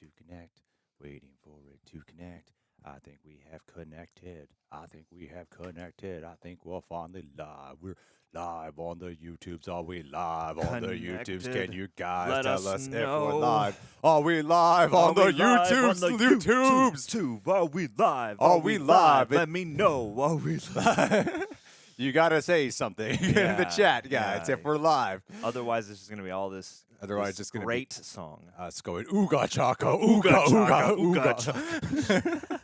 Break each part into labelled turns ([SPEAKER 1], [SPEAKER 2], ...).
[SPEAKER 1] to connect, waiting for it to connect. I think we have connected. I think we have connected. I think we're finally live. We're live on the YouTubes. Are we live on the YouTubes?
[SPEAKER 2] Connected.
[SPEAKER 1] Can you guys
[SPEAKER 2] Let
[SPEAKER 1] tell
[SPEAKER 2] us
[SPEAKER 1] us if
[SPEAKER 2] know.
[SPEAKER 1] we're live? Are we live on the YouTubes? YouTubes.
[SPEAKER 2] Are we live?
[SPEAKER 1] Are we live?
[SPEAKER 2] Let me know. Are we live?
[SPEAKER 1] You gotta say something in the
[SPEAKER 2] Yeah,
[SPEAKER 1] chat, guys,
[SPEAKER 2] yeah.
[SPEAKER 1] if we're live.
[SPEAKER 2] Otherwise, this is going to be all this.
[SPEAKER 1] Otherwise,
[SPEAKER 2] this
[SPEAKER 1] it's gonna be
[SPEAKER 2] great song.
[SPEAKER 1] Us going ooga chaka, ooga ooga ooga.
[SPEAKER 2] Ooga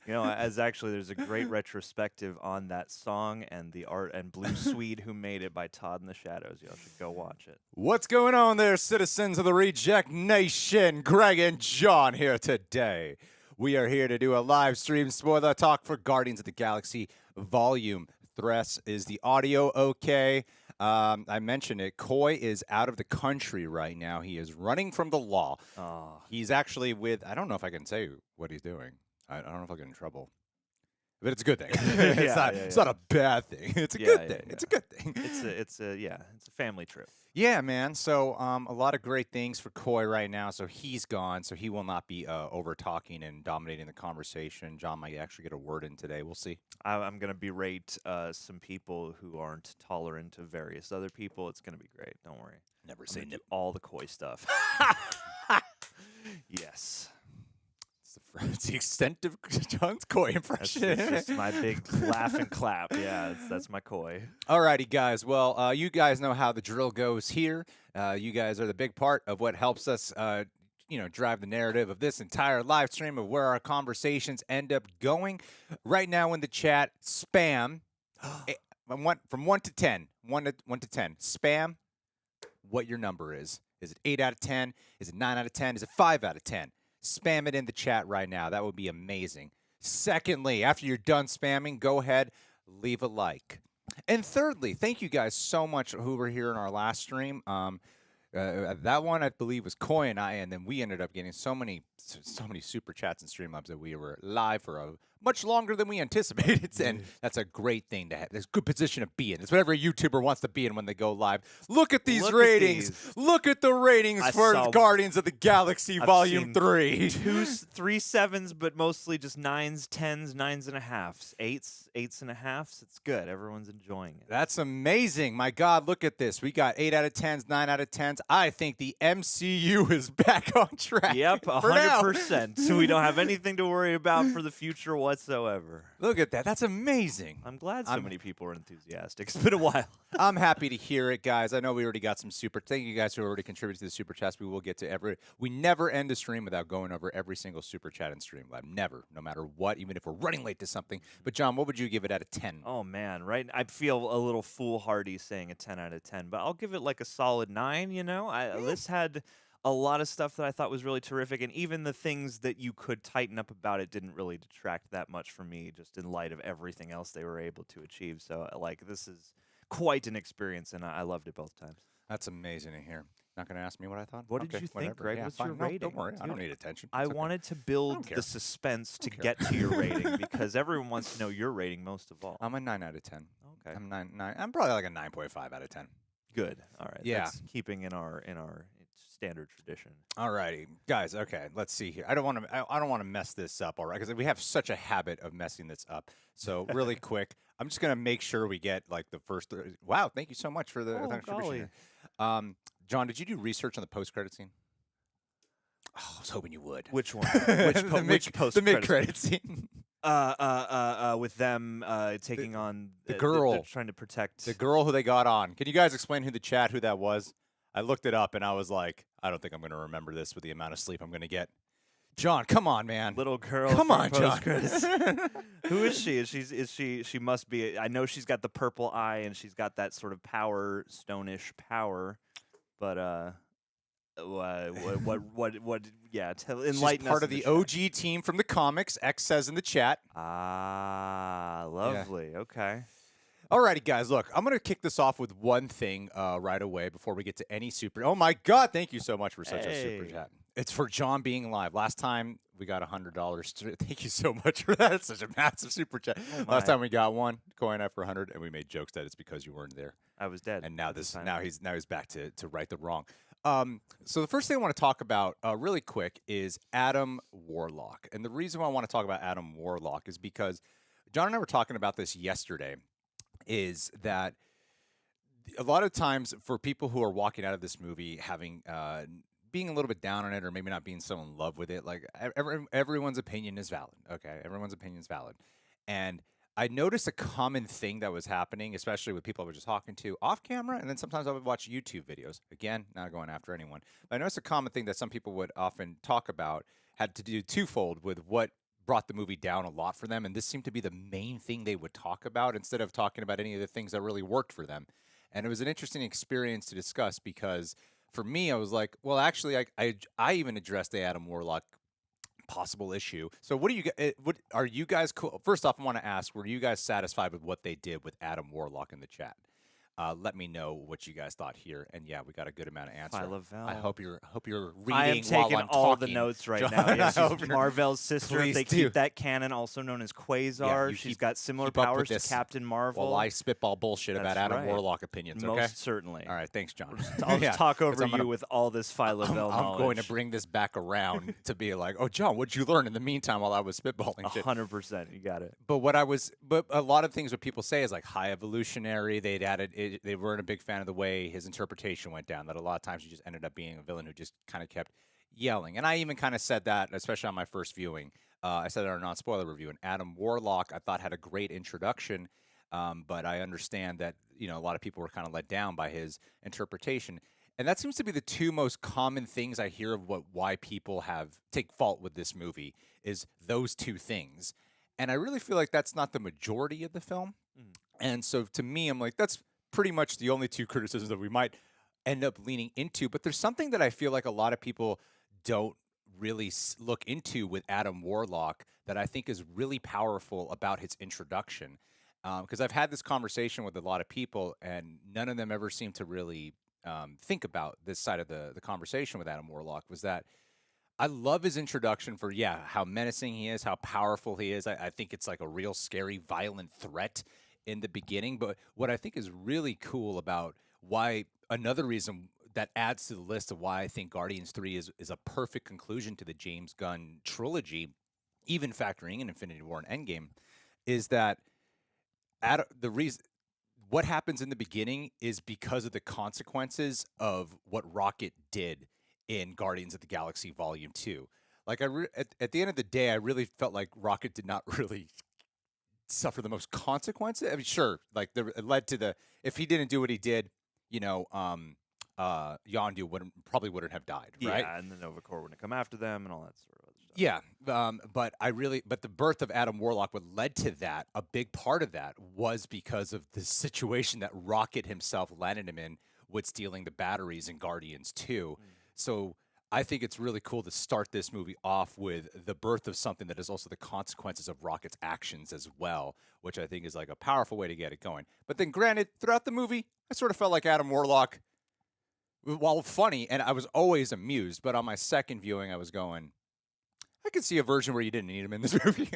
[SPEAKER 2] You know, as actually, there's a great retrospective on that song and the art and Blue Swede who made it by Todd in the Shadows. Y'all should go watch it.
[SPEAKER 1] What's going on there, citizens of the Reject Nation? Greg and John here today. We are here to do a live stream spoiler talk for Guardians of the Galaxy Volume 3. Is the audio okay? I mentioned it. Coy is out of the country right now. He is running from the law.
[SPEAKER 2] Oh.
[SPEAKER 1] He's actually with, I don't know if I can say what he's doing. I don't know if I'll get in trouble. But it's a good thing. It's not a bad thing. It's a good thing. It's a good thing.
[SPEAKER 2] It's a family trip.
[SPEAKER 1] Yeah, man. So a lot of great things for Coy right now. So he's gone. So he will not be over talking and dominating the conversation. John might actually get a word in today. We'll see.
[SPEAKER 2] I'm going to berate some people who aren't tolerant of various other people. It's going to be great. Don't worry.
[SPEAKER 1] Never
[SPEAKER 2] I'm
[SPEAKER 1] say
[SPEAKER 2] gonna
[SPEAKER 1] no.
[SPEAKER 2] do all the Coy stuff. Yes.
[SPEAKER 1] It's the extent of John's Coy impression.
[SPEAKER 2] That's just my big laugh and clap. Yeah, that's my Coy.
[SPEAKER 1] Alrighty, guys. Well, you guys know how the drill goes here. You guys are the big part of what helps us, drive the narrative of this entire live stream of where our conversations end up going. Right now in the chat, spam from 1 to 10. 1 to 10. Spam what your number is. Is it 8 out of 10? Is it 9 out of 10? Is it 5 out of 10? Spam it in the chat right now. That would be amazing. Secondly, after you're done spamming, go ahead, leave a like. And thirdly, thank you guys so much who were here in our last stream. That one, I believe, was Coy and I, and then we ended up getting so many super chats and Streamlabs that we were live for much longer than we anticipated, and that's a great thing to have. It's a good position to be in. It's what every YouTuber wants to be in when they go live. Look at these ratings. Look at the ratings for Guardians of the Galaxy Volume 3.
[SPEAKER 2] 3 7s, but mostly just 9s, 10s, 9.5s, 8s, 8.5s. It's good. Everyone's enjoying it.
[SPEAKER 1] That's amazing. My God, look at this. We got 8 out of 10s, 9 out of 10s. I think the MCU is back on track.
[SPEAKER 2] Yep, 100%. So we don't have anything to worry about for the future whatsoever.
[SPEAKER 1] Look at that. That's amazing.
[SPEAKER 2] I'm glad so many people are enthusiastic. It's been a while.
[SPEAKER 1] I'm happy to hear it, guys. I know we already got some thank you guys who already contributed to the super chats. We will get to we never end a stream without going over every single super chat and stream live. Never, no matter what, even if we're running late to something. But John, what would you give it out of 10?
[SPEAKER 2] Oh man, right? I feel a little foolhardy saying a 10 out of 10, but I'll give it like a solid 9, This had a lot of stuff that I thought was really terrific, and even the things that you could tighten up about it didn't really detract that much from me, just in light of everything else they were able to achieve. So, this is quite an experience, and I loved it both times.
[SPEAKER 1] That's amazing to hear. Not going to ask me what I thought?
[SPEAKER 2] What did you think, Greg? What's your rating?
[SPEAKER 1] Don't worry.
[SPEAKER 2] Dude,
[SPEAKER 1] I don't need attention.
[SPEAKER 2] I wanted to build the suspense to get to your rating, because everyone wants to know your rating most of all.
[SPEAKER 1] I'm a 9 out of 10.
[SPEAKER 2] Okay.
[SPEAKER 1] I'm 9. I'm probably like a 9.5 out of 10.
[SPEAKER 2] Good. All right.
[SPEAKER 1] Yeah.
[SPEAKER 2] That's keeping in our standard tradition.
[SPEAKER 1] All righty, guys. Okay, let's see here. I don't want to mess this up, all right? Because we have such a habit of messing this up. So really quick, I'm just gonna make sure we get like the first. Wow, thank you so much for the contribution. John, did you do research on the post-credit scene? Oh, I was hoping you would.
[SPEAKER 2] Which one?
[SPEAKER 1] Which post? The mid-credit scene.
[SPEAKER 2] With them taking on
[SPEAKER 1] the girl,
[SPEAKER 2] they're trying to protect
[SPEAKER 1] the girl who they got on. Can you guys explain who that was? I looked it up and I was like, I don't think I'm going to remember this with the amount of sleep I'm going to get. John, come on, man.
[SPEAKER 2] Little girl.
[SPEAKER 1] Come on, John.
[SPEAKER 2] Who is she? She must be. I know she's got the purple eye and she's got that sort of power, stone-ish power. But what? Yeah, enlighten
[SPEAKER 1] She's part of the OG team from the comics. X says in the chat.
[SPEAKER 2] Ah, lovely. Yeah. Okay.
[SPEAKER 1] Alrighty, guys, look, I'm going to kick this off with one thing right away before we get to any super. Oh, my God, thank you so much for such a super chat. It's for John being live. Last time we got $100. Thank you so much for that. It's such a massive super chat. Last time we got one coin out for 100, and we made jokes that it's because you weren't there.
[SPEAKER 2] I was dead.
[SPEAKER 1] And now he's back to right the wrong. So the first thing I want to talk about really quick is Adam Warlock. And the reason why I want to talk about Adam Warlock is because John and I were talking about this yesterday, is that a lot of times for people who are walking out of this movie having being a little bit down on it or maybe not being so in love with it, like everyone's opinion is valid. Okay, everyone's opinion is valid. And I noticed a common thing that was happening, especially with people I was just talking to off camera, and then sometimes I would watch YouTube videos. Again, not going after anyone, but I noticed a common thing that some people would often talk about had to do twofold with what brought the movie down a lot for them, and this seemed to be the main thing they would talk about instead of talking about any of the things that really worked for them. And it was an interesting experience to discuss because for me, I was like, well, actually, I even addressed the Adam Warlock possible issue. So what do you what are you guys cool? First off, I want to ask, were you guys satisfied with what they did with Adam Warlock in the chat? Let me know what you guys thought here. And yeah, we got a good amount of answer. I hope you're reading
[SPEAKER 2] I am taking
[SPEAKER 1] while I'm
[SPEAKER 2] all
[SPEAKER 1] talking.
[SPEAKER 2] the notes right
[SPEAKER 1] John,
[SPEAKER 2] now. Yes,
[SPEAKER 1] I hope
[SPEAKER 2] she's
[SPEAKER 1] you're-
[SPEAKER 2] Marvel's sister.
[SPEAKER 1] please
[SPEAKER 2] They
[SPEAKER 1] do.
[SPEAKER 2] keep that canon, also known as Quasar.
[SPEAKER 1] you
[SPEAKER 2] She's
[SPEAKER 1] keep-
[SPEAKER 2] got similar
[SPEAKER 1] keep up with
[SPEAKER 2] powers to
[SPEAKER 1] this
[SPEAKER 2] Captain Marvel.
[SPEAKER 1] While I spitball bullshit about
[SPEAKER 2] That's
[SPEAKER 1] Adam
[SPEAKER 2] right.
[SPEAKER 1] Warlock opinions, okay?
[SPEAKER 2] Most certainly.
[SPEAKER 1] All right, thanks, John.
[SPEAKER 2] I'll
[SPEAKER 1] Yeah,
[SPEAKER 2] just talk
[SPEAKER 1] 'cause
[SPEAKER 2] over
[SPEAKER 1] I'm gonna-
[SPEAKER 2] you with all this Phyla-Vel
[SPEAKER 1] I'm going to
[SPEAKER 2] knowledge.
[SPEAKER 1] bring this back around to be like, oh, John, what'd you learn in the meantime while I was spitballing shit?
[SPEAKER 2] 100%. You got it.
[SPEAKER 1] But a lot of things what people say is like high evolutionary. They weren't a big fan of the way his interpretation went down. That a lot of times he just ended up being a villain who just kind of kept yelling. And I even kind of said that, especially on my first viewing. I said it on our non-spoiler review. And Adam Warlock, I thought had a great introduction, but I understand that a lot of people were kind of let down by his interpretation. And that seems to be the two most common things I hear of why people take fault with this movie is those two things. And I really feel like that's not the majority of the film. And so to me, I'm like, that's pretty much the only two criticisms that we might end up leaning into. But there's something that I feel like a lot of people don't really look into with Adam Warlock that I think is really powerful about his introduction. Because I've had this conversation with a lot of people, and none of them ever seem to really think about this side of the conversation with Adam Warlock, was that I love his introduction for, how menacing he is, how powerful he is. I think it's like a real scary, violent threat in the beginning. But what I think is really cool about another reason that adds to the list of why I think Guardians 3 is a perfect conclusion to the James Gunn trilogy, even factoring in Infinity War and Endgame, is that what happens in the beginning is because of the consequences of what Rocket did in Guardians of the Galaxy Volume 2. Like at the end of the day, I really felt like Rocket did not really suffer the most consequences. I mean, sure, like it led to if he didn't do what he did, Yondu probably wouldn't have died, right?
[SPEAKER 2] Yeah, and the Nova Corps wouldn't come after them and all that sort of other stuff.
[SPEAKER 1] Yeah, but the birth of Adam Warlock, what led to that, a big part of that was because of the situation that Rocket himself landed him in with stealing the batteries in Guardians 2. So I think it's really cool to start this movie off with the birth of something that is also the consequences of Rocket's actions as well, which I think is like a powerful way to get it going. But then granted, throughout the movie, I sort of felt like Adam Warlock, while funny, and I was always amused, but on my second viewing, I was going, I could see a version where you didn't need him in this movie.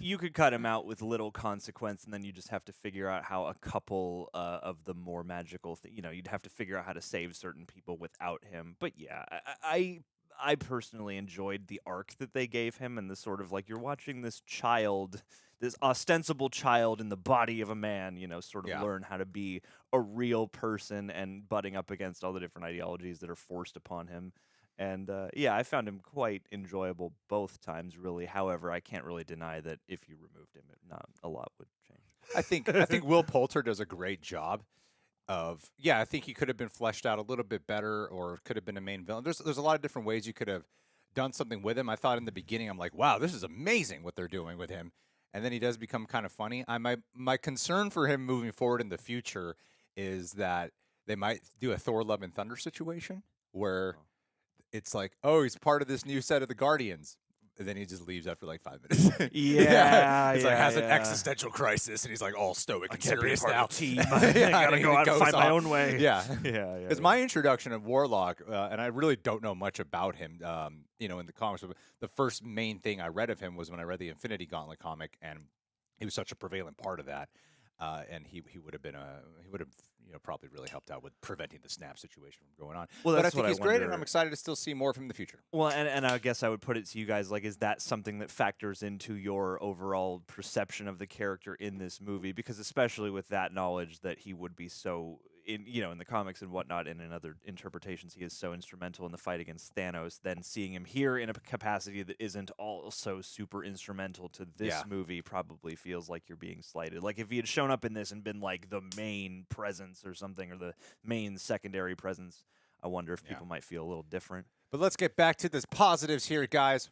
[SPEAKER 2] You could cut him out with little consequence, and then you just have to figure out how a couple of the more magical you'd have to figure out how to save certain people without him. But yeah, I personally enjoyed the arc that they gave him, and the sort of like you're watching this child, this ostensible child in the body of a man, sort of learn how to be a real person and butting up against all the different ideologies that are forced upon him. And I found him quite enjoyable both times, really. However, I can't really deny that if you removed him, not a lot would change.
[SPEAKER 1] I think Will Poulter does a great job of, I think he could have been fleshed out a little bit better, or could have been a main villain. There's a lot of different ways you could have done something with him. I thought in the beginning, I'm like, wow, this is amazing what they're doing with him. And then he does become kind of funny. My concern for him moving forward in the future is that they might do a Thor Love and Thunder situation where it's like, oh, he's part of this new set of the Guardians. And then he just leaves after like 5 minutes. He's like, has an existential crisis, and he's like all stoic and serious now.
[SPEAKER 2] Team. I gotta go out and find my own way.
[SPEAKER 1] Yeah.
[SPEAKER 2] Yeah.
[SPEAKER 1] Because my introduction of Warlock, and I really don't know much about him, in the comics. But the first main thing I read of him was when I read the Infinity Gauntlet comic, and he was such a prevalent part of that. and he would have been probably really helped out with preventing the snap situation from going on.
[SPEAKER 2] Well,
[SPEAKER 1] But I
[SPEAKER 2] that's
[SPEAKER 1] think
[SPEAKER 2] what
[SPEAKER 1] he's
[SPEAKER 2] I
[SPEAKER 1] great, and
[SPEAKER 2] wonder.
[SPEAKER 1] I'm excited to still see more from the future.
[SPEAKER 2] Well, and I guess I would put it to you guys, like, is that something that factors into your overall perception of the character in this movie? Because especially with that knowledge that he would be so in the comics and whatnot, and in other interpretations, he is so instrumental in the fight against Thanos. Then seeing him here in a capacity that isn't also super instrumental to this movie probably feels like you're being slighted. Like if he had shown up in this and been like the main presence or something, or the main secondary presence, I wonder if people might feel a little different.
[SPEAKER 1] But let's get back to the positives here, guys.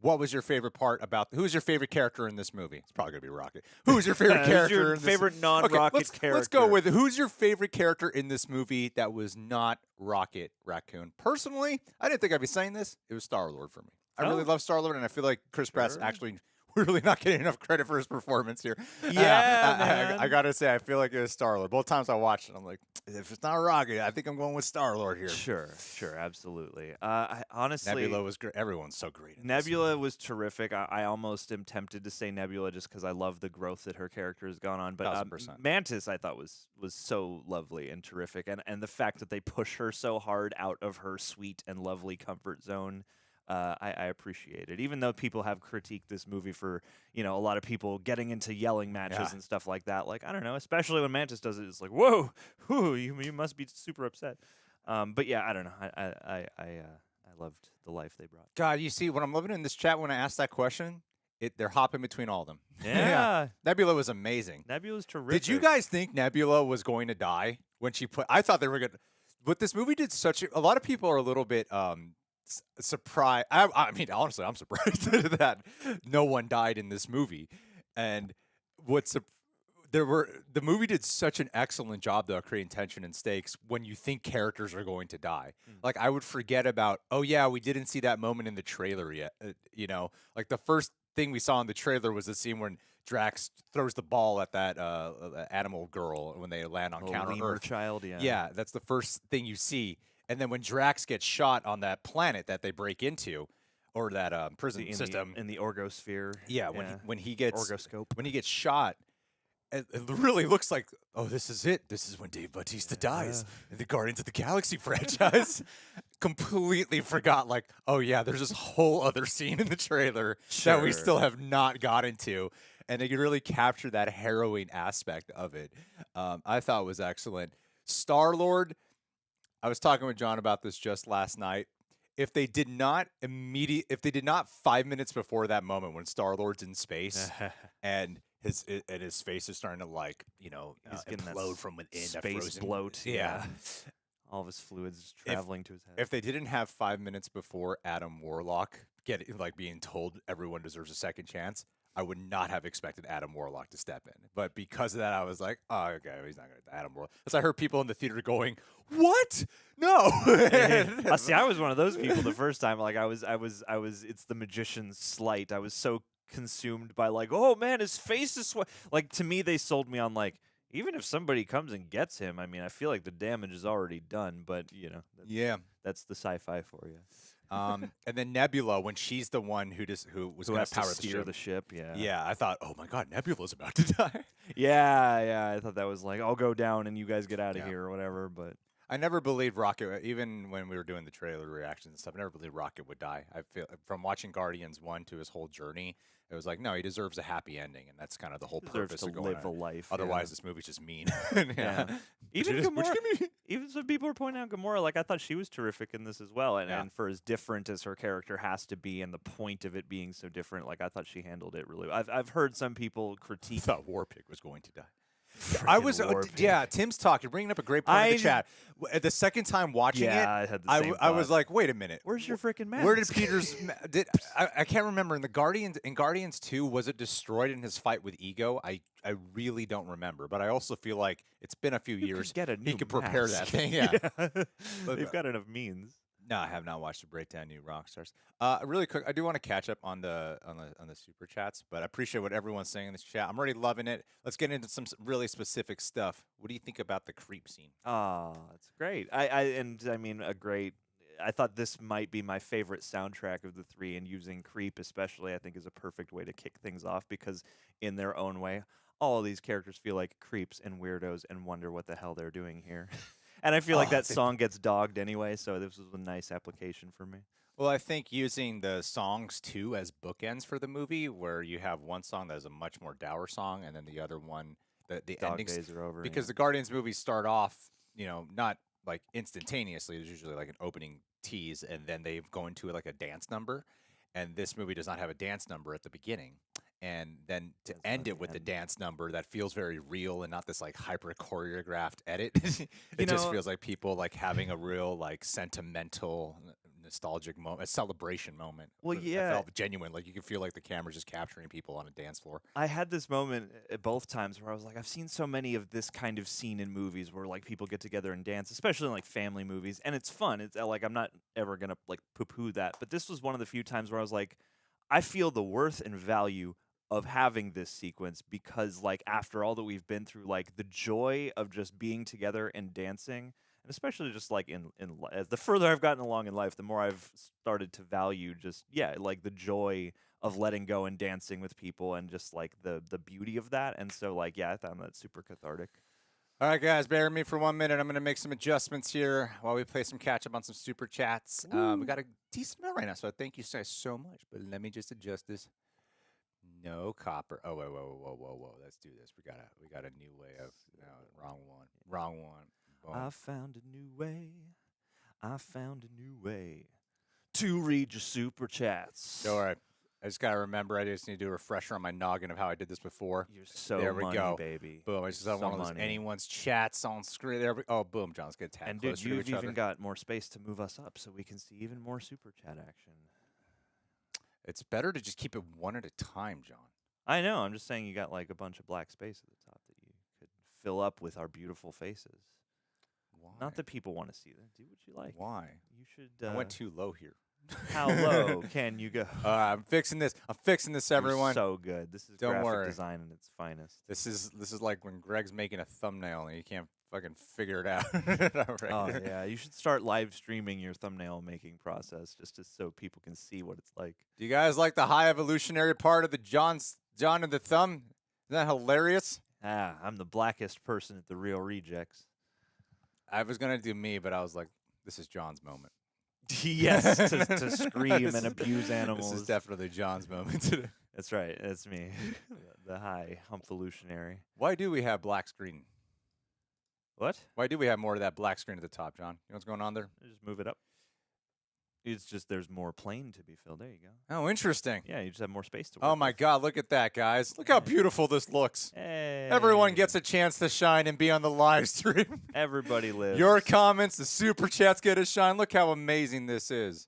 [SPEAKER 1] What was your favorite part about? Who's your favorite character in this movie? It's probably gonna be Rocket. Who's your favorite character?
[SPEAKER 2] Who's your favorite non-Rocket character?
[SPEAKER 1] Let's go with who's your favorite character in this movie that was not Rocket Raccoon. Personally, I didn't think I'd be saying this. It was Star-Lord for me. I really love Star-Lord, and I feel like Chris Pratt's actually really not getting enough credit for his performance here.
[SPEAKER 2] Yeah,
[SPEAKER 1] I gotta say, I feel like it was Star-Lord. Both times I watched it, I'm like, if it's not Rocket, I think I'm going with Star-Lord here.
[SPEAKER 2] Sure, absolutely. Honestly,
[SPEAKER 1] Nebula was great. Everyone's so great.
[SPEAKER 2] Nebula was terrific. I almost am tempted to say Nebula just because I love the growth that her character has gone on. But
[SPEAKER 1] 1000%.
[SPEAKER 2] Mantis, I thought was so lovely and terrific, and the fact that they push her so hard out of her sweet and lovely comfort zone. I appreciate it, even though people have critiqued this movie for a lot of people getting into yelling matches and stuff like that. Like I don't know, especially when Mantis does it, it's like whoa, you must be super upset. But yeah, I don't know. I loved the life they brought.
[SPEAKER 1] God, you see, when I'm living in this chat, when I asked that question, they're hopping between all of them.
[SPEAKER 2] Yeah.
[SPEAKER 1] Nebula was amazing.
[SPEAKER 2] Nebula's terrific.
[SPEAKER 1] Did you guys think Nebula was going to die when she put? I thought they were going to. But this movie did such a lot of people are a little bit surprised. I mean, honestly, I'm surprised that no one died in this movie. And the movie did such an excellent job though, creating tension and stakes when you think characters are going to die. Like I would forget about, oh yeah, we didn't see that moment in the trailer yet. Like the first thing we saw in the trailer was the scene when Drax throws the ball at that animal girl when they land on counter Earth.
[SPEAKER 2] Child,
[SPEAKER 1] Yeah, that's the first thing you see. And then when Drax gets shot on that planet that they break into, or that prison system
[SPEAKER 2] in the orgosphere.
[SPEAKER 1] Yeah, when he gets
[SPEAKER 2] orgoscope,
[SPEAKER 1] when he gets shot, it really looks like, oh, this is it. This is when Dave Bautista dies in the Guardians of the Galaxy franchise. Completely forgot, like, oh yeah, there's this whole other scene in the trailer that we still have not gotten to, and they could really capture that harrowing aspect of it. I thought it was excellent. Star-Lord. I was talking with John about this just last night. If they did not 5 minutes before that moment when Star-Lord's in space and his face is starting to he's implode from within,
[SPEAKER 2] space bloat.
[SPEAKER 1] Yeah.
[SPEAKER 2] All of his fluids traveling to his head.
[SPEAKER 1] If they didn't have 5 minutes before Adam Warlock being told everyone deserves a second chance, I would not have expected Adam Warlock to step in. But because of that, I was like, oh, okay, he's not going to Adam Warlock. Because I heard people in the theater going, what? No.
[SPEAKER 2] See, I was one of those people the first time. Like I was, it's the magician's sleight. I was so consumed by like, oh man, his face is like, to me, they sold me on like, even if somebody comes and gets him, I mean, I feel like the damage is already done, but that's the sci-fi for you.
[SPEAKER 1] And then Nebula, when she's the one who was going to power
[SPEAKER 2] the ship.
[SPEAKER 1] Yeah, I thought, oh my God, Nebula's about to die.
[SPEAKER 2] Yeah, I thought that was like, I'll go down and you guys get out of here or whatever. But
[SPEAKER 1] I never believed Rocket, even when we were doing the trailer reactions and stuff, I never believed Rocket would die. I feel from watching Guardians 1 to his whole journey, it was like, no, he deserves a happy ending, and that's kind of the whole purpose of going
[SPEAKER 2] live a life.
[SPEAKER 1] Otherwise, this movie's just mean.
[SPEAKER 2] Even Gamora, even some people are pointing out Gamora, like I thought she was terrific in this as well, and for as different as her character has to be, and the point of it being so different, like I thought she handled it really well. I've heard some people critique.
[SPEAKER 1] I thought Warpig was going to die. I was, Tim's talking, bringing up a great point in the chat. The second time watching it,
[SPEAKER 2] I had the same
[SPEAKER 1] I was like, wait a minute.
[SPEAKER 2] Where's your freaking mask?
[SPEAKER 1] Where did Peter's, I can't remember. In Guardians 2, was it destroyed in his fight with Ego? I really don't remember, but I also feel like it's been a few years.
[SPEAKER 2] He
[SPEAKER 1] could prepare that thing. Yeah.
[SPEAKER 2] They've got enough means.
[SPEAKER 1] No, I have not watched the breakdown new Rockstars. Really quick, I do want to catch up on the super chats, but I appreciate what everyone's saying in this chat. I'm already loving it. Let's get into some really specific stuff. What do you think about the creep scene?
[SPEAKER 2] Oh, it's great. I thought this might be my favorite soundtrack of the three, and using Creep especially, I think, is a perfect way to kick things off because, in their own way, all of these characters feel like creeps and weirdos and wonder what the hell they're doing here. And I feel like that song gets dogged anyway, so this was a nice application for me.
[SPEAKER 1] Well, I think using the songs too as bookends for the movie, where you have one song that is a much more dour song, and then the other one, the
[SPEAKER 2] Dog
[SPEAKER 1] endings,
[SPEAKER 2] days are over.
[SPEAKER 1] because the Guardians movies start off, not like instantaneously. There's usually like an opening tease, and then they go into like a dance number, and this movie does not have a dance number at the beginning. And then to end it with the dance number that feels very real and not this like hyper choreographed edit. It just feels like people like having a real like sentimental nostalgic moment, a celebration moment.
[SPEAKER 2] Well,
[SPEAKER 1] It
[SPEAKER 2] yeah.
[SPEAKER 1] felt genuine. Like you could feel like the camera's just capturing people on a dance floor.
[SPEAKER 2] I had this moment at both times where I was like, I've seen so many of this kind of scene in movies where like people get together and dance, especially in like family movies, and it's fun. It's like I'm not ever gonna like poo-poo that, but this was one of the few times where I was like, I feel the worth and value of having this sequence because like after all that we've been through, like the joy of just being together and dancing, and especially just like as the further I've gotten along in life, the more I've started to value just like the joy of letting go and dancing with people and just like the beauty of that. And so like I found that super cathartic.
[SPEAKER 1] All right, guys, bear with me for 1 minute. I'm going to make some adjustments here while we play some catch up on some super chats. We got a decent amount right now, so thank you guys so much. But let me just adjust this. No copper. Oh, whoa. Let's do this. We got a new way of wrong one. Boom.
[SPEAKER 2] I found a new way. I found a new way to read your super chats.
[SPEAKER 1] All right. I just got to remember. I just need to do a refresher on my noggin of how I did this before.
[SPEAKER 2] You're so
[SPEAKER 1] there we
[SPEAKER 2] money,
[SPEAKER 1] go.
[SPEAKER 2] baby.
[SPEAKER 1] Boom. I just don't want to lose anyone's chats on screen. There we Oh, boom, John. Let's get a tap
[SPEAKER 2] And
[SPEAKER 1] closer
[SPEAKER 2] dude,
[SPEAKER 1] to
[SPEAKER 2] you've
[SPEAKER 1] each
[SPEAKER 2] even
[SPEAKER 1] other.
[SPEAKER 2] got more space to move us up so we can see even more super chat action.
[SPEAKER 1] It's better to just keep it one at a time, John.
[SPEAKER 2] I know. I'm just saying you got like a bunch of black space at the top that you could fill up with our beautiful faces.
[SPEAKER 1] Why?
[SPEAKER 2] Not that people want to see them. Do what you like.
[SPEAKER 1] Why?
[SPEAKER 2] You should.
[SPEAKER 1] I went too low here.
[SPEAKER 2] How low can you go?
[SPEAKER 1] I'm fixing this. everyone.
[SPEAKER 2] You're so good. This is
[SPEAKER 1] Don't
[SPEAKER 2] graphic
[SPEAKER 1] worry.
[SPEAKER 2] design in its finest.
[SPEAKER 1] This is like when Greg's making a thumbnail and you can't fucking figure it out. Right.
[SPEAKER 2] Oh yeah, you should start live streaming your thumbnail making process so people can see what it's like.
[SPEAKER 1] Do you guys like the high evolutionary part of the John and the thumb? Isn't that hilarious?
[SPEAKER 2] I'm the blackest person at the Real Rejects.
[SPEAKER 1] I was gonna do me, but I was like, this is John's moment.
[SPEAKER 2] Yes, to scream and abuse animals.
[SPEAKER 1] This is definitely John's moment today.
[SPEAKER 2] That's right. That's me. The high humpvolutionary.
[SPEAKER 1] Why do we have black screen?
[SPEAKER 2] What?
[SPEAKER 1] Why do we have more of that black screen at the top, John? You know what's going on there?
[SPEAKER 2] Just move it up. It's just there's more plane to be filled. There you go.
[SPEAKER 1] Oh, interesting.
[SPEAKER 2] Yeah, you just have more space to work
[SPEAKER 1] Oh my
[SPEAKER 2] with.
[SPEAKER 1] God, look at that, guys. Look how beautiful this looks.
[SPEAKER 2] Hey.
[SPEAKER 1] Everyone gets a chance to shine and be on the live stream.
[SPEAKER 2] Everybody lives.
[SPEAKER 1] Your comments, the super chats get a shine. Look how amazing this is.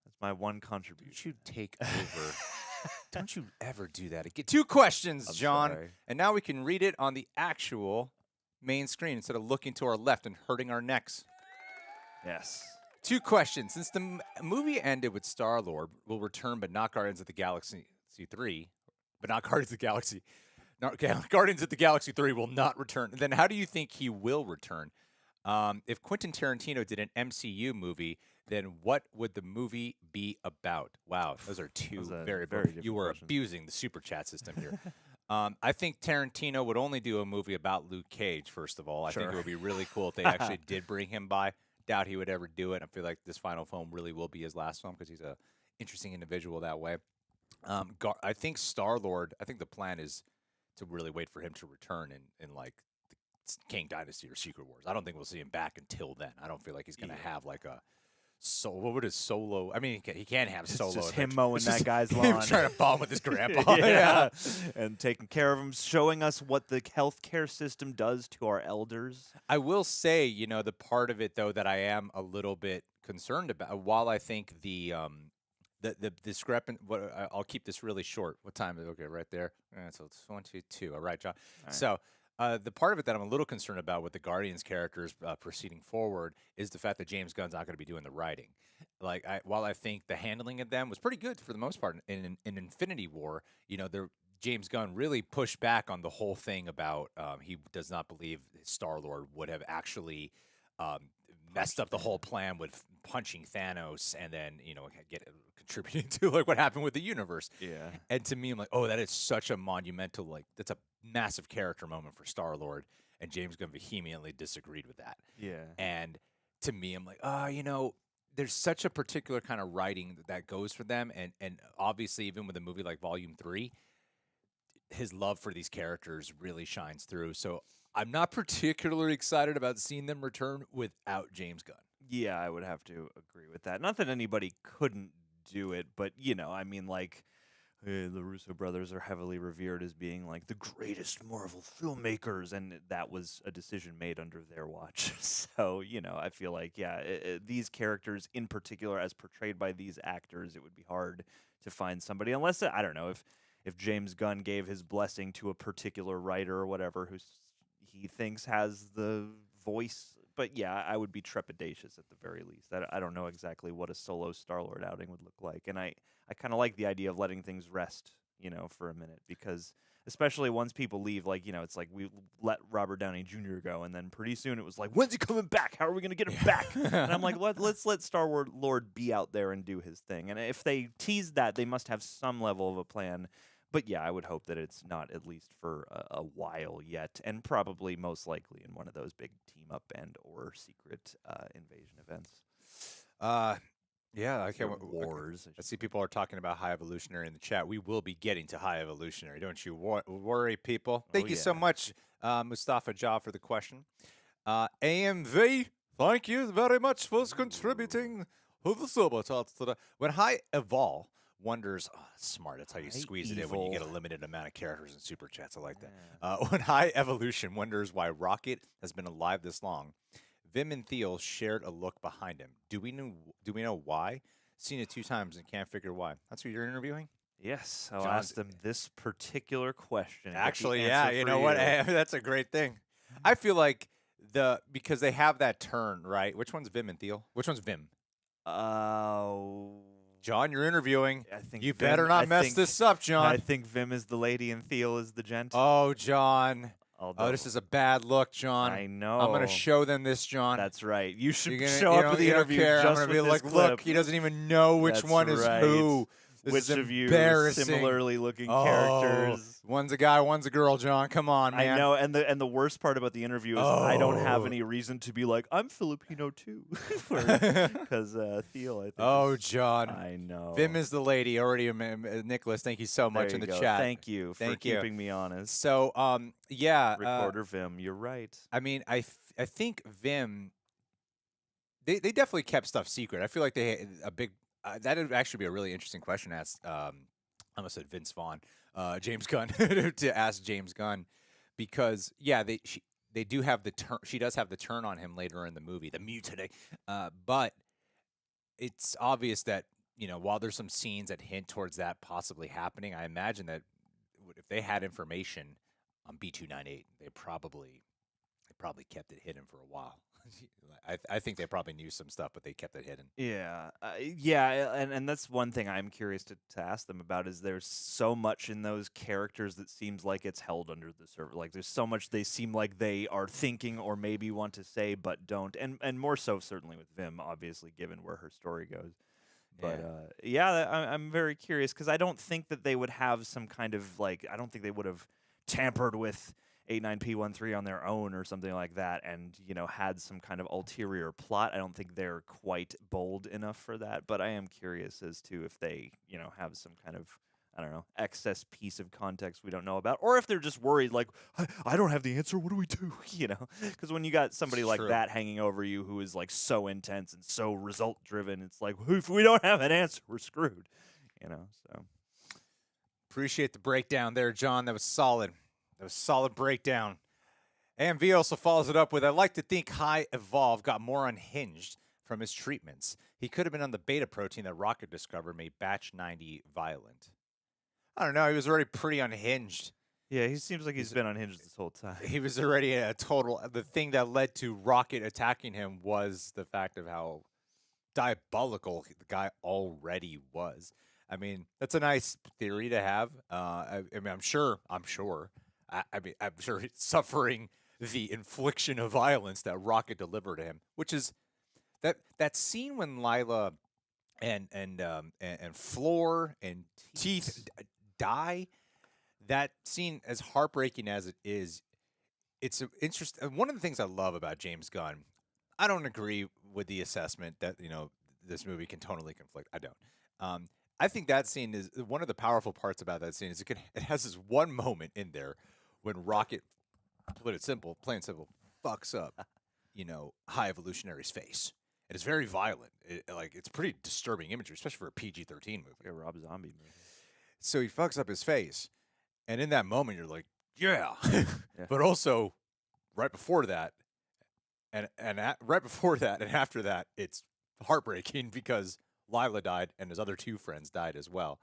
[SPEAKER 2] That's my one contribution.
[SPEAKER 1] Don't you take over. Don't you ever do that again. 2 questions,
[SPEAKER 2] I'm
[SPEAKER 1] John.
[SPEAKER 2] sorry.
[SPEAKER 1] And now we can read it on the actual main screen instead of looking to our left and hurting our necks.
[SPEAKER 2] Yes.
[SPEAKER 1] 2 questions. Since the movie ended with Star-Lord will return, but not Guardians of the Galaxy 3, but not Guardians of the Galaxy. Guardians of the Galaxy 3 will not return. Then how do you think he will return? If Quentin Tarantino did an MCU movie, then what would the movie be about? Wow, those are 2
[SPEAKER 2] Those are
[SPEAKER 1] very
[SPEAKER 2] very
[SPEAKER 1] You
[SPEAKER 2] different
[SPEAKER 1] were
[SPEAKER 2] questions.
[SPEAKER 1] abusing the super chat system here. I think Tarantino would only do a movie about Luke Cage, first of all. I think it
[SPEAKER 2] Sure.
[SPEAKER 1] would be really cool if they actually did bring him by. Doubt he would ever do it. I feel like this final film really will be his last film because he's a interesting individual that way. I think Star-Lord, I think the plan is to really wait for him to return in like the Kang Dynasty or Secret Wars. I don't think we'll see him back until then. I don't feel like he's going to have like a what would his solo? I mean, he can have solo.
[SPEAKER 2] It's just
[SPEAKER 1] adventure.
[SPEAKER 2] him mowing
[SPEAKER 1] It's
[SPEAKER 2] that
[SPEAKER 1] just
[SPEAKER 2] guy's
[SPEAKER 1] him
[SPEAKER 2] lawn.
[SPEAKER 1] trying to bond with his grandpa.
[SPEAKER 2] Yeah. And taking care of him, showing us what the healthcare system does to our elders.
[SPEAKER 1] I will say, the part of it though that I am a little bit concerned about. While I think the discrepant, I'll keep this really short. What time is it? Okay, right there. So it's 22. All right, John.
[SPEAKER 2] All right.
[SPEAKER 1] So the part of it that I'm a little concerned about with the Guardians characters proceeding forward is the fact that James Gunn's not going to be doing the writing. Like, while I think the handling of them was pretty good for the most part in Infinity War, James Gunn really pushed back on the whole thing about he does not believe Star-Lord would have actually messed up the whole plan with punching Thanos, and then contributing to like what happened with the universe.
[SPEAKER 2] Yeah.
[SPEAKER 1] And to me, I'm like, oh, that is such a monumental, like that's a massive character moment for Star-Lord, and James Gunn vehemently disagreed with that.
[SPEAKER 2] Yeah.
[SPEAKER 1] And to me, I'm like, there's such a particular kind of writing that goes for them, and obviously even with a movie like Volume 3, his love for these characters really shines through. So I'm not particularly excited about seeing them return without James Gunn.
[SPEAKER 2] Yeah, I would have to agree with that. Not that anybody couldn't do it, but I mean, like, the Russo brothers are heavily revered as being like the greatest Marvel filmmakers, and that was a decision made under their watch. So, I feel like, these characters in particular, as portrayed by these actors, it would be hard to find somebody, unless, I don't know, if James Gunn gave his blessing to a particular writer or whatever who he thinks has the voice. But yeah, I would be trepidatious at the very least. I don't know exactly what a solo Star-Lord outing would look like. And I kind of like the idea of letting things rest, for a minute. Because especially once people leave, like, it's like we let Robert Downey Jr. go. And then pretty soon it was like, when's he coming back? How are we going to get him back? And I'm like, let's let Star-Lord be out there and do his thing. And if they tease that, they must have some level of a plan. But yeah, I would hope that it's not, at least for a while yet, and probably most likely in one of those big team-up and/or secret invasion events.
[SPEAKER 1] Yeah, I can't.
[SPEAKER 2] Wars.
[SPEAKER 1] I see people are talking about High Evolutionary in the chat. We will be getting to High Evolutionary. Don't you worry, people. Thank you so much, Mustafa Jah, for the question. AMV, thank you very much for contributing to the Super Chats today. When High Evolve wonders, that's smart. That's how you squeeze it in when you get a limited amount of characters in Super Chats. I like that. When High Evolution wonders why Rocket has been alive this long, Vim and Theo shared a look behind him. Do we know why? Seen it 2 times and can't figure why. That's who you're interviewing?
[SPEAKER 2] Yes, I'll ask them this particular question.
[SPEAKER 1] Actually, yeah, you know what? That's a great thing. I feel like because they have that turn, right? Which one's Vim and Theo? Which one's Vim? John, you're interviewing.
[SPEAKER 2] I think
[SPEAKER 1] you better not mess this up, John.
[SPEAKER 2] I think Vim is the lady and Theo is the gent.
[SPEAKER 1] Oh, John.
[SPEAKER 2] Although,
[SPEAKER 1] this is a bad look, John.
[SPEAKER 2] I know.
[SPEAKER 1] I'm going to show them this, John.
[SPEAKER 2] That's right. You should show up for the interview.
[SPEAKER 1] I'm going to be like, look, he doesn't even know which one is who.
[SPEAKER 2] Which of you are similarly looking characters?
[SPEAKER 1] One's a guy, one's a girl, John. Come on, man.
[SPEAKER 2] I know, and the worst part about the interview is I don't have any reason to be like, I'm Filipino too. Because Theo, I think.
[SPEAKER 1] Oh, John.
[SPEAKER 2] I know.
[SPEAKER 1] Vim is the lady. Already, Nicholas, thank you so much in the chat.
[SPEAKER 2] Thank you for keeping me honest.
[SPEAKER 1] So, yeah.
[SPEAKER 2] Recorder Vim, you're right.
[SPEAKER 1] I mean, I think Vim, they definitely kept stuff secret. I feel like they had a big... that would actually be a really interesting question to ask. I almost said Vince Vaughn, James Gunn, to ask James Gunn, because they do have the turn. She does have the turn on him later in the movie, the mutiny. But it's obvious that while there's some scenes that hint towards that possibly happening, I imagine that if they had information on B298, they probably kept it hidden for a while. I think they probably knew some stuff, but they kept it hidden.
[SPEAKER 2] Yeah, and that's one thing I'm curious to ask them about. Is there's so much in those characters that seems like it's held under the surface. Like there's so much they seem like they are thinking or maybe want to say but don't, and more so certainly with Vim, obviously given where her story goes. But I'm very curious because I don't think that they would have some kind of I don't think they would have tampered with 89P13 on their own or something like that and, had some kind of ulterior plot. I don't think they're quite bold enough for that, but I am curious as to if they, have some kind of, I don't know, excess piece of context we don't know about, or if they're just worried, like, I don't have the answer, what do we do, Because when you got somebody like that hanging over you who is, so intense and so result-driven, it's like, if we don't have an answer, we're screwed, so.
[SPEAKER 1] Appreciate the breakdown there, John. That was solid. That was a solid breakdown. AMV also follows it up with, I like to think High Evolve got more unhinged from his treatments. He could have been on the beta protein that Rocket discovered made Batch 90 violent. I don't know. He was already pretty unhinged.
[SPEAKER 2] Yeah, he seems like he's been unhinged this whole time.
[SPEAKER 1] He was already a total... The thing that led to Rocket attacking him was the fact of how diabolical the guy already was. I mean, that's a nice theory to have. I mean, I'm sure... I'm sure he's suffering the infliction of violence that Rocket delivered to him, which is that scene when Lyla and Floor and Teeth die. That scene, as heartbreaking as it is, it's interesting. One of the things I love about James Gunn, I don't agree with the assessment that this movie can tonally conflict. I don't. I think that scene is one of the powerful parts about that scene is it has this one moment in there when Rocket, to put it simple, plain simple, fucks up, High Evolutionary's face. And it's very violent. It's pretty disturbing imagery, especially for a PG-13 movie.
[SPEAKER 2] Like a Rob Zombie movie.
[SPEAKER 1] So he fucks up his face, and in that moment you're like, yeah.
[SPEAKER 2] Yeah.
[SPEAKER 1] But also, right before that, right before that, and after that, it's heartbreaking because Lyla died and his other two friends died as well.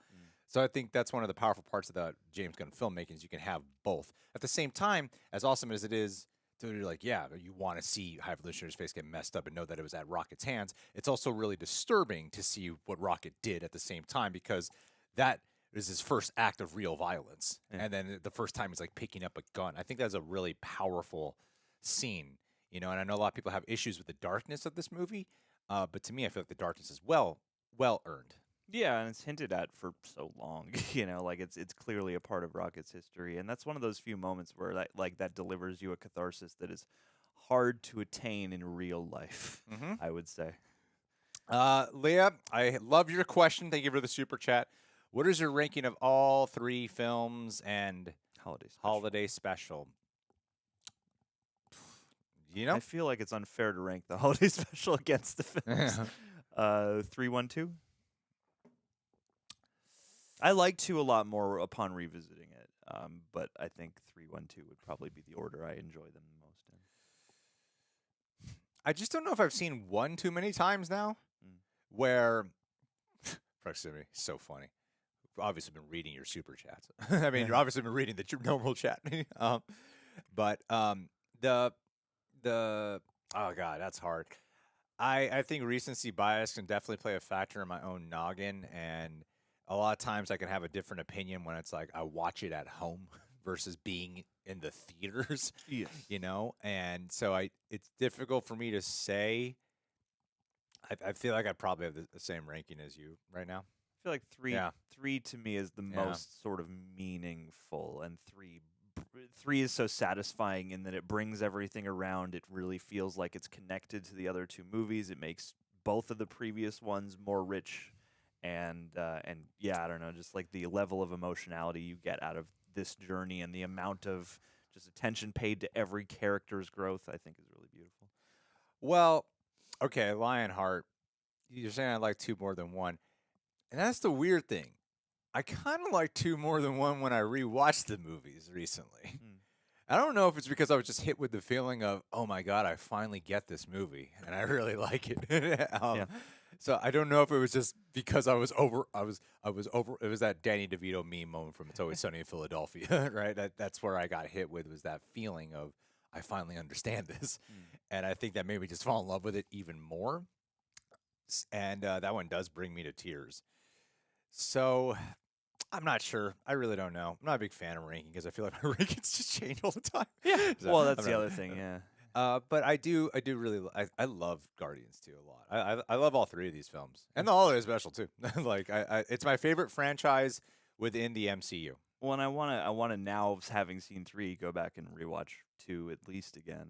[SPEAKER 1] So I think that's one of the powerful parts of the James Gunn filmmaking is you can have both. At the same time, as awesome as it is, so you're like, yeah, you want to see High Evolutionary's face get messed up and know that it was at Rocket's hands. It's also really disturbing to see what Rocket did at the same time because that is his first act of real violence. Yeah. And then the first time he's like picking up a gun. I think that's a really powerful scene, and I know a lot of people have issues with the darkness of this movie, but to me, I feel like the darkness is well earned.
[SPEAKER 2] Yeah, and it's hinted at for so long, it's clearly a part of Rocket's history, and that's one of those few moments where that delivers you a catharsis that is hard to attain in real life. I would say.
[SPEAKER 1] Leah, I love your question. Thank you for the super chat. What is your ranking of all three films and holiday special?
[SPEAKER 2] I feel like it's unfair to rank the holiday special against the films. 3, 1, 2. I like 2 a lot more upon revisiting it, but I think 3, 1, 2 would probably be the order I enjoy them the most in.
[SPEAKER 1] I just don't know if I've seen 1 too many times now, where proximity is so funny. You've obviously been reading your super chats. I mean, you've obviously been reading the normal chat. But the oh god, that's hard. I think recency bias can definitely play a factor in my own noggin, and a lot of times I can have a different opinion when it's like I watch it at home versus being in the theaters.
[SPEAKER 2] Yes.
[SPEAKER 1] And so it's difficult for me to say. I feel like I probably have the same ranking as you right now.
[SPEAKER 2] I feel like 3 to me is the most sort of meaningful, and 3 is so satisfying in that it brings everything around. It really feels like it's connected to the other 2 movies. It makes both of the previous ones more rich. And yeah, I don't know, just like the level of emotionality you get out of this journey and the amount of just attention paid to every character's growth, I think is really beautiful.
[SPEAKER 1] Well, okay, Lionheart, you're saying I like 2 more than 1. And that's the weird thing. I kind of like 2 more than 1 when I rewatched the movies recently. I don't know if it's because I was just hit with the feeling of, oh my God, I finally get this movie and I really like it. So I don't know if it was just because I was over. It was that Danny DeVito meme moment from It's Always Sunny in Philadelphia, right? That's where I got hit with, was that feeling of I finally understand this, and I think that made me just fall in love with it even more. And that one does bring me to tears. So I'm not sure. I really don't know. I'm not a big fan of ranking because I feel like my rankings just change all the time.
[SPEAKER 2] Yeah. So well, that's the other thing. Yeah.
[SPEAKER 1] But I do really, I love Guardians 2 a lot. I love all 3 of these films, and the holiday special too. Like it's my favorite franchise within the MCU.
[SPEAKER 2] Well, and I wanna now, having seen 3, go back and rewatch 2 at least again,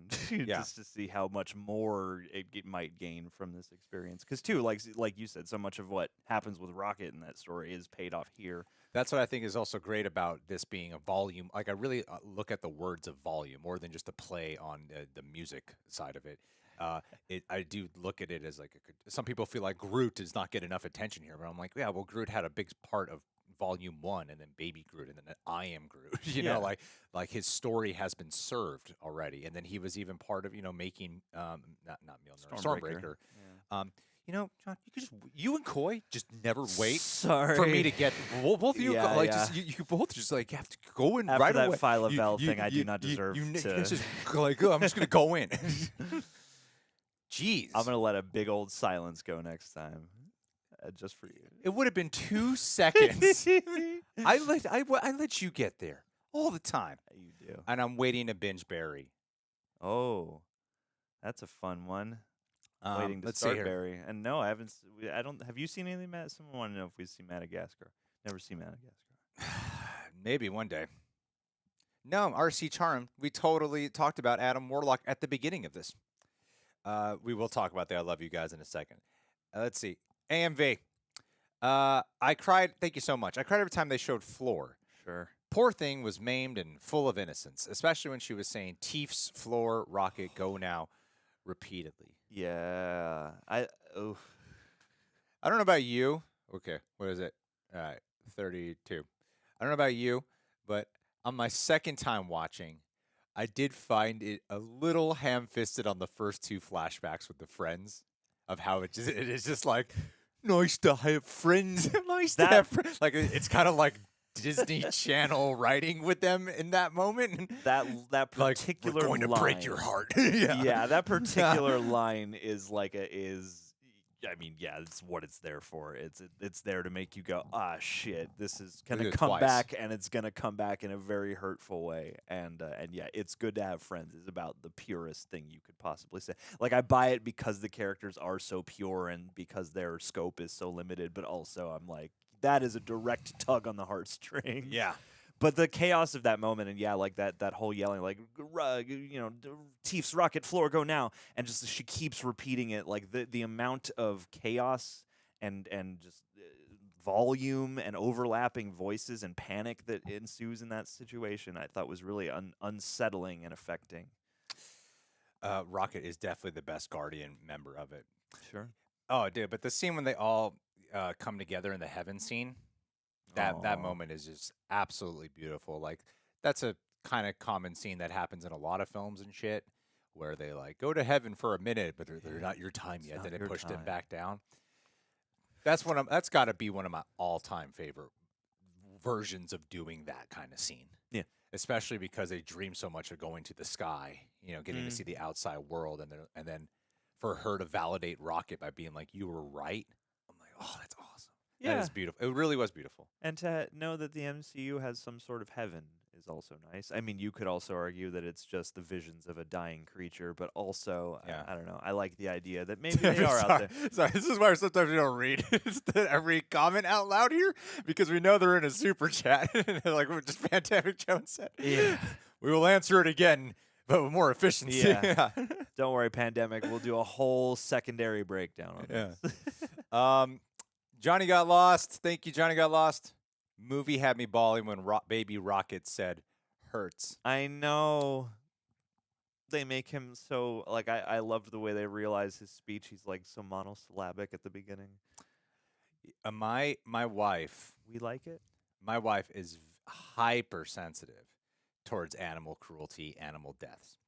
[SPEAKER 2] just to see how much more it might gain from this experience. Because 2, like you said, so much of what happens with Rocket in that story is paid off here.
[SPEAKER 1] That's what I think is also great about this being a volume. Like I really look at the words of volume more than just a play on the music side of it. I do look at it as like some people feel like Groot does not get enough attention here, but I'm like, yeah, well, Groot had a big part of Volume 1, and then Baby Groot, and then I Am Groot. You know, like his story has been served already, and then he was even part of making not Mjolnir, Stormbreaker. Yeah. John, you and Coy just never wait for me to get. Well, both of you, you both just like have to go in
[SPEAKER 2] after
[SPEAKER 1] right
[SPEAKER 2] that
[SPEAKER 1] away.
[SPEAKER 2] Phyla Vel thing. I do not deserve to.
[SPEAKER 1] Just like, I'm just gonna go in. Jeez,
[SPEAKER 2] I'm gonna let a big old silence go next time. Just for you.
[SPEAKER 1] It would have been 2 seconds. I let you get there all the time.
[SPEAKER 2] You do.
[SPEAKER 1] And I'm waiting to binge Barry.
[SPEAKER 2] Oh, that's a fun one. Waiting to
[SPEAKER 1] Let's see
[SPEAKER 2] start
[SPEAKER 1] here.
[SPEAKER 2] Barry. And no, I haven't. I don't. Have you seen anything? Someone want to know if we've seen Madagascar. Never seen Madagascar.
[SPEAKER 1] Maybe one day. No, RC Charm. We totally talked about Adam Warlock at the beginning of this. We will talk about the I Love You guys in a second. Let's see. AMV. I cried. Thank you so much. I cried every time they showed Floor.
[SPEAKER 2] Sure.
[SPEAKER 1] Poor thing was maimed and full of innocence, especially when she was saying Teefs, Floor, Rocket, go now repeatedly.
[SPEAKER 2] Yeah. Oh.
[SPEAKER 1] I don't know about you. Okay, what is it? All right, 32. I don't know about you, but on my second time watching, I did find it a little ham-fisted on the first two flashbacks with the friends of how it is just like nice to have friends, nice to have friends. Like it's kind of like Disney Channel writing with them in that moment.
[SPEAKER 2] That particular
[SPEAKER 1] like, we're going to break your heart.
[SPEAKER 2] Yeah, that particular line is I mean, yeah, it's what it's there for. It's there to make you go, ah, shit, this is gonna come back, and it's gonna come back in a very hurtful way. And yeah, it's good to have friends is about the purest thing you could possibly say. Like, I buy it because the characters are so pure and because their scope is so limited, but also I'm like, that is a direct tug on the heartstrings.
[SPEAKER 1] Yeah.
[SPEAKER 2] But the chaos of that moment, and yeah, like that whole yelling, like, Teefs, Rocket, Floor, go now, and just she keeps repeating it, like the amount of chaos and just volume and overlapping voices and panic that ensues in that situation, I thought was really unsettling and affecting.
[SPEAKER 1] Rocket is definitely the best Guardian member of it.
[SPEAKER 2] Sure.
[SPEAKER 1] Oh, dude, but the scene when they all come together in the heaven scene. That moment is just absolutely beautiful. Like, that's a kind of common scene that happens in a lot of films and shit, where they like go to heaven for a minute, but they're not your time yet. Then it pushed them back down. That's got to be one of my all-time favorite versions of doing that kind of scene.
[SPEAKER 2] Yeah,
[SPEAKER 1] especially because they dream so much of going to the sky, getting to see the outside world, and then for her to validate Rocket by being like, "You were right." I'm like, "Oh, that's awesome."
[SPEAKER 2] Yeah.
[SPEAKER 1] That is beautiful. It really was beautiful.
[SPEAKER 2] And to know that the MCU has some sort of heaven is also nice. I mean, you could also argue that it's just the visions of a dying creature, but also, I don't know, I like the idea that maybe they are out there.
[SPEAKER 1] Sorry, this is why sometimes we don't read every comment out loud here, because we know they're in a super chat. Like what just Pandemic Jones said.
[SPEAKER 2] Yeah.
[SPEAKER 1] We will answer it again, but with more efficiency.
[SPEAKER 2] Yeah. Don't worry, Pandemic. We'll do a whole secondary breakdown on this.
[SPEAKER 1] Johnny Got Lost. Thank you, Johnny Got Lost. Movie had me bawling when Baby Rocket said, hurts.
[SPEAKER 2] I know. They make him so, like, I loved the way they realize his speech. He's, like, so monosyllabic at the beginning.
[SPEAKER 1] My wife.
[SPEAKER 2] We like it?
[SPEAKER 1] My wife is hypersensitive towards animal cruelty, animal deaths.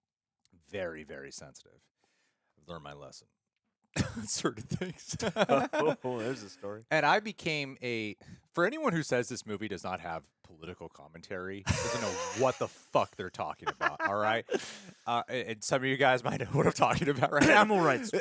[SPEAKER 1] Very, very sensitive. I've learned my lesson. Certain things.
[SPEAKER 2] Oh, there's a story.
[SPEAKER 1] And I became for anyone who says this movie does not have political commentary, doesn't know what the fuck they're talking about, all right? And some of you guys might know what I'm talking about right now.
[SPEAKER 2] Animal rights.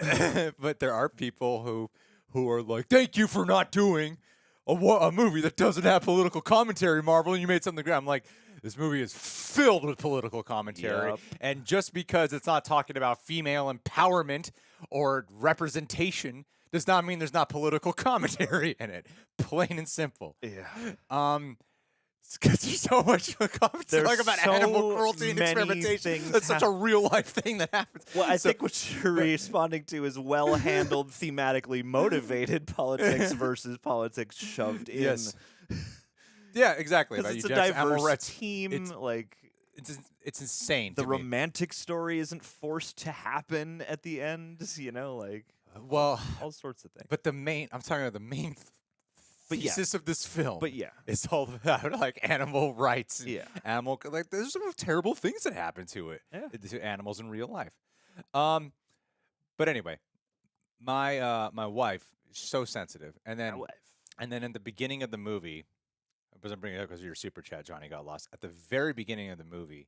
[SPEAKER 1] But there are people who are like, thank you for not doing a movie that doesn't have political commentary, Marvel, and you made something great. I'm like, this movie is filled with political commentary.
[SPEAKER 2] Yep.
[SPEAKER 1] And just because it's not talking about female empowerment or representation does not mean there's not political commentary in it. Plain and simple.
[SPEAKER 2] Yeah.
[SPEAKER 1] Because there's so much commentary like about animal cruelty and experimentation. That's such a real life thing that happens.
[SPEAKER 2] Well, I think what you're responding to is well-handled, thematically motivated politics versus politics shoved in.
[SPEAKER 1] Yes. Yeah, exactly.
[SPEAKER 2] Because it's a diverse team.
[SPEAKER 1] It's insane.
[SPEAKER 2] The romantic story isn't forced to happen at the end.
[SPEAKER 1] Well,
[SPEAKER 2] all sorts of things.
[SPEAKER 1] But I'm talking about the main thesis of this film.
[SPEAKER 2] But yeah,
[SPEAKER 1] it's all about like animal rights.
[SPEAKER 2] Yeah,
[SPEAKER 1] there's some terrible things that happen to to animals in real life. But anyway, my wife is so sensitive, and then in the beginning of the movie. I'm bringing it up because of your super chat, Johnny Got Lost. At the very beginning of the movie,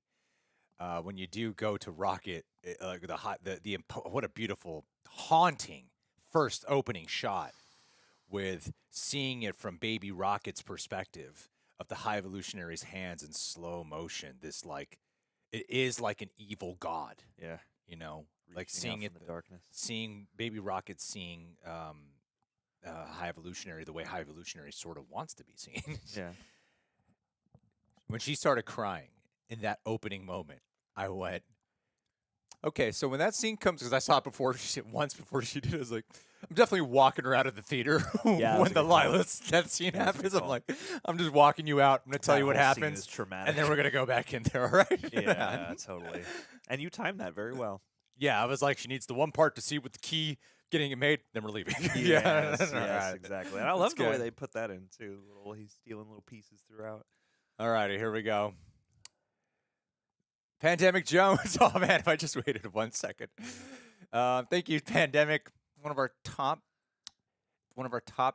[SPEAKER 1] when you do go to Rocket, what a beautiful, haunting first opening shot with seeing it from Baby Rocket's perspective of the High Evolutionary's hands in slow motion. It is like an evil god.
[SPEAKER 2] Yeah.
[SPEAKER 1] like
[SPEAKER 2] Reaching out
[SPEAKER 1] seeing it,
[SPEAKER 2] from the darkness.
[SPEAKER 1] seeing Baby Rocket, seeing High Evolutionary the way High Evolutionary sort of wants to be seen.
[SPEAKER 2] Yeah.
[SPEAKER 1] When she started crying in that opening moment, I went, okay, so when that scene comes, because I saw it once before she did, I was like, I'm definitely walking her out of the theater
[SPEAKER 2] Yeah,
[SPEAKER 1] when
[SPEAKER 2] that's a
[SPEAKER 1] the
[SPEAKER 2] good call.
[SPEAKER 1] Lyla that scene
[SPEAKER 2] Yeah, that's a good
[SPEAKER 1] happens. I'm
[SPEAKER 2] call.
[SPEAKER 1] like, I'm just walking you out. I'm gonna tell
[SPEAKER 2] That
[SPEAKER 1] you what
[SPEAKER 2] whole scene
[SPEAKER 1] happens,
[SPEAKER 2] is traumatic.
[SPEAKER 1] and then we're gonna go back in there, all right?
[SPEAKER 2] Yeah, totally. And you timed that very well.
[SPEAKER 1] Yeah, I was like, she needs the one part to see with the key getting it made, then we're leaving.
[SPEAKER 2] Yes,
[SPEAKER 1] All right.
[SPEAKER 2] exactly. And I
[SPEAKER 1] That's
[SPEAKER 2] love the way
[SPEAKER 1] good.
[SPEAKER 2] they put that in too. He's stealing little pieces throughout.
[SPEAKER 1] All righty, here we go. Pandemic Jones. Oh man, if I just waited 1 second. Thank you, Pandemic. One of our top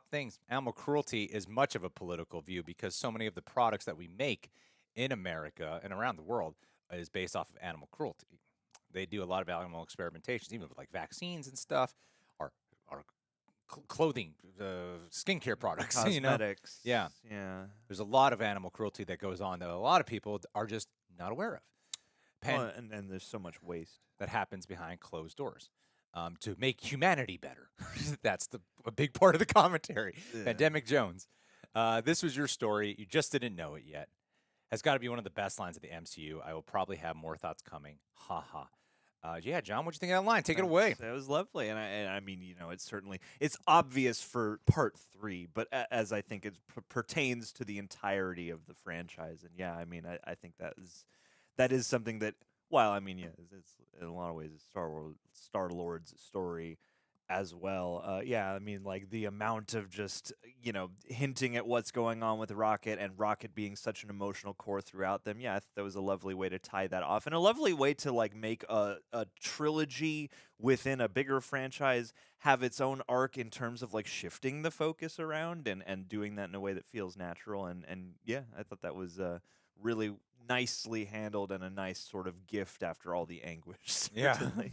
[SPEAKER 1] things. Animal cruelty is much of a political view because so many of the products that we make in America and around the world is based off of animal cruelty. They do a lot of animal experimentations, even with like vaccines and stuff, or clothing, skincare products.
[SPEAKER 2] Cosmetics.
[SPEAKER 1] Yeah.
[SPEAKER 2] Yeah.
[SPEAKER 1] There's a lot of animal cruelty that goes on that a lot of people are just not aware of.
[SPEAKER 2] Well, and there's so much waste
[SPEAKER 1] that happens behind closed doors to make humanity better. That's a big part of the commentary.
[SPEAKER 2] Yeah.
[SPEAKER 1] Pandemic Jones. This was your story. You just didn't know it yet. Has got to be one of the best lines of the MCU. I will probably have more thoughts coming. Ha ha. Yeah, John, what'd you think of that line? Take it away.
[SPEAKER 2] That was lovely, and I mean, it's obvious for part 3, but as I think it pertains to the entirety of the franchise, and yeah, I mean, I think that is something that, while I mean, yeah, it's in a lot of ways it's Star-Lord's story as well. Yeah, I mean, like the amount of just hinting at what's going on with Rocket and Rocket being such an emotional core throughout them. Yeah, I thought that was a lovely way to tie that off, and a lovely way to like make a trilogy within a bigger franchise have its own arc in terms of like shifting the focus around and doing that in a way that feels natural. And yeah, I thought that was really nicely handled and a nice sort of gift after all the anguish.
[SPEAKER 1] Yeah.
[SPEAKER 2] certainly.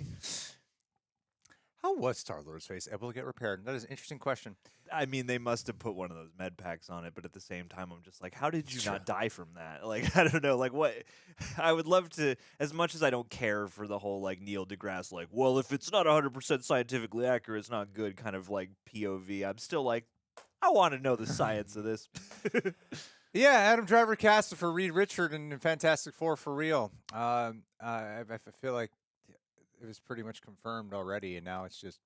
[SPEAKER 1] How was Star-Lord's face able to get repaired? That is an interesting question.
[SPEAKER 2] I mean, they must have put one of those med packs on it, but at the same time, I'm just like, how did you
[SPEAKER 1] Sure.
[SPEAKER 2] not die from that? Like, I don't know. Like, what? I would love to, as much as I don't care for the whole, like, Neil deGrasse, like, well, if it's not 100% scientifically accurate, it's not good kind of, like, POV. I'm still like, I want to know the science of this.
[SPEAKER 1] Yeah, Adam Driver casted for Reed Richard and Fantastic Four for real. I feel like it was pretty much confirmed already, and now it's just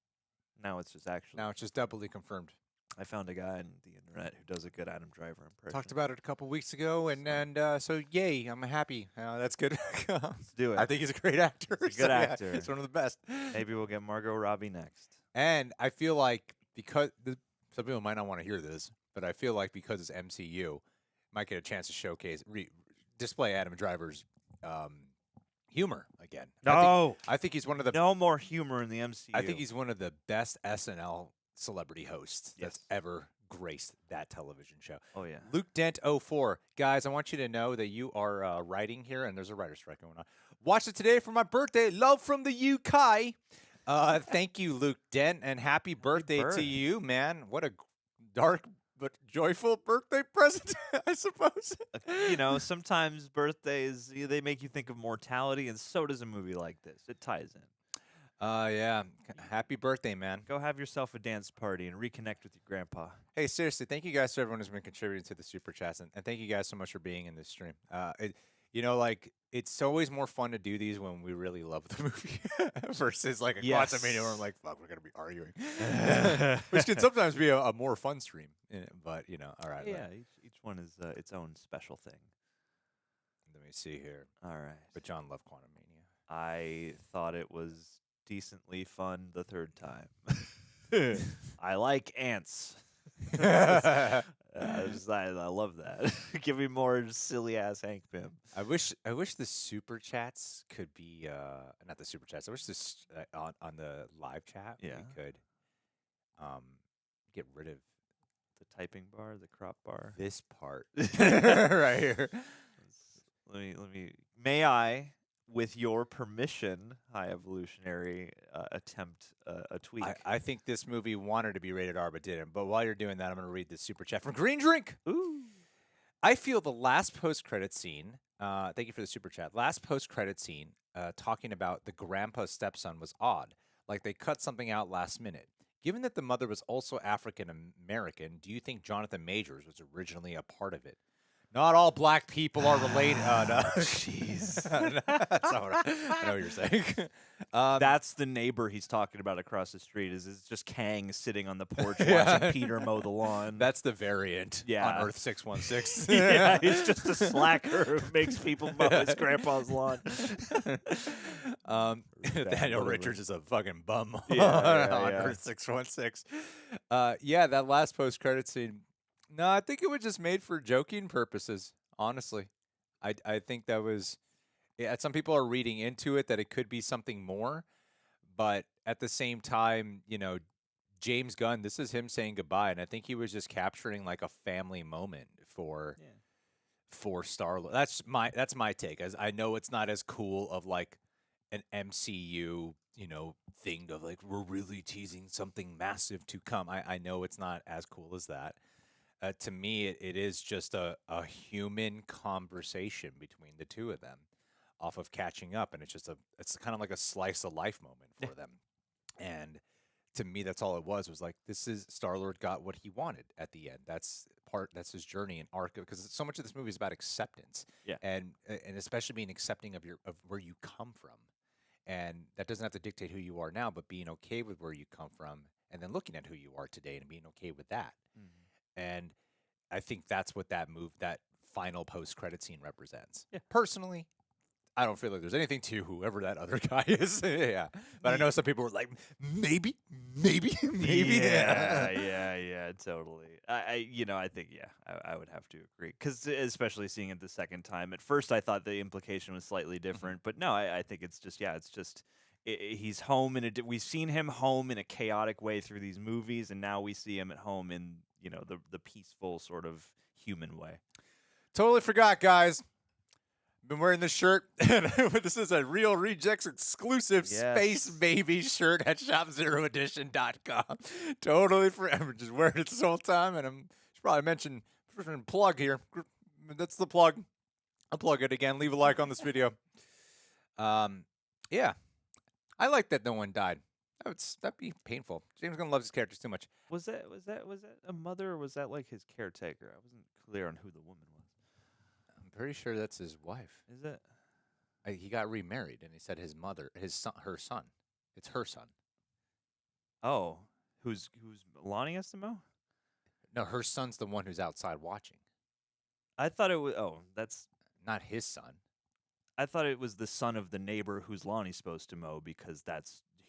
[SPEAKER 1] doubly confirmed.
[SPEAKER 2] I found a guy on the internet who does a good Adam Driver impression.
[SPEAKER 1] Talked about it a couple weeks ago, and so yay, I'm happy. That's good.
[SPEAKER 2] Let's do it.
[SPEAKER 1] I think he's a great actor.
[SPEAKER 2] He's a good
[SPEAKER 1] yeah,
[SPEAKER 2] actor.
[SPEAKER 1] he's one of the best.
[SPEAKER 2] Maybe we'll get Margot Robbie next.
[SPEAKER 1] And I feel like because some people might not want to hear this, but I feel like because it's MCU, might get a chance to showcase, display Adam Driver's humor again.
[SPEAKER 2] No,
[SPEAKER 1] I think he's one of the
[SPEAKER 2] no more humor in the MCU.
[SPEAKER 1] I think he's one of the best SNL celebrity hosts that's
[SPEAKER 2] Yes.
[SPEAKER 1] ever graced that television show.
[SPEAKER 2] Oh yeah.
[SPEAKER 1] Luke Dent 04. Guys, I want you to know that you are writing here, and there's a writer's strike going on. Watched it today for my birthday. Love from the UK. Thank you, Luke Dent, and happy birthday to you, man. What a dark but joyful birthday present, I suppose.
[SPEAKER 2] Sometimes birthdays, they make you think of mortality, and so does a movie like this. It ties in.
[SPEAKER 1] Yeah. Happy birthday, man.
[SPEAKER 2] Go have yourself a dance party and reconnect with your grandpa.
[SPEAKER 1] Hey, seriously, thank you guys to everyone who's been contributing to the super chats, and thank you guys so much for being in this stream. It's always more fun to do these when we really love the movie versus like a quantum meeting where I'm like, fuck, we're gonna be arguing, which can sometimes be a more fun stream. But all right.
[SPEAKER 2] Yeah, each one is its own special thing.
[SPEAKER 1] Let me see here.
[SPEAKER 2] All right.
[SPEAKER 1] But John loved Quantum Mania.
[SPEAKER 2] I thought it was decently fun the third time. I like ants. I love that. Give me more silly ass Hank Pym.
[SPEAKER 1] I wish the super chats could be not the super chats. I wish this on the live chat we could get rid of
[SPEAKER 2] the typing bar, the crop bar.
[SPEAKER 1] This part right here.
[SPEAKER 2] Let me. May I, with your permission, High Evolutionary, attempt a tweak?
[SPEAKER 1] I think this movie wanted to be rated R but didn't. But while you're doing that, I'm going to read this super chat from Green Drink.
[SPEAKER 2] Ooh.
[SPEAKER 1] I feel the last post-credit scene. Thank you for the super chat. Last post-credit scene, talking about the grandpa's stepson was odd. Like they cut something out last minute. Given that the mother was also African American, do you think Jonathan Majors was originally a part of it? Not all black people are related. No.
[SPEAKER 2] Jeez.
[SPEAKER 1] That's not what I know what you're saying.
[SPEAKER 2] That's the neighbor he's talking about across the street. Is just Kang sitting on the porch
[SPEAKER 1] Yeah.
[SPEAKER 2] watching Peter mow the lawn.
[SPEAKER 1] That's the variant
[SPEAKER 2] Yeah.
[SPEAKER 1] on Earth 616.
[SPEAKER 2] Yeah, he's just a slacker who makes people mow his grandpa's lawn.
[SPEAKER 1] Daniel
[SPEAKER 2] whatever.
[SPEAKER 1] Richards is a fucking bum
[SPEAKER 2] Yeah,
[SPEAKER 1] on
[SPEAKER 2] yeah.
[SPEAKER 1] Earth 616. Yeah, that last post-credit scene. No, I think it was just made for joking purposes, honestly. I think that was... Yeah, some people are reading into it that it could be something more, but at the same time, James Gunn, this is him saying goodbye, and I think he was just capturing like a family moment for Star-Lord. That's my take. As I know it's not as cool of like an MCU, thing of like we're really teasing something massive to come. I know it's not as cool as that. To me, it is just a human conversation between the two of them, off of catching up, and it's kind of like a slice of life moment for them. And to me, that's all it was like, this is Star-Lord got what he wanted at the end. That's his journey and arc, because so much of this movie is about acceptance.
[SPEAKER 2] Yeah.
[SPEAKER 1] And especially being accepting of where you come from. And that doesn't have to dictate who you are now, but being okay with where you come from, and then looking at who you are today and being okay with that.
[SPEAKER 2] Mm-hmm.
[SPEAKER 1] And I think that's what that final post-credit scene represents.
[SPEAKER 2] Yeah.
[SPEAKER 1] Personally, I don't feel like there's anything to whoever that other guy is. Yeah. But I know some people were like, maybe.
[SPEAKER 2] Yeah, totally. I think, I would have to agree. Because especially seeing it the second time, at first I thought the implication was slightly different, but no, I think it's just, he's home, and we've seen him home in a chaotic way through these movies, and now we see him at home in, the peaceful sort of human way.
[SPEAKER 1] Totally forgot, guys. Been wearing this shirt. This is a Real Rejects exclusive Space Baby shirt at shopzeroedition.com. Totally I'm just wearing it this whole time, and should probably mention plug here. That's the plug. I'll plug it again. Leave a like on this video. Yeah, I like that no one died. That'd be painful. James Gunn loves his characters too much.
[SPEAKER 2] Was that a mother, or was that like his caretaker? I wasn't clear on who the woman was.
[SPEAKER 1] I'm pretty sure that's his wife.
[SPEAKER 2] Is it?
[SPEAKER 1] He got remarried, and he said his mother, her son. It's her son.
[SPEAKER 2] Oh, who's Lonnie has to mow?
[SPEAKER 1] No, her son's the one who's outside watching.
[SPEAKER 2] I thought it was. Oh, that's
[SPEAKER 1] not his son.
[SPEAKER 2] I thought it was the son of the neighbor who's Lonnie's supposed to mow, because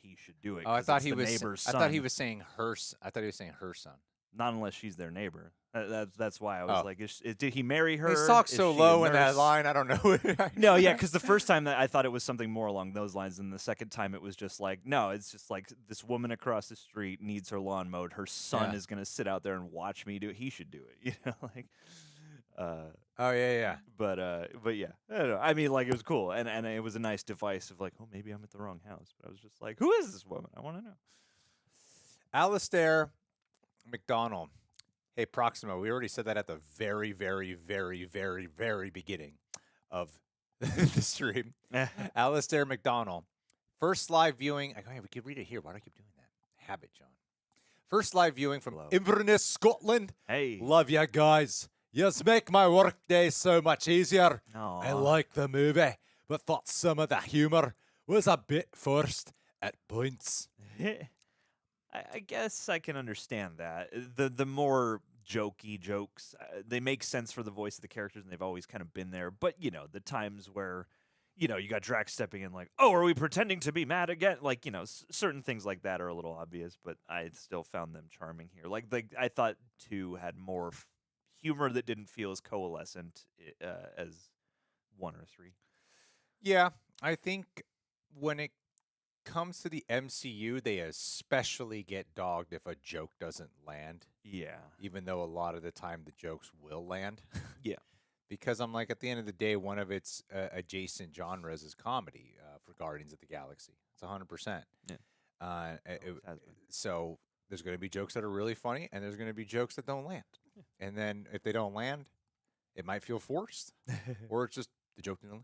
[SPEAKER 2] he should do it.
[SPEAKER 1] Oh, I thought he was.
[SPEAKER 2] Neighbor's
[SPEAKER 1] I
[SPEAKER 2] son.
[SPEAKER 1] thought he was saying her. I thought he was saying her son.
[SPEAKER 2] Not unless she's their neighbor. That's why I was like, did he marry her?
[SPEAKER 1] He talks so low in that line. I don't know.
[SPEAKER 2] No, yeah, because the first time that I thought it was something more along those lines, and the second time it was just like, no, it's just like this woman across the street needs her lawn mowed. Her son is gonna sit out there and watch me do it. He should do it, like.
[SPEAKER 1] Oh yeah.
[SPEAKER 2] But yeah, I don't know. I mean, like, it was cool, and it was a nice device of like, oh, maybe I'm at the wrong house. But I was just like, who is this woman? I want to know.
[SPEAKER 1] Alistair McDonald. Hey, Proximo, we already said that at the very, very, very, very, very beginning of the stream. Alistair McDonald. First live viewing. We could read it here. Why do I keep doing that? Habit, John. First live viewing from Inverness, Scotland.
[SPEAKER 2] Hey.
[SPEAKER 1] Love ya, guys. Yous make my workday so much easier.
[SPEAKER 2] Aww.
[SPEAKER 1] I like the movie, but thought some of the humour was a bit forced at points.
[SPEAKER 2] I guess I can understand that. The more jokey jokes, they make sense for the voice of the characters, and they've always kind of been there. But, the times where, you got Drax stepping in like, oh, are we pretending to be mad again? Like, certain things like that are a little obvious, but I still found them charming here. Like I thought 2 had more humor that didn't feel as coalescent as 1 or 3.
[SPEAKER 1] Yeah, I think when it comes to the MCU, they especially get dogged if a joke doesn't land.
[SPEAKER 2] Yeah.
[SPEAKER 1] Even though a lot of the time the jokes will land.
[SPEAKER 2] Yeah.
[SPEAKER 1] Because I'm like, at the end of the day, one of its adjacent genres is comedy for Guardians of the Galaxy. It's 100%.
[SPEAKER 2] Yeah.
[SPEAKER 1] So there's going to be jokes that are really funny, and there's going to be jokes that don't land. Yeah. And then if they don't land, it might feel forced, or it's just the joke in the land.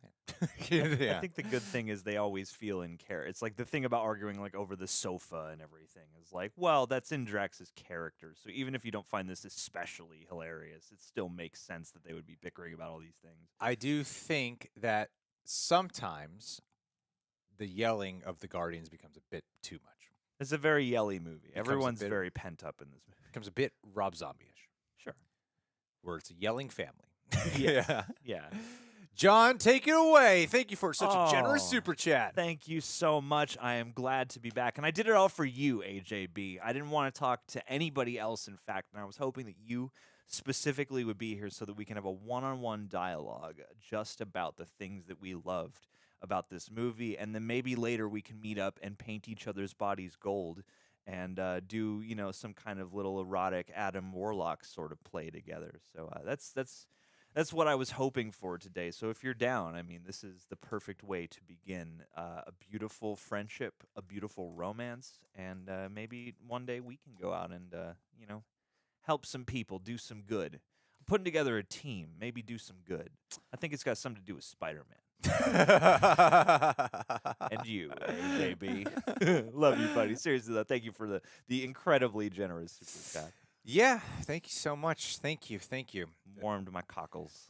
[SPEAKER 2] I think the good thing is they always feel in care. It's like the thing about arguing like over the sofa and everything is like, well, that's in Drax's character. So even if you don't find this especially hilarious, it still makes sense that they would be bickering about all these things.
[SPEAKER 1] I do think that sometimes the yelling of the Guardians becomes a bit too much.
[SPEAKER 2] It's a very yelly movie. Everyone's very pent up in this movie.
[SPEAKER 1] Becomes a bit Rob Zombie-ish.
[SPEAKER 2] Sure.
[SPEAKER 1] Where it's a yelling family.
[SPEAKER 2] Yeah.
[SPEAKER 1] John, take it away. Thank you for such a generous super chat.
[SPEAKER 2] Thank you so much. I am glad to be back. And I did it all for you, AJB. I didn't want to talk to anybody else, in fact, and I was hoping that you specifically would be here so that we can have a one-on-one dialogue just about the things that we loved about this movie. And then maybe later we can meet up and paint each other's bodies gold and do, you know, some kind of little erotic Adam Warlock sort of play together. So that's what I was hoping for today. So if you're down, I mean, this is the perfect way to begin a beautiful friendship, a beautiful romance, and maybe one day we can go out and, you know, help some people, do some good. I'm putting together a team, maybe do some good. I think it's got something to do with Spider-Man. And you, AJB. Love you, buddy. Seriously, though, thank you for the incredibly generous super chat.
[SPEAKER 1] Yeah, thank you so much. Thank you.
[SPEAKER 2] Warmed my cockles.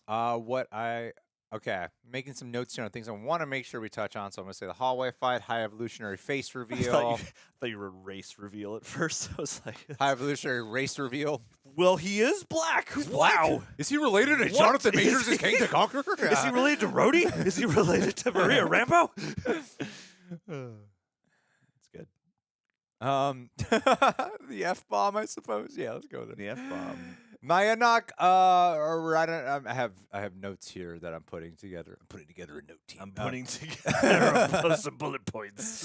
[SPEAKER 1] Okay, making some notes here on things I want to make sure we touch on. So I'm going to say the hallway fight, high evolutionary face reveal.
[SPEAKER 2] I thought you were race reveal at first. I was like,
[SPEAKER 1] high evolutionary race reveal.
[SPEAKER 2] Well, he is black.
[SPEAKER 1] Wow. Is he related to Jonathan Majors and King the Conqueror?
[SPEAKER 2] Is he related to Rhodey? Is he related to Maria Rambo? That's good.
[SPEAKER 1] The F-bomb, I suppose. Yeah, let's go there.
[SPEAKER 2] The F-bomb.
[SPEAKER 1] Mayanok, I have notes here that I'm putting together. I'm putting together a note team.
[SPEAKER 2] I'm putting together some bullet points.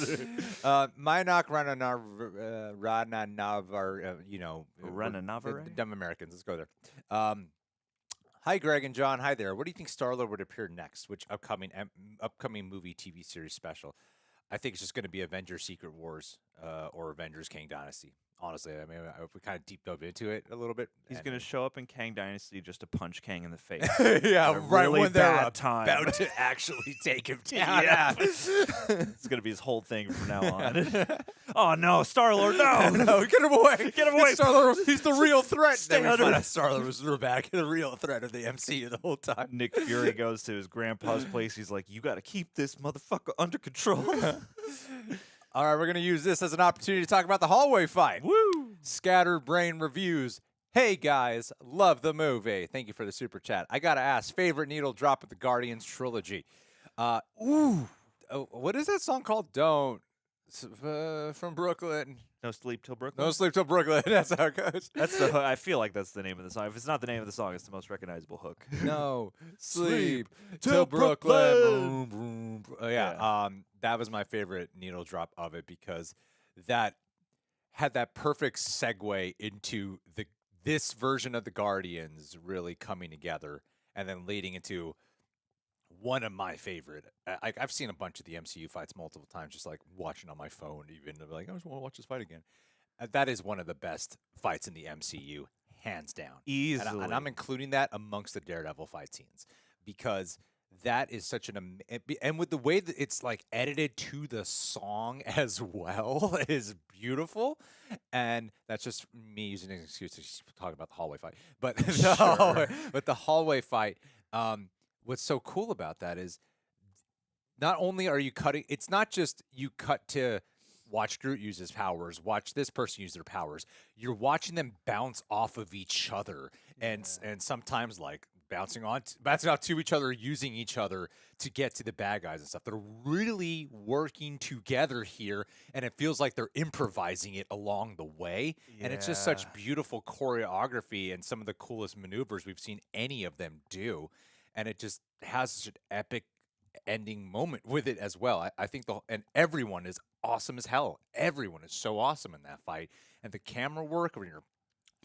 [SPEAKER 1] Mayanok Rananavar, you know.
[SPEAKER 2] Rananavar?
[SPEAKER 1] Dumb Americans. Let's go there. Hi, Greg and John. Hi there. What do you think Star-Lord would appear next? Which upcoming movie, TV series special? I think it's just going to be Avengers Secret Wars or Avengers Kang Dynasty. Honestly, I mean, we kind of deep dove into it a little bit.
[SPEAKER 2] He's going to show up in Kang Dynasty just to punch Kang in the face.
[SPEAKER 1] Yeah, right
[SPEAKER 2] really
[SPEAKER 1] when they're
[SPEAKER 2] bad
[SPEAKER 1] about to actually take him down. Yeah.
[SPEAKER 2] It's going to be his whole thing from now on. Oh, no, Star-Lord, no.
[SPEAKER 1] No, get him away.
[SPEAKER 2] Get him away.
[SPEAKER 1] Star-Lord, he's the real threat.
[SPEAKER 2] Stay under.
[SPEAKER 1] Star-Lord was back, the real threat of the MCU the whole time.
[SPEAKER 2] Nick Fury goes to his grandpa's place. He's like, you got to keep this motherfucker under control.
[SPEAKER 1] All right, we're going to use this as an opportunity to talk about the hallway fight.
[SPEAKER 2] Woo!
[SPEAKER 1] Scatterbrain Reviews. Hey, guys. Love the movie. Thank you for the super chat. I got to ask, favorite needle drop of the Guardians trilogy? What is that song called? Don't. From Brooklyn.
[SPEAKER 2] No Sleep Till Brooklyn?
[SPEAKER 1] No Sleep Till Brooklyn. That's how it goes.
[SPEAKER 2] That's the hook. I feel like that's the name of the song. If it's not the name of the song, it's the most recognizable hook.
[SPEAKER 1] No Sleep Till Brooklyn. Yeah. That was my favorite needle drop of it because that had that perfect segue into this version of the Guardians really coming together and then leading into one of my favorite. I've seen a bunch of the MCU fights multiple times, just like watching on my phone. Even like I just want to watch this fight again. That is one of the best fights in the MCU, hands down.
[SPEAKER 2] Easily,
[SPEAKER 1] and I'm including that amongst the Daredevil fight scenes because that is such and with the way that it's like edited to the song as well is beautiful. And that's just me using an excuse to talk about the hallway fight. But the hallway fight. What's so cool about that is not only are you cutting, it's not just you cut to watch Groot use his powers, watch this person use their powers. You're watching them bounce off of each other and sometimes like bouncing off to each other, using each other to get to the bad guys and stuff. They're really working together here, and it feels like they're improvising it along the way. Yeah. And it's just such beautiful choreography and some of the coolest maneuvers we've seen any of them do. And it just has such an epic ending moment with it as well. I think and everyone is awesome as hell. Everyone is so awesome in that fight. And the camera work when you're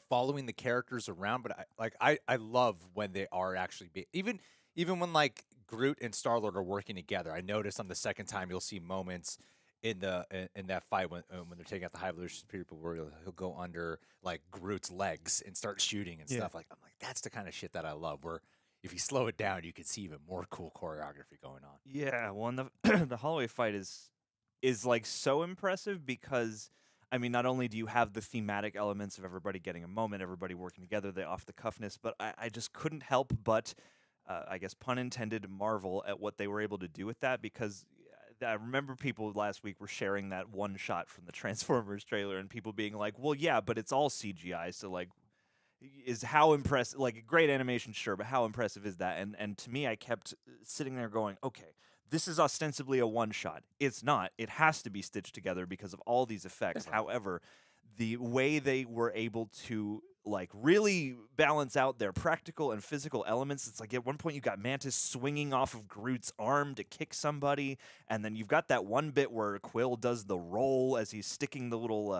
[SPEAKER 1] following the characters around. But I love when they are actually even when like Groot and Star-Lord are working together. I noticed on the second time you'll see moments in that fight when they're taking out the high evolution people where he'll go under like Groot's legs and start shooting and stuff. I'm like that's the kind of shit that I love where if you slow it down, you can see even more cool choreography going on.
[SPEAKER 2] Yeah, well, and the the hallway fight is like so impressive because I mean, not only do you have the thematic elements of everybody getting a moment, everybody working together, the off the cuffness, but I just couldn't help but, I guess pun intended, marvel at what they were able to do with that because. I remember people last week were sharing that one shot from the Transformers trailer and people being like, well, yeah, but it's all CGI. So, like, is how impressive, like, great animation, sure, but how impressive is that? And to me, I kept sitting there going, okay, this is ostensibly a one shot. It's not. It has to be stitched together because of all these effects. However, the way they were able to like really balance out their practical and physical elements. It's like at one point you got Mantis swinging off of Groot's arm to kick somebody, and then you've got that one bit where Quill does the roll as he's sticking the little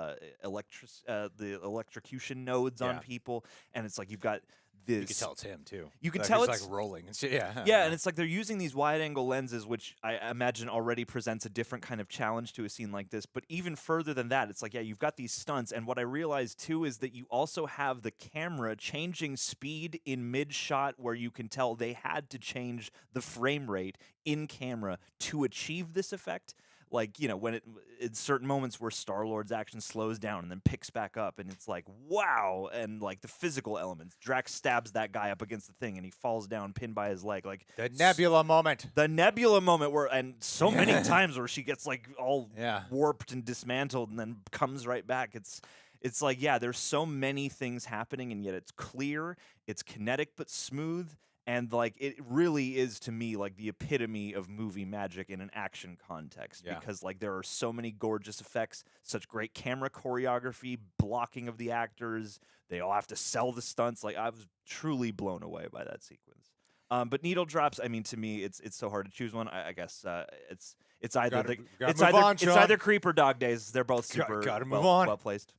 [SPEAKER 2] the electrocution nodes on people, and it's like you've got this.
[SPEAKER 1] You can tell it's him too.
[SPEAKER 2] You can
[SPEAKER 1] like,
[SPEAKER 2] tell
[SPEAKER 1] it's
[SPEAKER 2] it's
[SPEAKER 1] like rolling and shit. Yeah,
[SPEAKER 2] yeah, and it's like they're using these wide-angle lenses, which I imagine already presents a different kind of challenge to a scene like this. But even further than that, it's like, yeah, you've got these stunts, and what I realized too is that you also have the camera changing speed in mid-shot, where you can tell they had to change the frame rate in camera to achieve this effect. Like, you know, when in certain moments where Star-Lord's action slows down and then picks back up, and it's like, wow, and like the physical elements. Drax stabs that guy up against the thing, and he falls down, pinned by his leg. Like
[SPEAKER 1] the Nebula moment.
[SPEAKER 2] The Nebula moment where, and so many times where she gets like all
[SPEAKER 1] Yeah.
[SPEAKER 2] warped and dismantled, and then comes right back. It's like, yeah, there's so many things happening, and yet it's clear, it's kinetic but smooth. And like it really is to me like the epitome of movie magic in an action context because like there are so many gorgeous effects, such great camera choreography, blocking of the actors. They all have to sell the stunts. Like I was truly blown away by that sequence. But needle drops. I mean, to me, it's so hard to choose one. I guess it's either it's either Creep or Dog Days. They're both super well placed.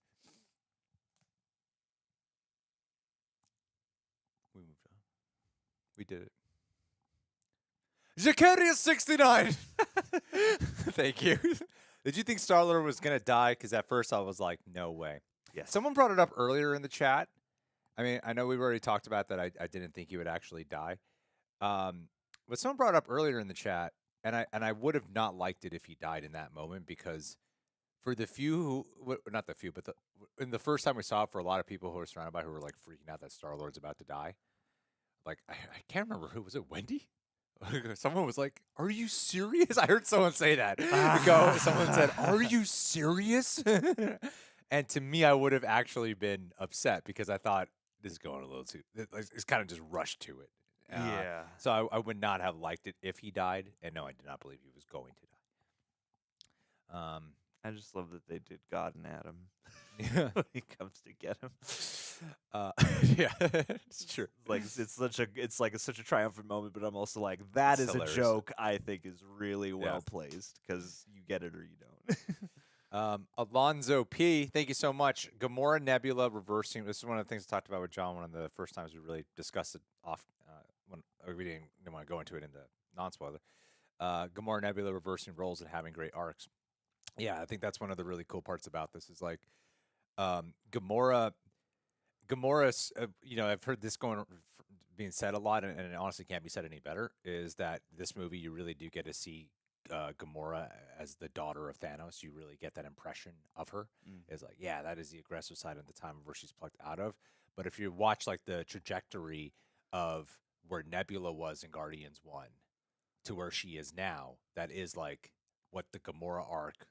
[SPEAKER 1] We did it. Zacharias 69. Thank you. Did you think Star-Lord was going to die? Because at first I was like, no way.
[SPEAKER 2] Yes.
[SPEAKER 1] Someone brought it up earlier in the chat. I mean, I know we've already talked about that. I didn't think he would actually die. But someone brought up earlier in the chat, and I would have not liked it if he died in that moment because for the few, not the few, but in the first time we saw it, for a lot of people who were surrounded by who were like freaking out that Star-Lord's about to die. Like, I can't remember who was it. Wendy? Someone was like, "Are you serious?" I heard someone say that. Someone said, "Are you serious?" And to me, I would have actually been upset because I thought this is going a little too. It's kind of just rushed to it.
[SPEAKER 2] Yeah.
[SPEAKER 1] So I would not have liked it if he died. And no, I did not believe he was going to die.
[SPEAKER 2] I just love that they did God and Adam.
[SPEAKER 1] Yeah.
[SPEAKER 2] When he comes to get him.
[SPEAKER 1] Yeah, it's true.
[SPEAKER 2] Like it's such a triumphant moment, but I'm also like, that is
[SPEAKER 1] hilarious.
[SPEAKER 2] a joke I think is really well placed because you get it or you don't.
[SPEAKER 1] Alonzo P, thank you so much. Gamora Nebula reversing. This is one of the things I talked about with John. One of the first times we really discussed it off when we didn't want to go into it in the non-spoiler. Gamora Nebula reversing roles and having great arcs. Yeah, I think that's one of the really cool parts about this is like Gamora's, you know, I've heard this being said a lot, and it honestly can't be said any better, is that this movie, you really do get to see Gamora as the daughter of Thanos. You really get that impression of her. It's like, yeah, that is the aggressive side of the time where she's plucked out of. But if you watch like the trajectory of where Nebula was in Guardians 1 to where she is now, that is like what the Gamora arc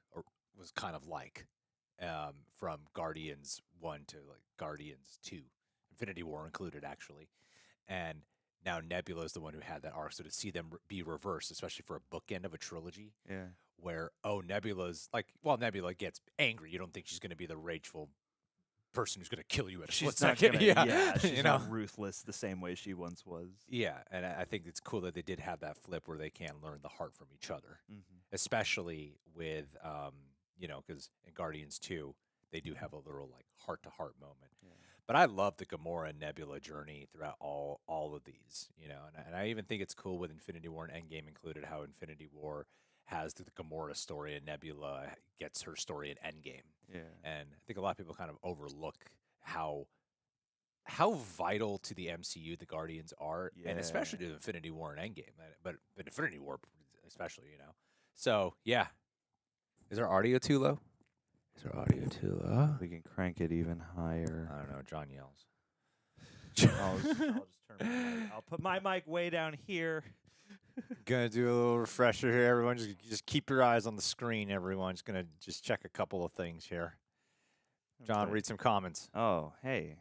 [SPEAKER 1] was kind of like. From Guardians 1 to like Guardians 2, Infinity War included, actually. And now Nebula is the one who had that arc. So to see them be reversed, especially for a bookend of a trilogy, where, Nebula's like, well, Nebula gets angry. You don't think she's going to be the rageful person who's going to kill you at a split second.
[SPEAKER 2] She's not ruthless the same way she once was.
[SPEAKER 1] Yeah, and I think it's cool that they did have that flip where they can learn the heart from each other, especially with you know, because in Guardians 2, they do have a little like heart-to-heart moment. Yeah. But I love the Gamora and Nebula journey throughout all of these, you know, and I even think it's cool with Infinity War and Endgame included how Infinity War has the Gamora story and Nebula gets her story in Endgame.
[SPEAKER 2] Yeah.
[SPEAKER 1] And I think a lot of people kind of overlook how how vital to the MCU the Guardians are, and especially
[SPEAKER 2] Yeah.
[SPEAKER 1] to Infinity War and Endgame, but Infinity War especially, you know. So yeah, is our audio too low? Is our audio too low?
[SPEAKER 2] We can crank it even higher.
[SPEAKER 1] I don't know. John yells.
[SPEAKER 2] I'll just turn my mic. I'll put my mic way down here.
[SPEAKER 1] Gonna do a little refresher here, everyone. Just keep your eyes on the screen, everyone. Just gonna check a couple of things here. John, read some comments.
[SPEAKER 2] Oh, hey.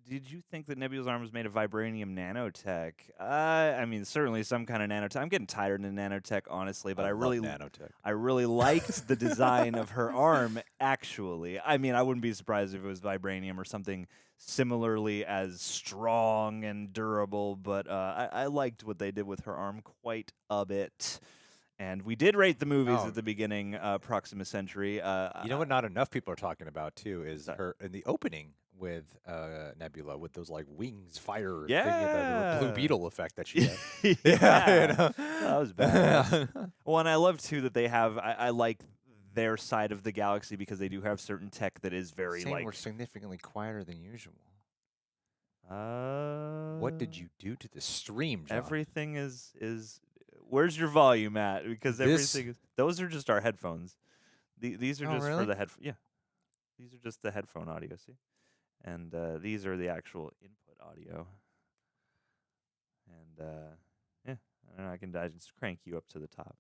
[SPEAKER 2] Did you think that Nebula's arm was made of vibranium nanotech? I mean, certainly some kind of nanotech. I'm getting tired of nanotech, honestly, but I
[SPEAKER 1] love nanotech.
[SPEAKER 2] I really liked the design of her arm, actually. I mean, I wouldn't be surprised if it was vibranium or something similarly as strong and durable, but I liked what they did with her arm quite a bit. And we did rate the movies at the beginning, Proxima Century.
[SPEAKER 1] You know what not enough people are talking about, too, is her in the opening with Nebula with those, like, wings, fire, the Blue Beetle effect that she had.
[SPEAKER 2] Yeah.
[SPEAKER 1] You know?
[SPEAKER 2] That was bad. Well, and I love, too, that they have, I like their side of the galaxy because they do have certain tech that is very,
[SPEAKER 1] Saying
[SPEAKER 2] like...
[SPEAKER 1] we're significantly quieter than usual.
[SPEAKER 2] What
[SPEAKER 1] What did you do to the stream, John?
[SPEAKER 2] Everything is... Where's your volume at? Because everything is... Those are just our headphones. These are just for the headphone. Yeah. These are just the headphone audio, see? And these are the actual input audio. And, yeah. I don't know, I just crank you up to the top.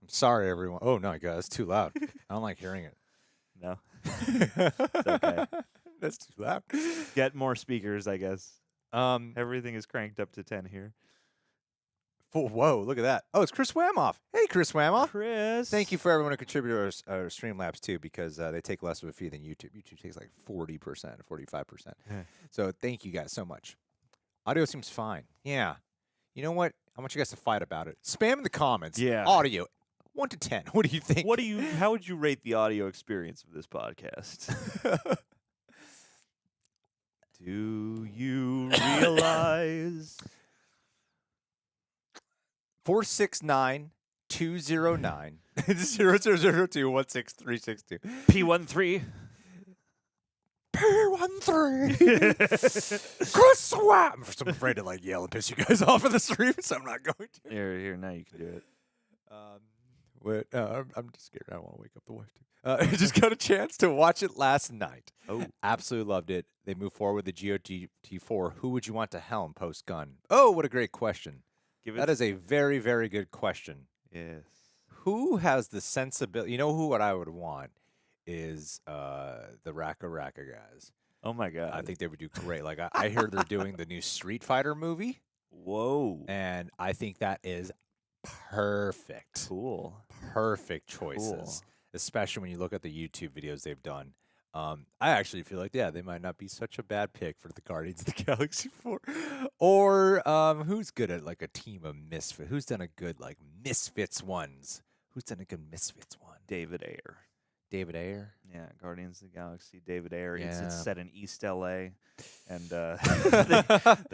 [SPEAKER 1] I'm sorry, everyone. Oh, no, God, that's too loud. I don't like hearing it.
[SPEAKER 2] No. It's okay.
[SPEAKER 1] That's too loud.
[SPEAKER 2] Get more speakers, I guess. Everything is cranked up to 10 here.
[SPEAKER 1] Whoa, look at that. Oh, it's Chris Whamoff. Hey, Chris Whamoff.
[SPEAKER 2] Chris.
[SPEAKER 1] Thank you for everyone who contributed to our Streamlabs, too, because they take less of a fee than YouTube. YouTube takes like 40%, 45%. So thank you guys so much. Audio seems fine. Yeah. You know what? I want you guys to fight about it. Spam in the comments.
[SPEAKER 2] Yeah.
[SPEAKER 1] Audio, 1 to 10. What do you think?
[SPEAKER 2] How would you rate the audio experience of this podcast? Do you realize...
[SPEAKER 1] 469-209 0002-16362
[SPEAKER 2] P13.
[SPEAKER 1] P13 Chris Swam. I'm afraid to like yell and piss you guys off in the stream, so I'm not going to.
[SPEAKER 2] Here, now you can do it.
[SPEAKER 1] I'm just scared. I don't want to wake up the wife too. I just got a chance to watch it last night.
[SPEAKER 2] Oh,
[SPEAKER 1] absolutely loved it. They moved forward with the GOT4. Who would you want to helm post Gunn? Oh, what a great question. That is a very, very good question.
[SPEAKER 2] Yes.
[SPEAKER 1] Who has the sensibility? You know what I would want is the Raka guys.
[SPEAKER 2] Oh, my God.
[SPEAKER 1] I think they would do great. Like, I hear they're doing the new Street Fighter movie.
[SPEAKER 2] Whoa.
[SPEAKER 1] And I think that is perfect.
[SPEAKER 2] Cool.
[SPEAKER 1] Perfect choices, especially when you look at the YouTube videos they've done. I actually feel like, they might not be such a bad pick for the Guardians of the Galaxy 4. Or who's good at, like, a team of misfits? Who's done a good, like, Misfits ones? Who's done a good Misfits one?
[SPEAKER 2] David Ayer.
[SPEAKER 1] David Ayer?
[SPEAKER 2] Yeah, Guardians of the Galaxy, David Ayer.
[SPEAKER 1] Yeah.
[SPEAKER 2] It's set in East L.A., and they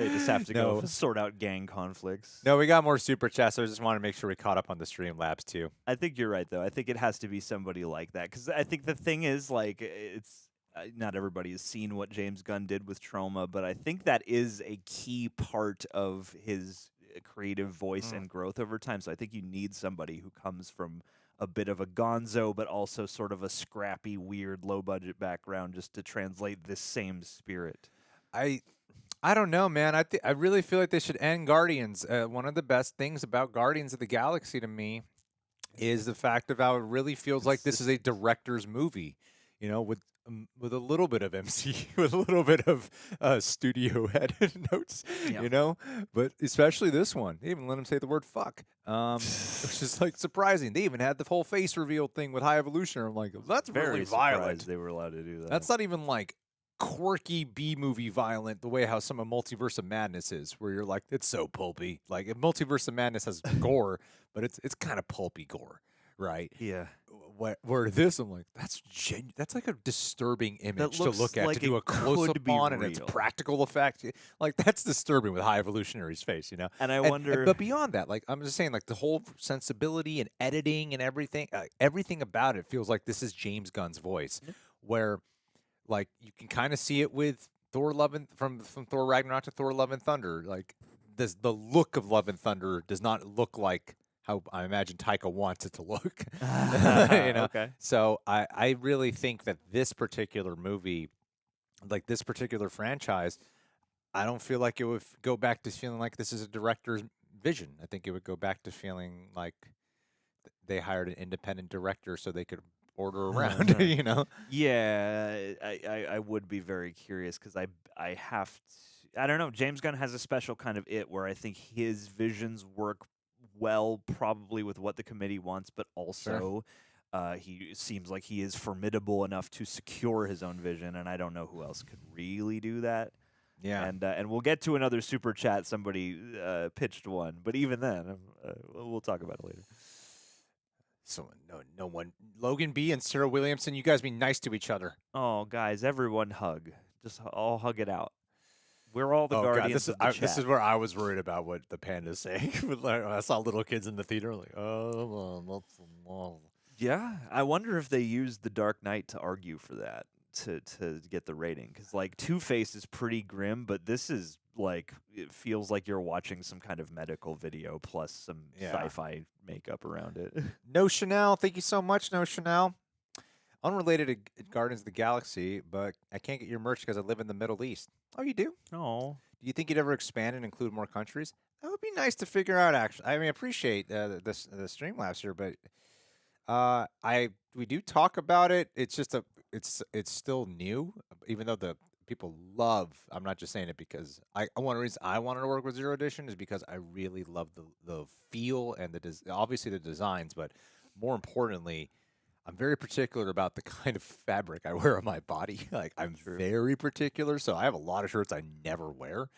[SPEAKER 2] just have to go sort out gang conflicts.
[SPEAKER 1] No, we got more Super Chats, so I just want to make sure we caught up on the Streamlabs, too.
[SPEAKER 2] I think you're right, though. I think it has to be somebody like that, because I think the thing is, like, it's not everybody has seen what James Gunn did with Trauma, but I think that is a key part of his creative voice and growth over time. So I think you need somebody who comes from a bit of a gonzo, but also sort of a scrappy, weird, low-budget background just to translate this same spirit.
[SPEAKER 1] I don't know, man. I really feel like they should end Guardians. One of the best things about Guardians of the Galaxy to me is the fact of how it really feels like this is a director's movie, you know, with a little bit of MC, with a little bit of studio head notes, you know, but especially this one. They even let him say the word fuck, which is like surprising. They even had the whole face reveal thing with High Evolutionary. I'm like, that's
[SPEAKER 2] Very
[SPEAKER 1] really violent.
[SPEAKER 2] They were allowed to do that.
[SPEAKER 1] That's not even like quirky B-movie violent the way how some of Multiverse of Madness is, where you're like, it's so pulpy. Like, if Multiverse of Madness has gore, but it's kind of pulpy gore, right?
[SPEAKER 2] Yeah.
[SPEAKER 1] Where this, I'm like, that's like a disturbing image to look at,
[SPEAKER 2] like
[SPEAKER 1] to do a close-up on, and it's
[SPEAKER 2] real.
[SPEAKER 1] practical effect. Like, that's disturbing with High Evolutionary's face, you know?
[SPEAKER 2] And I wonder...
[SPEAKER 1] but beyond that, like, I'm just saying, like, the whole sensibility and editing and everything about it feels like this is James Gunn's voice, where, like, you can kind of see it with Thor Love and from Thor Ragnarok to Thor Love and Thunder, like this, the look of Love and Thunder does not look like how I imagine Taika wants it to look. You know,
[SPEAKER 2] Okay.
[SPEAKER 1] so I really think that this particular movie, like this particular franchise, I don't feel like it would go back to feeling like this is a director's vision. I think it would go back to feeling like they hired an independent director so they could order around. You know.
[SPEAKER 2] Yeah, I would be very curious because I have to, I don't know. James Gunn has a special kind of it where I think his visions work well, probably with what the committee wants, but also he seems like he is formidable enough to secure his own vision, and I don't know who else could really do that.
[SPEAKER 1] Yeah.
[SPEAKER 2] And we'll get to another super chat. Somebody pitched one, but even then, we'll talk about it later.
[SPEAKER 1] So no one. Logan B and Sarah Williamson, you guys be nice to each other.
[SPEAKER 2] Oh, guys, everyone hug. Just all hug it out. We're all the
[SPEAKER 1] Oh God,
[SPEAKER 2] guardians of the chat.
[SPEAKER 1] this is where I was worried about what the panda's saying. Like, I saw little kids in the theater, like, oh, that's
[SPEAKER 2] Yeah, I wonder if they used the Dark Knight to argue for that to get the rating, because like Two-Face is pretty grim, but this is like it feels like you're watching some kind of medical video plus some sci-fi makeup around it.
[SPEAKER 1] No Chanel, thank you so much, No Chanel. Unrelated to Guardians of the Galaxy, but I can't get your merch because I live in the Middle East. Oh, you do?
[SPEAKER 2] Oh,
[SPEAKER 1] Do you think you'd ever expand and include more countries? That would be nice to figure out. Actually, I mean, I appreciate the Streamlabs here, but we do talk about it. It's just it's still new, even though the people love. I'm not just saying it because one reason I wanted to work with Zero Edition is because I really love the feel and obviously the designs, but more importantly, I'm very particular about the kind of fabric I wear on my body. Like I'm very particular, so I have a lot of shirts I never wear.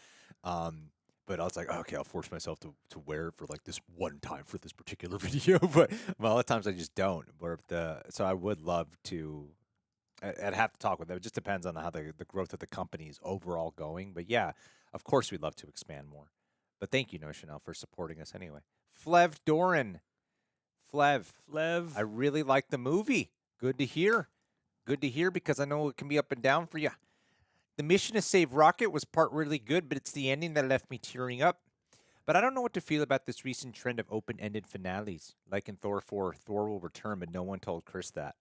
[SPEAKER 1] But I was like, okay, I'll force myself to wear it for like this one time for this particular video. But a lot of times I just don't. So I would love to. I'd have to talk with them. It just depends on how the growth of the company is overall going. But yeah, of course we'd love to expand more. But thank you, No Chanel, for supporting us anyway. Flev Doran. Flev. I really like the movie. Good to hear. Good to hear because I know it can be up and down for you. The mission to save Rocket was part really good, but it's the ending that left me tearing up. But I don't know what to feel about this recent trend of open-ended finales. Like in Thor 4, Thor will return, but no one told Chris that.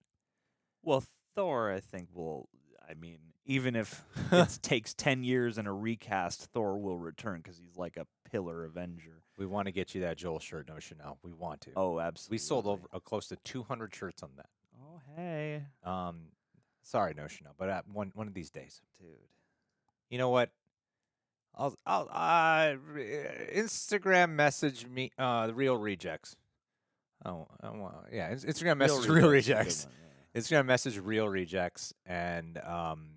[SPEAKER 2] well, Thor, I think will. I mean, even if it takes 10 years and a recast, Thor will return because he's like a pillar Avenger.
[SPEAKER 1] We want to get you that Joel shirt, No Chanel. We want to.
[SPEAKER 2] Oh, absolutely.
[SPEAKER 1] We sold over close to 200 shirts on that.
[SPEAKER 2] Oh, hey.
[SPEAKER 1] Sorry, No Chanel, but one of these days,
[SPEAKER 2] Dude.
[SPEAKER 1] You know what? I'll Instagram message me the real rejects. Instagram message real rejects. Instagram message real rejects, and and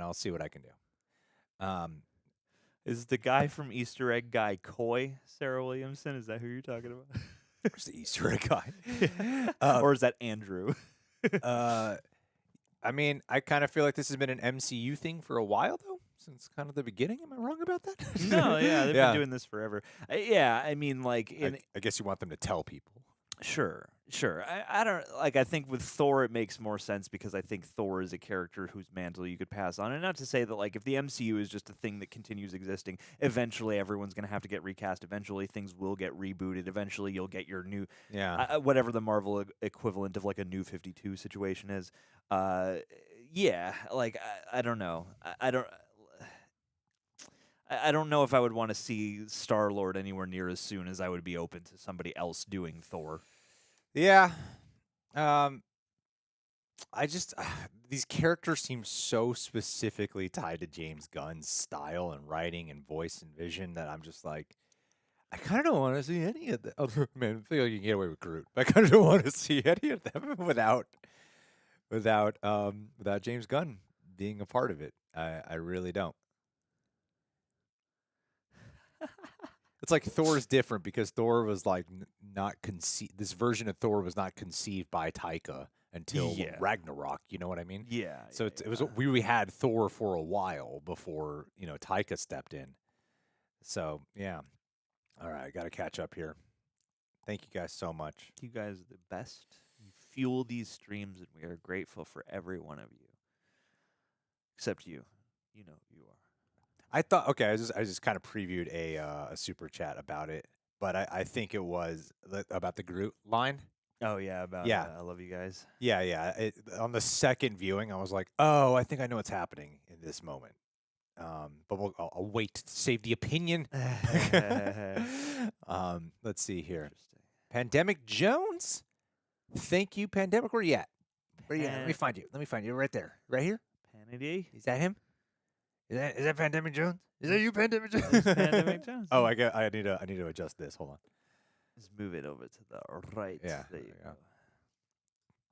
[SPEAKER 1] I'll see what I can do.
[SPEAKER 2] Is the guy from Easter Egg Guy Coy Sarah Williamson? Is that who you're talking about?
[SPEAKER 1] Where's the Easter egg guy?
[SPEAKER 2] Or is that Andrew?
[SPEAKER 1] I mean, I kind of feel like this has been an MCU thing for a while, though, since kind of the beginning. Am I wrong about that?
[SPEAKER 2] No, yeah, they've been doing this forever. Yeah, I mean, like,
[SPEAKER 1] I guess you want them to tell people.
[SPEAKER 2] Sure. I don't like. I think with Thor, it makes more sense because I think Thor is a character whose mantle you could pass on, and not to say that like if the MCU is just a thing that continues existing, eventually everyone's going to have to get recast. Eventually, things will get rebooted. Eventually, you'll get your new whatever the Marvel equivalent of like a New 52 situation is. Yeah, like I don't know. I don't know if I would want to see Star-Lord anywhere near as soon as I would be open to somebody else doing Thor.
[SPEAKER 1] Yeah. I just these characters seem so specifically tied to James Gunn's style and writing and voice and vision that I'm just like, I kind of don't want to see any of them. Oh, man, I feel like you can get away with Groot. But I kind of don't want to see any of them without James Gunn being a part of it. I really don't. It's like Thor is different because Thor was like not conceived. This version of Thor was not conceived by Taika until Ragnarok. You know what I mean?
[SPEAKER 2] Yeah.
[SPEAKER 1] So it was we had Thor for a while before Taika stepped in. So yeah. All right, I got to catch up here. Thank you guys so much.
[SPEAKER 2] You guys are the best. You fuel these streams, and we are grateful for every one of you, except you. You know who you are.
[SPEAKER 1] I thought, okay, I just kind of previewed a super chat about it, but I think it was about the Groot line.
[SPEAKER 2] Oh yeah, about
[SPEAKER 1] Yeah.
[SPEAKER 2] I love you guys.
[SPEAKER 1] Yeah, yeah. On the second viewing, I was like, oh, I think I know what's happening in this moment. But I'll wait to save the opinion. Let's see here.
[SPEAKER 2] Interesting.
[SPEAKER 1] Pandemic Jones? Thank you, Pandemic. Where you at? Where you at? Let me find you. Let me find you right there. Right here?
[SPEAKER 2] Panity?
[SPEAKER 1] Is that him? Is that Pandemic Jones? Is that you, Pandemic Jones?
[SPEAKER 2] It's Pandemic Jones.
[SPEAKER 1] Oh, I need to adjust this. Hold on.
[SPEAKER 2] Just move it over to the right.
[SPEAKER 1] Yeah,
[SPEAKER 2] There you
[SPEAKER 1] there we
[SPEAKER 2] go.
[SPEAKER 1] go.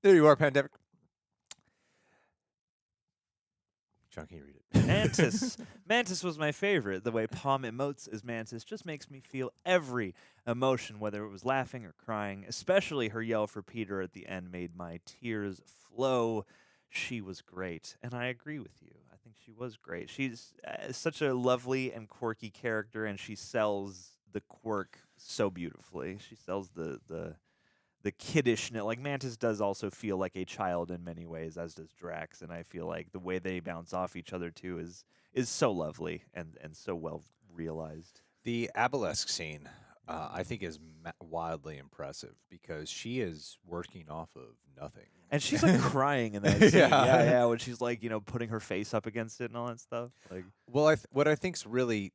[SPEAKER 1] There you are, Pandemic. John, can you read it?
[SPEAKER 2] Mantis. Mantis was my favorite. The way Palm emotes as Mantis just makes me feel every emotion, whether it was laughing or crying. Especially her yell for Peter at the end made my tears flow. She was great, and I agree with you. I think she was great. She's such a lovely and quirky character, and she sells the quirk so beautifully. She sells the kiddishness. Like Mantis does also feel like a child in many ways, as does Drax, and I feel like the way they bounce off each other too is so lovely and so well realized.
[SPEAKER 1] The obelisk scene, I think, is wildly impressive because she is working off of nothing.
[SPEAKER 2] And she's like crying in that scene.
[SPEAKER 1] Yeah.
[SPEAKER 2] Yeah, when she's like, putting her face up against it and all that stuff. Like,
[SPEAKER 1] Well, what I think's really,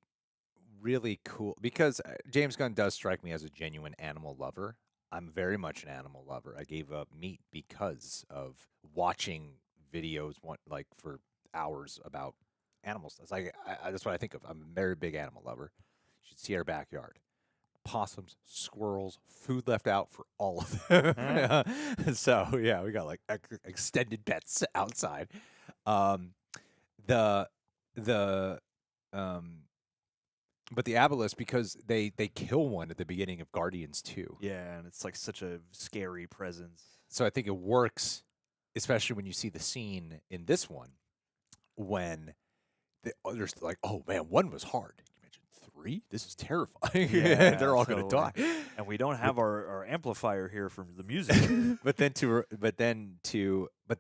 [SPEAKER 1] really cool, because James Gunn does strike me as a genuine animal lover. I'm very much an animal lover. I gave up meat because of watching videos for hours about animals. That's that's what I think of. I'm a very big animal lover. You should see our backyard. Possums, squirrels, food left out for all of them. So yeah, we got like extended pets outside. The but the obelisk, because they kill one at the beginning of Guardians 2.
[SPEAKER 2] yeah, and it's like such a scary presence.
[SPEAKER 1] So I think it works, especially when you see the scene in this one when there's like, oh man, one was hard. You mentioned 3? This is terrifying.
[SPEAKER 2] Yeah,
[SPEAKER 1] They're all going to die.
[SPEAKER 2] And we don't have our amplifier here from the music.
[SPEAKER 1] but they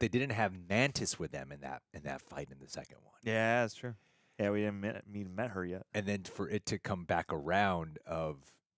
[SPEAKER 1] didn't have Mantis with them in that fight in the second one.
[SPEAKER 2] Yeah, that's true. Yeah, we haven't met her yet.
[SPEAKER 1] And then for it to come back around of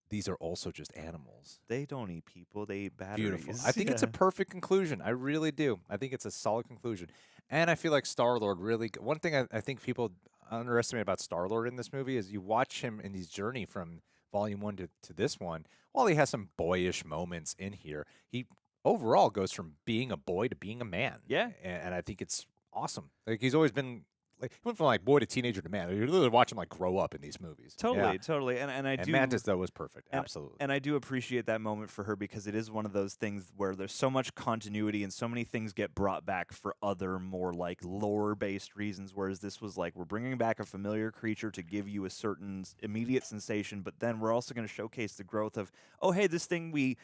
[SPEAKER 1] these are also just animals.
[SPEAKER 2] They don't eat people. They eat batteries.
[SPEAKER 1] Beautiful. I think it's a perfect conclusion. I really do. I think it's a solid conclusion. And I feel like Star-Lord really... One thing I think people underestimate about Star-Lord in this movie is you watch him in his journey from Volume 1 to this one. While he has some boyish moments in here, he overall goes from being a boy to being a man.
[SPEAKER 2] Yeah.
[SPEAKER 1] And I think it's awesome. Like, he's always been... Like, he went from like boy to teenager to man. You literally watch him like grow up in these movies.
[SPEAKER 2] Totally,
[SPEAKER 1] Yeah.
[SPEAKER 2] totally. And I
[SPEAKER 1] And
[SPEAKER 2] do
[SPEAKER 1] Mantis though was perfect. Absolutely.
[SPEAKER 2] And I do appreciate that moment for her because it is one of those things where there's so much continuity and so many things get brought back for other more like lore-based reasons, whereas this was like we're bringing back a familiar creature to give you a certain immediate sensation, but then we're also going to showcase the growth of, oh, hey, this thing we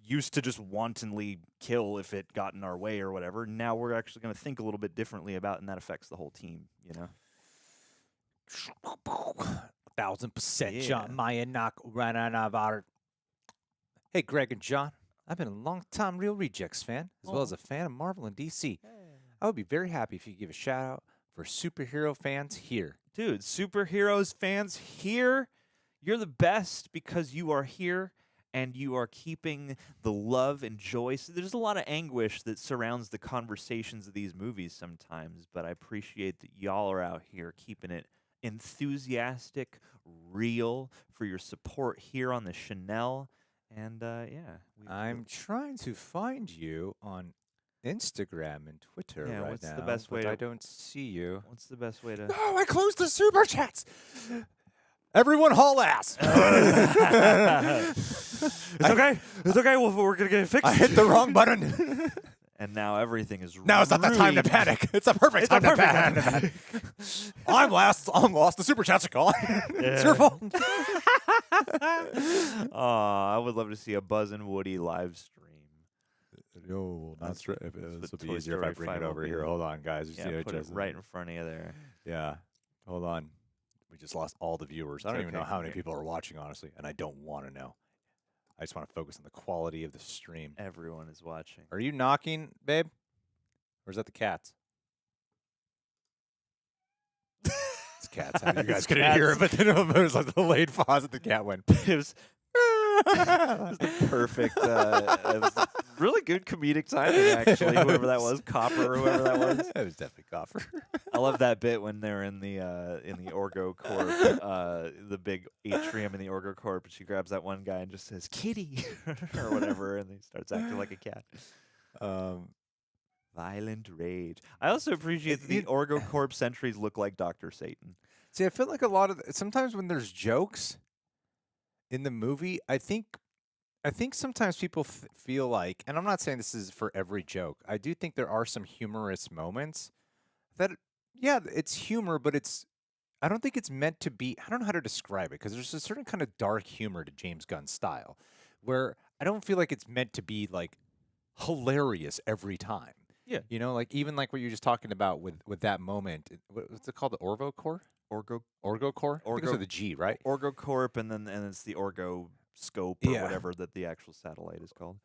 [SPEAKER 2] used to just wantonly kill if it got in our way or whatever. Now we're actually going to think a little bit differently about it, and that affects the whole team,
[SPEAKER 1] 1000%,
[SPEAKER 2] Yeah.
[SPEAKER 1] John Maya knock right on our. Hey, Greg and John. I've been a long-time Real Rejects fan, as well as a fan of Marvel and DC. I would be very happy if you could give a shout-out for superhero fans here.
[SPEAKER 2] Dude, superheroes fans here, you're the best because you are here and you are keeping the love and joy. So there's a lot of anguish that surrounds the conversations of these movies sometimes, but I appreciate that y'all are out here keeping it enthusiastic, real, for your support here on the Chanel. And
[SPEAKER 1] I'm trying to find you on Instagram and Twitter
[SPEAKER 2] Yeah,
[SPEAKER 1] right
[SPEAKER 2] what's
[SPEAKER 1] now,
[SPEAKER 2] the best way
[SPEAKER 1] but
[SPEAKER 2] to-
[SPEAKER 1] I don't see you.
[SPEAKER 2] What's the best way to?
[SPEAKER 1] No, I closed the super chats. Everyone haul ass.
[SPEAKER 2] It's okay. It's okay. We're gonna get it fixed.
[SPEAKER 1] I hit the wrong button.
[SPEAKER 2] And now everything is.
[SPEAKER 1] Now it's not the time to
[SPEAKER 2] ruined.
[SPEAKER 1] panic. It's a perfect time to panic. I'm lost. I'm lost. The super chats are calling. It's your fault.
[SPEAKER 2] I would love to see a Buzz and Woody live stream.
[SPEAKER 1] No, not
[SPEAKER 2] That's-
[SPEAKER 1] straight.
[SPEAKER 2] that's
[SPEAKER 1] This
[SPEAKER 2] what
[SPEAKER 1] will
[SPEAKER 2] Toy
[SPEAKER 1] be easier if I
[SPEAKER 2] Story
[SPEAKER 1] bring it
[SPEAKER 2] 5 will
[SPEAKER 1] over
[SPEAKER 2] be.
[SPEAKER 1] here. Hold on, guys.
[SPEAKER 2] Yeah, put it right in front of you there.
[SPEAKER 1] Yeah. Hold on. We just lost all the viewers. I
[SPEAKER 2] It's
[SPEAKER 1] don't even know
[SPEAKER 2] okay.
[SPEAKER 1] how many people are watching, honestly, and I don't want to know. I just want to focus on the quality of the stream.
[SPEAKER 2] Everyone is watching.
[SPEAKER 1] Are you knocking, babe? Or is that the cats? It's cats. You guys
[SPEAKER 2] It's
[SPEAKER 1] couldn't hear it,
[SPEAKER 2] cats.
[SPEAKER 1] but then there was like the late pause, and the cat went.
[SPEAKER 2] It was the perfect. It was really good comedic timing, actually. Whoever that was, Copper or whoever that was.
[SPEAKER 1] It was definitely Copper.
[SPEAKER 2] I love that bit when they're in the Orgo Corp, the big atrium in the Orgo Corp, and she grabs that one guy and just says "kitty" or whatever, and he starts acting like a cat. Violent rage. I also appreciate that the Orgo Corp sentries look like Dr. Satan.
[SPEAKER 1] See, I feel like a lot of sometimes when there's jokes in the movie, I think sometimes people feel like, and I'm not saying this is for every joke. I do think there are some humorous moments that, yeah, it's humor, but I don't think it's meant to be. I don't know how to describe it because there's a certain kind of dark humor to James Gunn's style, where I don't feel like it's meant to be like hilarious every time.
[SPEAKER 2] Yeah.
[SPEAKER 1] You know, like even like what you're just talking about with that moment. What's it called? The Orvo Core?
[SPEAKER 2] Orgo
[SPEAKER 1] Core? I think it's with a G, right?
[SPEAKER 2] Orgo Corp, and it's the Orgo Scope or whatever that the actual satellite is called.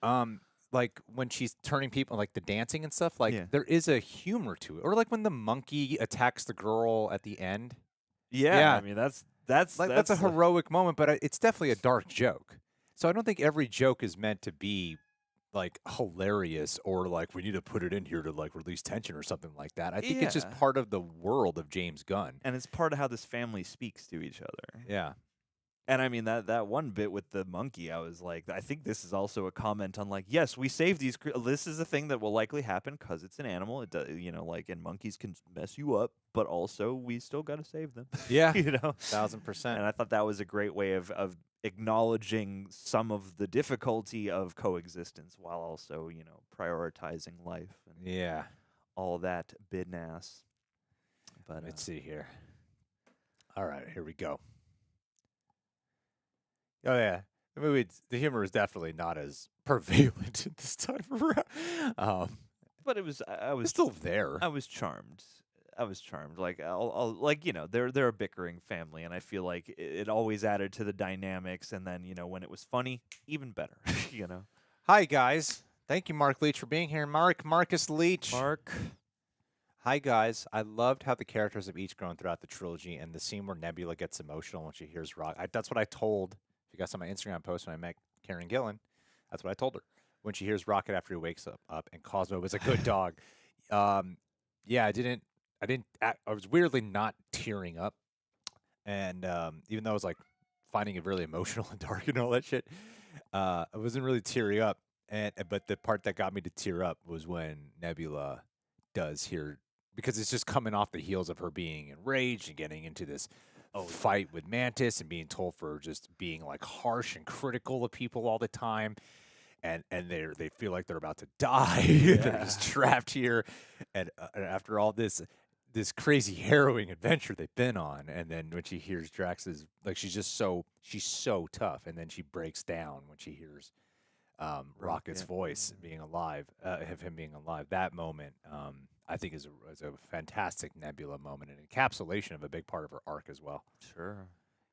[SPEAKER 1] Like when she's turning people, like the dancing and stuff, like
[SPEAKER 2] Yeah.
[SPEAKER 1] there is a humor to it. Or like when the monkey attacks the girl at the end.
[SPEAKER 2] Yeah. I mean, that's
[SPEAKER 1] a heroic moment, but it's definitely a dark joke. So I don't think every joke is meant to be like hilarious or like we need to put it in here to like release tension or something like that. I think it's just part of the world of James Gunn.
[SPEAKER 2] And it's part of how this family speaks to each other.
[SPEAKER 1] Yeah.
[SPEAKER 2] And I mean that one bit with the monkey, I was like, I think this is also a comment on like, yes, we save these. This is a thing that will likely happen because it's an animal. It does, like, and monkeys can mess you up, but also we still got to save them.
[SPEAKER 1] Yeah,
[SPEAKER 2] 1000%. And I thought that was a great way of acknowledging some of the difficulty of coexistence while also prioritizing life. And all that business. But
[SPEAKER 1] let's see here. All right, here we go. Oh yeah, the humor is definitely not as prevalent at this time around.
[SPEAKER 2] But it was. I was
[SPEAKER 1] still there.
[SPEAKER 2] I was charmed. Like I'll like they're a bickering family, and I feel like it always added to the dynamics. And then when it was funny, even better.
[SPEAKER 1] Hi guys, thank you, Mark Leach, for being here. Marcus Leach.
[SPEAKER 2] Mark.
[SPEAKER 1] Hi guys, I loved how the characters have each grown throughout the trilogy, and the scene where Nebula gets emotional when she hears Rock. That's what I told. You guys saw my Instagram post when I met Karen Gillan. That's what I told her when she hears Rocket after he wakes up and Cosmo was a good dog. Yeah, I was weirdly not tearing up, and even though I was like finding it really emotional and dark and all that shit, I wasn't really tearing up. But the part that got me to tear up was when Nebula does hear, because it's just coming off the heels of her being enraged and getting into this fight with Mantis and being told for just being like harsh and critical of people all the time, and they feel like they're about to die. They're just trapped here, and after all this crazy harrowing adventure they've been on, and then when she hears Drax's, like, she's so tough, and then she breaks down when she hears Rocket's voice being alive, of him being alive. That moment, I think is a fantastic Nebula moment, an encapsulation of a big part of her arc as well.
[SPEAKER 2] Sure.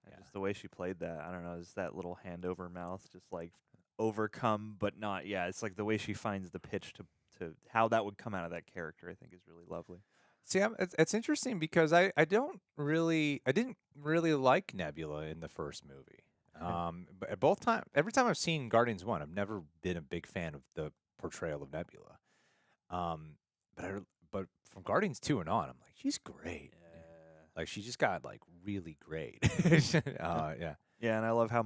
[SPEAKER 2] Yeah. Just the way she played that, I don't know, just that little hand over mouth, just like overcome, but not. Yeah, it's like the way she finds the pitch to how that would come out of that character, I think is really lovely.
[SPEAKER 1] See, it's interesting because I didn't really like Nebula in the first movie. But every time I've seen Guardians 1, I've never been a big fan of the portrayal of Nebula. But from Guardians 2 and on, I'm like, she's great. Yeah. Like, she just got like really great. Yeah.
[SPEAKER 2] Yeah, and I love how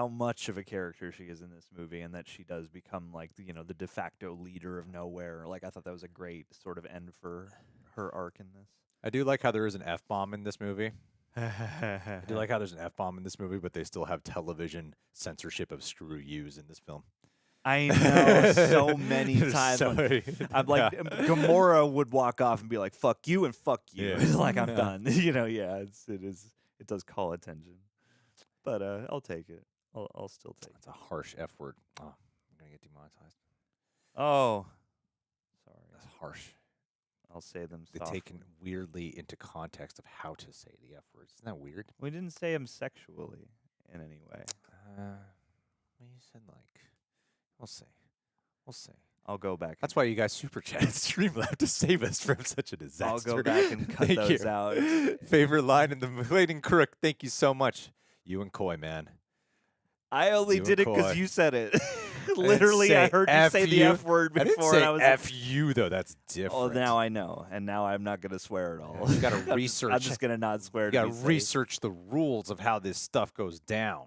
[SPEAKER 2] much of a character she is in this movie, and that she does become like the de facto leader of nowhere. Like, I thought that was a great sort of end for her arc in this.
[SPEAKER 1] I do like how there is an F-bomb in this movie. I do like how there's an F-bomb in this movie, but they still have television censorship of screw yous in this film.
[SPEAKER 2] I know, so many times. I'm like, Gamora would walk off and be like, "Fuck you" and "fuck you." Yeah. Like, I'm done. It does call attention. But I'll take it. I'll still take it.
[SPEAKER 1] It's a harsh F word. Oh, I'm gonna get demonetized.
[SPEAKER 2] Oh, sorry.
[SPEAKER 1] That's harsh.
[SPEAKER 2] I'll say them softly.
[SPEAKER 1] They're taken weirdly into context of how to say the F words. Isn't that weird?
[SPEAKER 2] We didn't say them sexually in any way.
[SPEAKER 1] Well, you said like, we'll see.
[SPEAKER 2] I'll go back.
[SPEAKER 1] That's why you guys super chat Streamlab to save us from such a disaster.
[SPEAKER 2] I'll go back and cut
[SPEAKER 1] Thank
[SPEAKER 2] those
[SPEAKER 1] you.
[SPEAKER 2] out.
[SPEAKER 1] Favorite line in the Clayton Crook. Thank you so much. You and Coy, man.
[SPEAKER 2] I only
[SPEAKER 1] You
[SPEAKER 2] did
[SPEAKER 1] and
[SPEAKER 2] it because
[SPEAKER 1] Coy.
[SPEAKER 2] you said it. Literally, I heard you say the F word
[SPEAKER 1] I didn't
[SPEAKER 2] before,
[SPEAKER 1] say
[SPEAKER 2] and I was
[SPEAKER 1] F you though. That's
[SPEAKER 2] like,
[SPEAKER 1] different.
[SPEAKER 2] "Oh, now I know." And now I'm not gonna swear at all.
[SPEAKER 1] You got to research.
[SPEAKER 2] I'm just gonna not swear.
[SPEAKER 1] You
[SPEAKER 2] to
[SPEAKER 1] got
[SPEAKER 2] be
[SPEAKER 1] to
[SPEAKER 2] safe.
[SPEAKER 1] research the rules of how this stuff goes down.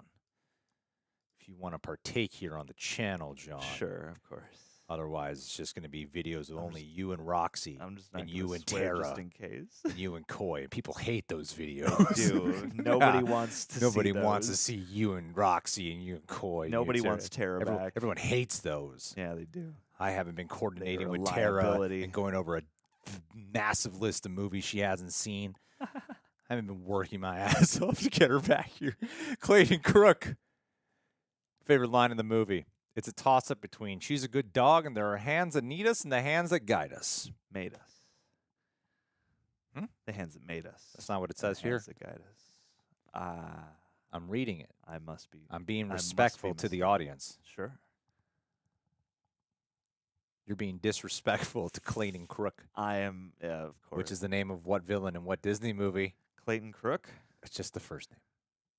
[SPEAKER 1] If you want to partake here on the channel, John.
[SPEAKER 2] Sure, of course.
[SPEAKER 1] Otherwise, it's just going to be videos of only you and Roxy,
[SPEAKER 2] I'm just not
[SPEAKER 1] and
[SPEAKER 2] gonna
[SPEAKER 1] you and
[SPEAKER 2] swear
[SPEAKER 1] Tara,
[SPEAKER 2] just in case.
[SPEAKER 1] and you and Coy. And people hate those videos.
[SPEAKER 2] Dude, nobody wants to.
[SPEAKER 1] Nobody
[SPEAKER 2] see
[SPEAKER 1] wants to
[SPEAKER 2] those.
[SPEAKER 1] see you and Roxy and you and Coy.
[SPEAKER 2] Nobody
[SPEAKER 1] you and
[SPEAKER 2] wants Tara back.
[SPEAKER 1] Everyone hates those.
[SPEAKER 2] Yeah, they do.
[SPEAKER 1] I haven't been coordinating
[SPEAKER 2] a
[SPEAKER 1] with Tara
[SPEAKER 2] liability.
[SPEAKER 1] and going over a massive list of movies she hasn't seen. I haven't been working my ass off to get her back here. Clayton Crook. Favorite line in the movie. It's a toss-up between she's a good dog and there are hands that need us and the hands that guide us.
[SPEAKER 2] Made us.
[SPEAKER 1] Hmm?
[SPEAKER 2] The hands that made us.
[SPEAKER 1] That's not what it
[SPEAKER 2] The
[SPEAKER 1] says here.
[SPEAKER 2] hands that guide us.
[SPEAKER 1] I'm reading it.
[SPEAKER 2] I must be.
[SPEAKER 1] I'm being
[SPEAKER 2] I must
[SPEAKER 1] respectful
[SPEAKER 2] be
[SPEAKER 1] to the
[SPEAKER 2] mistaken.
[SPEAKER 1] audience.
[SPEAKER 2] Sure.
[SPEAKER 1] You're being disrespectful to Clayton Crook,
[SPEAKER 2] I am, yeah, of course.
[SPEAKER 1] which is the name of what villain in what Disney movie?
[SPEAKER 2] Clayton Crook.
[SPEAKER 1] It's just the first name.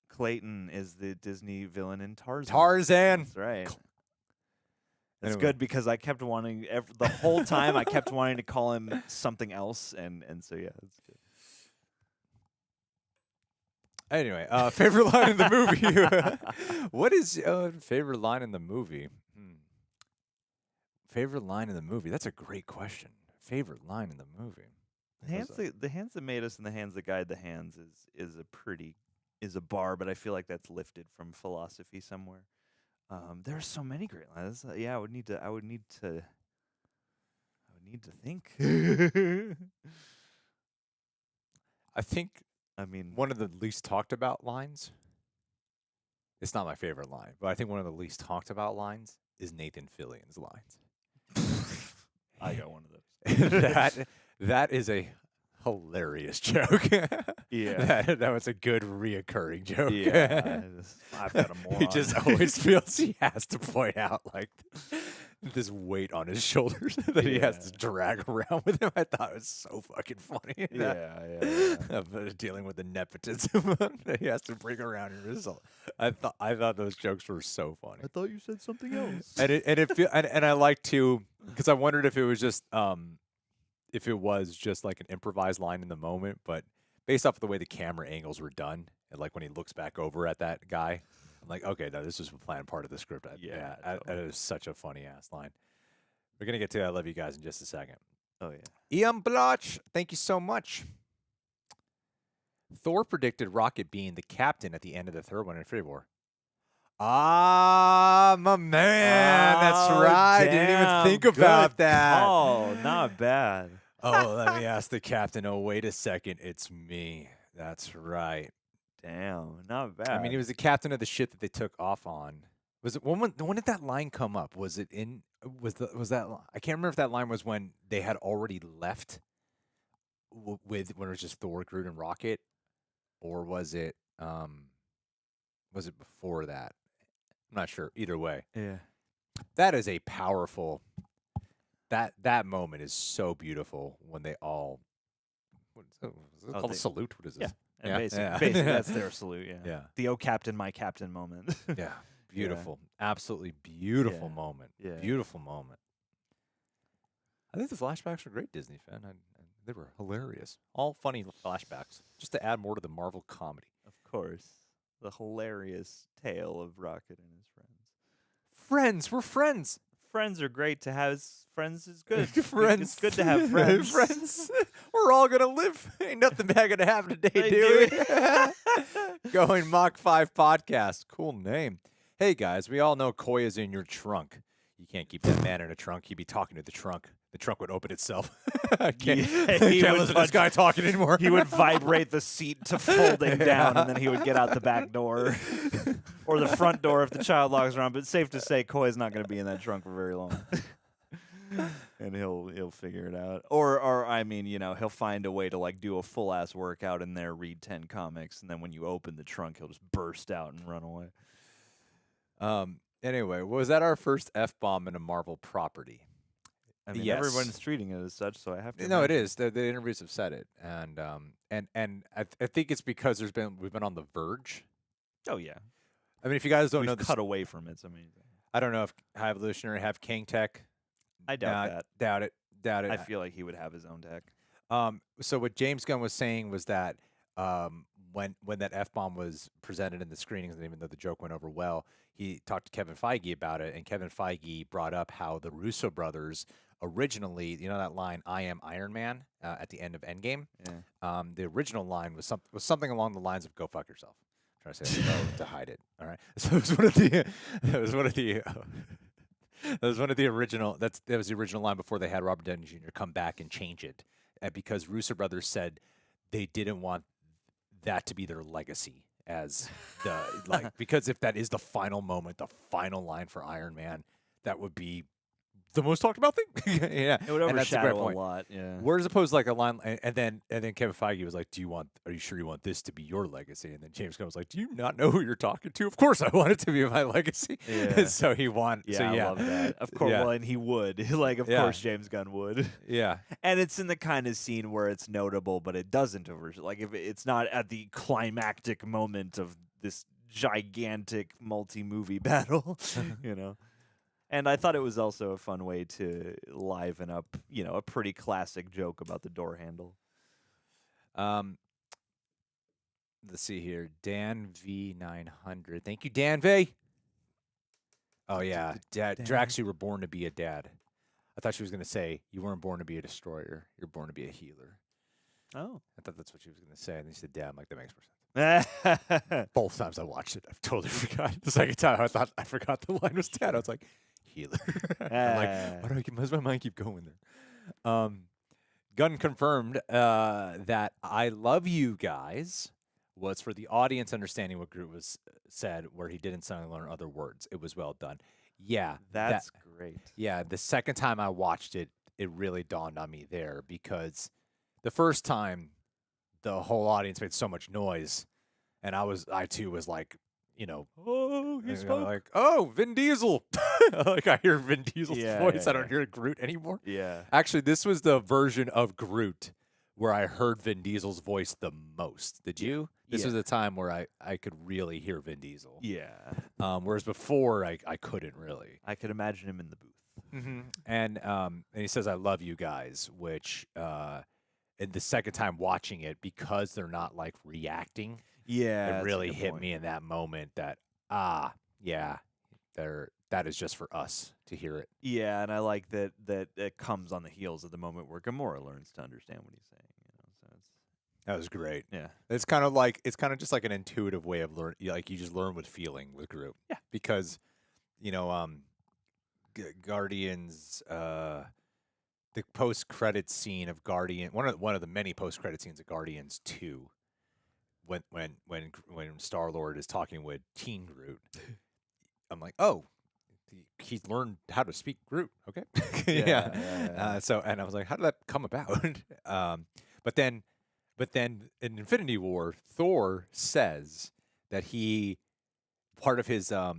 [SPEAKER 2] Clayton is the Disney villain in Tarzan.
[SPEAKER 1] Tarzan.
[SPEAKER 2] That's right. That's
[SPEAKER 1] Anyway.
[SPEAKER 2] good because I kept wanting the whole time. I kept wanting to call him something else, and so yeah, that's good.
[SPEAKER 1] Anyway, favorite line in the movie. What is favorite line in the movie? Favorite line in the movie? That's a great question. Favorite line in the movie.
[SPEAKER 2] The hands that made us and the hands that guide the hands is a bar, but I feel like that's lifted from philosophy somewhere. There are so many great lines. Yeah, I would need to think.
[SPEAKER 1] I think
[SPEAKER 2] I mean,
[SPEAKER 1] one of the least talked about lines. It's not my favorite line, but I think one of the least talked about lines is Nathan Fillion's lines.
[SPEAKER 2] I got one of those.
[SPEAKER 1] that is a hilarious joke.
[SPEAKER 2] Yeah.
[SPEAKER 1] that was a good reoccurring joke.
[SPEAKER 2] Yeah, I've got a moron.
[SPEAKER 1] He just always feels he has to point out like this weight on his shoulders that he has to drag around with him. I thought it was so fucking funny.
[SPEAKER 2] Yeah.
[SPEAKER 1] Dealing with the nepotism that he has to bring around in result. I thought those jokes were so funny.
[SPEAKER 2] I thought you said something else.
[SPEAKER 1] And I like to, because I wondered if it was just like an improvised line in the moment, but based off of the way the camera angles were done, and like when he looks back over at that guy, I'm like, okay, no, this was a planned part of the script. That is such a funny ass line. We're gonna get to I love you guys in just a second.
[SPEAKER 2] Oh yeah.
[SPEAKER 1] Ian Bloch, thank you so much. Thor predicted Rocket being the captain at the end of the third one in Infinity War. Ah, my man. That's right. Didn't even think about that.
[SPEAKER 2] Oh, not bad.
[SPEAKER 1] Oh, let me ask the captain. Oh, wait a second. It's me. That's right.
[SPEAKER 2] Damn, not bad.
[SPEAKER 1] I mean, he was the captain of the ship that they took off on. Was it when did that line come up? Was it in? Was that? I can't remember if that line was when they had already left. When it was just Thor, Groot, and Rocket, or was it? Was it before that? I'm not sure. Either way,
[SPEAKER 2] Yeah.
[SPEAKER 1] that is a powerful. That moment is so beautiful when they all. What is it called? A salute? What is this?
[SPEAKER 2] Yeah. And
[SPEAKER 1] Yeah,
[SPEAKER 2] basically,
[SPEAKER 1] yeah.
[SPEAKER 2] that's their salute. Yeah.
[SPEAKER 1] Yeah.
[SPEAKER 2] The "Oh Captain, my Captain" moment.
[SPEAKER 1] Yeah. Beautiful. Absolutely beautiful
[SPEAKER 2] Yeah.
[SPEAKER 1] moment.
[SPEAKER 2] Yeah.
[SPEAKER 1] Beautiful moment. I think the flashbacks were great, Disney fan. They were hilarious. All funny flashbacks, just to add more to the Marvel comedy.
[SPEAKER 2] Of course, the hilarious tale of Rocket and his friends.
[SPEAKER 1] Friends, we're friends.
[SPEAKER 2] Friends are great to have. Friends is good.
[SPEAKER 1] Friends.
[SPEAKER 2] It's good to have friends.
[SPEAKER 1] Friends. We're all gonna live. Ain't nothing bad gonna happen today,
[SPEAKER 2] Hey,
[SPEAKER 1] dude. Going Mach 5 podcast. Cool name. Hey guys, we all know Koi is in your trunk. You can't keep that man in a trunk. He'd be talking to the trunk. The trunk would open itself. I can't,
[SPEAKER 2] Yeah,
[SPEAKER 1] I
[SPEAKER 2] he
[SPEAKER 1] can't
[SPEAKER 2] would
[SPEAKER 1] listen to this guy talking anymore.
[SPEAKER 2] He would vibrate the seat to folding down, and then he would get out the back door or the front door if the child locks around. But it's safe to say Koi's not going to be in that trunk for very long. And he'll figure it out. Or I mean, he'll find a way to like do a full ass workout in there, read 10 comics, and then when you open the trunk, he'll just burst out and run away.
[SPEAKER 1] Anyway, was that our first F-bomb in a Marvel property?
[SPEAKER 2] I mean,
[SPEAKER 1] Yes.
[SPEAKER 2] everyone's treating it as such, so I have to.
[SPEAKER 1] No, it
[SPEAKER 2] imagine.
[SPEAKER 1] is. The interviews have said it, and I think it's because we've been on the verge.
[SPEAKER 2] Oh yeah,
[SPEAKER 1] I mean, if you guys don't
[SPEAKER 2] we've
[SPEAKER 1] know this,
[SPEAKER 2] cut away from it. It's amazing.
[SPEAKER 1] I don't know if High Evolutionary have King Tech.
[SPEAKER 2] I doubt that.
[SPEAKER 1] Doubt it. Doubt it.
[SPEAKER 2] I feel like he would have his own tech.
[SPEAKER 1] So what James Gunn was saying was that when that F-bomb was presented in the screenings, and even though the joke went over well, he talked to Kevin Feige about it, and Kevin Feige brought up how the Russo brothers originally, you know that line, "I am Iron Man," at the end of Endgame.
[SPEAKER 2] Yeah.
[SPEAKER 1] The original line was something along the lines of "Go fuck yourself." I'm trying to say that to hide it. All right. So it was one of the that was one of the that was one of the original. That was the original line before they had Robert Downey Jr. come back and change it, because Russo brothers said they didn't want that to be their legacy as the because if that is the final moment, the final line for Iron Man, that would be the most talked about thing. Yeah,
[SPEAKER 2] It would
[SPEAKER 1] and that's a great
[SPEAKER 2] overshadow a
[SPEAKER 1] point.
[SPEAKER 2] lot. Yeah.
[SPEAKER 1] Whereas opposed like a line, and then Kevin Feige was like, are you sure you want this to be your legacy? And then James Gunn was like, do you not know who you're talking to? Of course I want it to be my legacy.
[SPEAKER 2] Yeah.
[SPEAKER 1] So he won.
[SPEAKER 2] Yeah,
[SPEAKER 1] so,
[SPEAKER 2] I love that. Of course,
[SPEAKER 1] Yeah.
[SPEAKER 2] well, and he would. Like, of
[SPEAKER 1] Yeah.
[SPEAKER 2] course, James Gunn would.
[SPEAKER 1] Yeah.
[SPEAKER 2] And it's in the kind of scene where it's notable, but it doesn't like if it's not at the climactic moment of this gigantic multi-movie battle, you know. And I thought it was also a fun way to liven up, a pretty classic joke about the door handle.
[SPEAKER 1] Let's see here. Dan V900. Thank you, Dan V. Oh yeah, Dad. Drax, you were born to be a dad. I thought she was going to say you weren't born to be a destroyer. You're born to be a healer.
[SPEAKER 2] Oh.
[SPEAKER 1] I thought that's what she was going to say, and then she said, "Dad." I'm like, that makes more sense. Both times I watched it, I totally forgot. The second time, I forgot the line was dad. I was like, healer. I'm like, why does my mind keep going there? Gunn confirmed that "I love you guys" was for the audience understanding what Groot was said, where he didn't suddenly learn other words. It was well done. Yeah,
[SPEAKER 2] That's great.
[SPEAKER 1] yeah. The second time I watched it, it really dawned on me there, because the first time the whole audience made so much noise, and I too was like, oh, he spoke. Like, oh, Vin Diesel. Like I hear Vin Diesel's voice. I don't hear Groot anymore.
[SPEAKER 2] Yeah.
[SPEAKER 1] Actually, this was the version of Groot where I heard Vin Diesel's voice the most. Did you? This was the time where I could really hear Vin Diesel.
[SPEAKER 2] Yeah.
[SPEAKER 1] Whereas before I couldn't really.
[SPEAKER 2] I could imagine him in the booth.
[SPEAKER 1] Mm-hmm. And he says, "I love you guys," which and the second time watching it, because they're not like reacting,
[SPEAKER 2] Yeah.
[SPEAKER 1] it really hit me in that moment that yeah, that is just for us to hear it.
[SPEAKER 2] Yeah, and I like that it comes on the heels of the moment where Gamora learns to understand what he's saying. So it's
[SPEAKER 1] That was great.
[SPEAKER 2] yeah.
[SPEAKER 1] It's kind of just like an intuitive way of learning. Like you just learn with feeling with Groot.
[SPEAKER 2] Yeah.
[SPEAKER 1] Because, Guardians, the post-credit scene of Guardian, one of the many post-credit scenes of Guardians 2, when Star-Lord is talking with Teen Groot, I'm like, oh, he's learned how to speak Groot. Okay.
[SPEAKER 2] Yeah.
[SPEAKER 1] So, and I was like, how did that come about? But then in Infinity War, Thor says that part of his I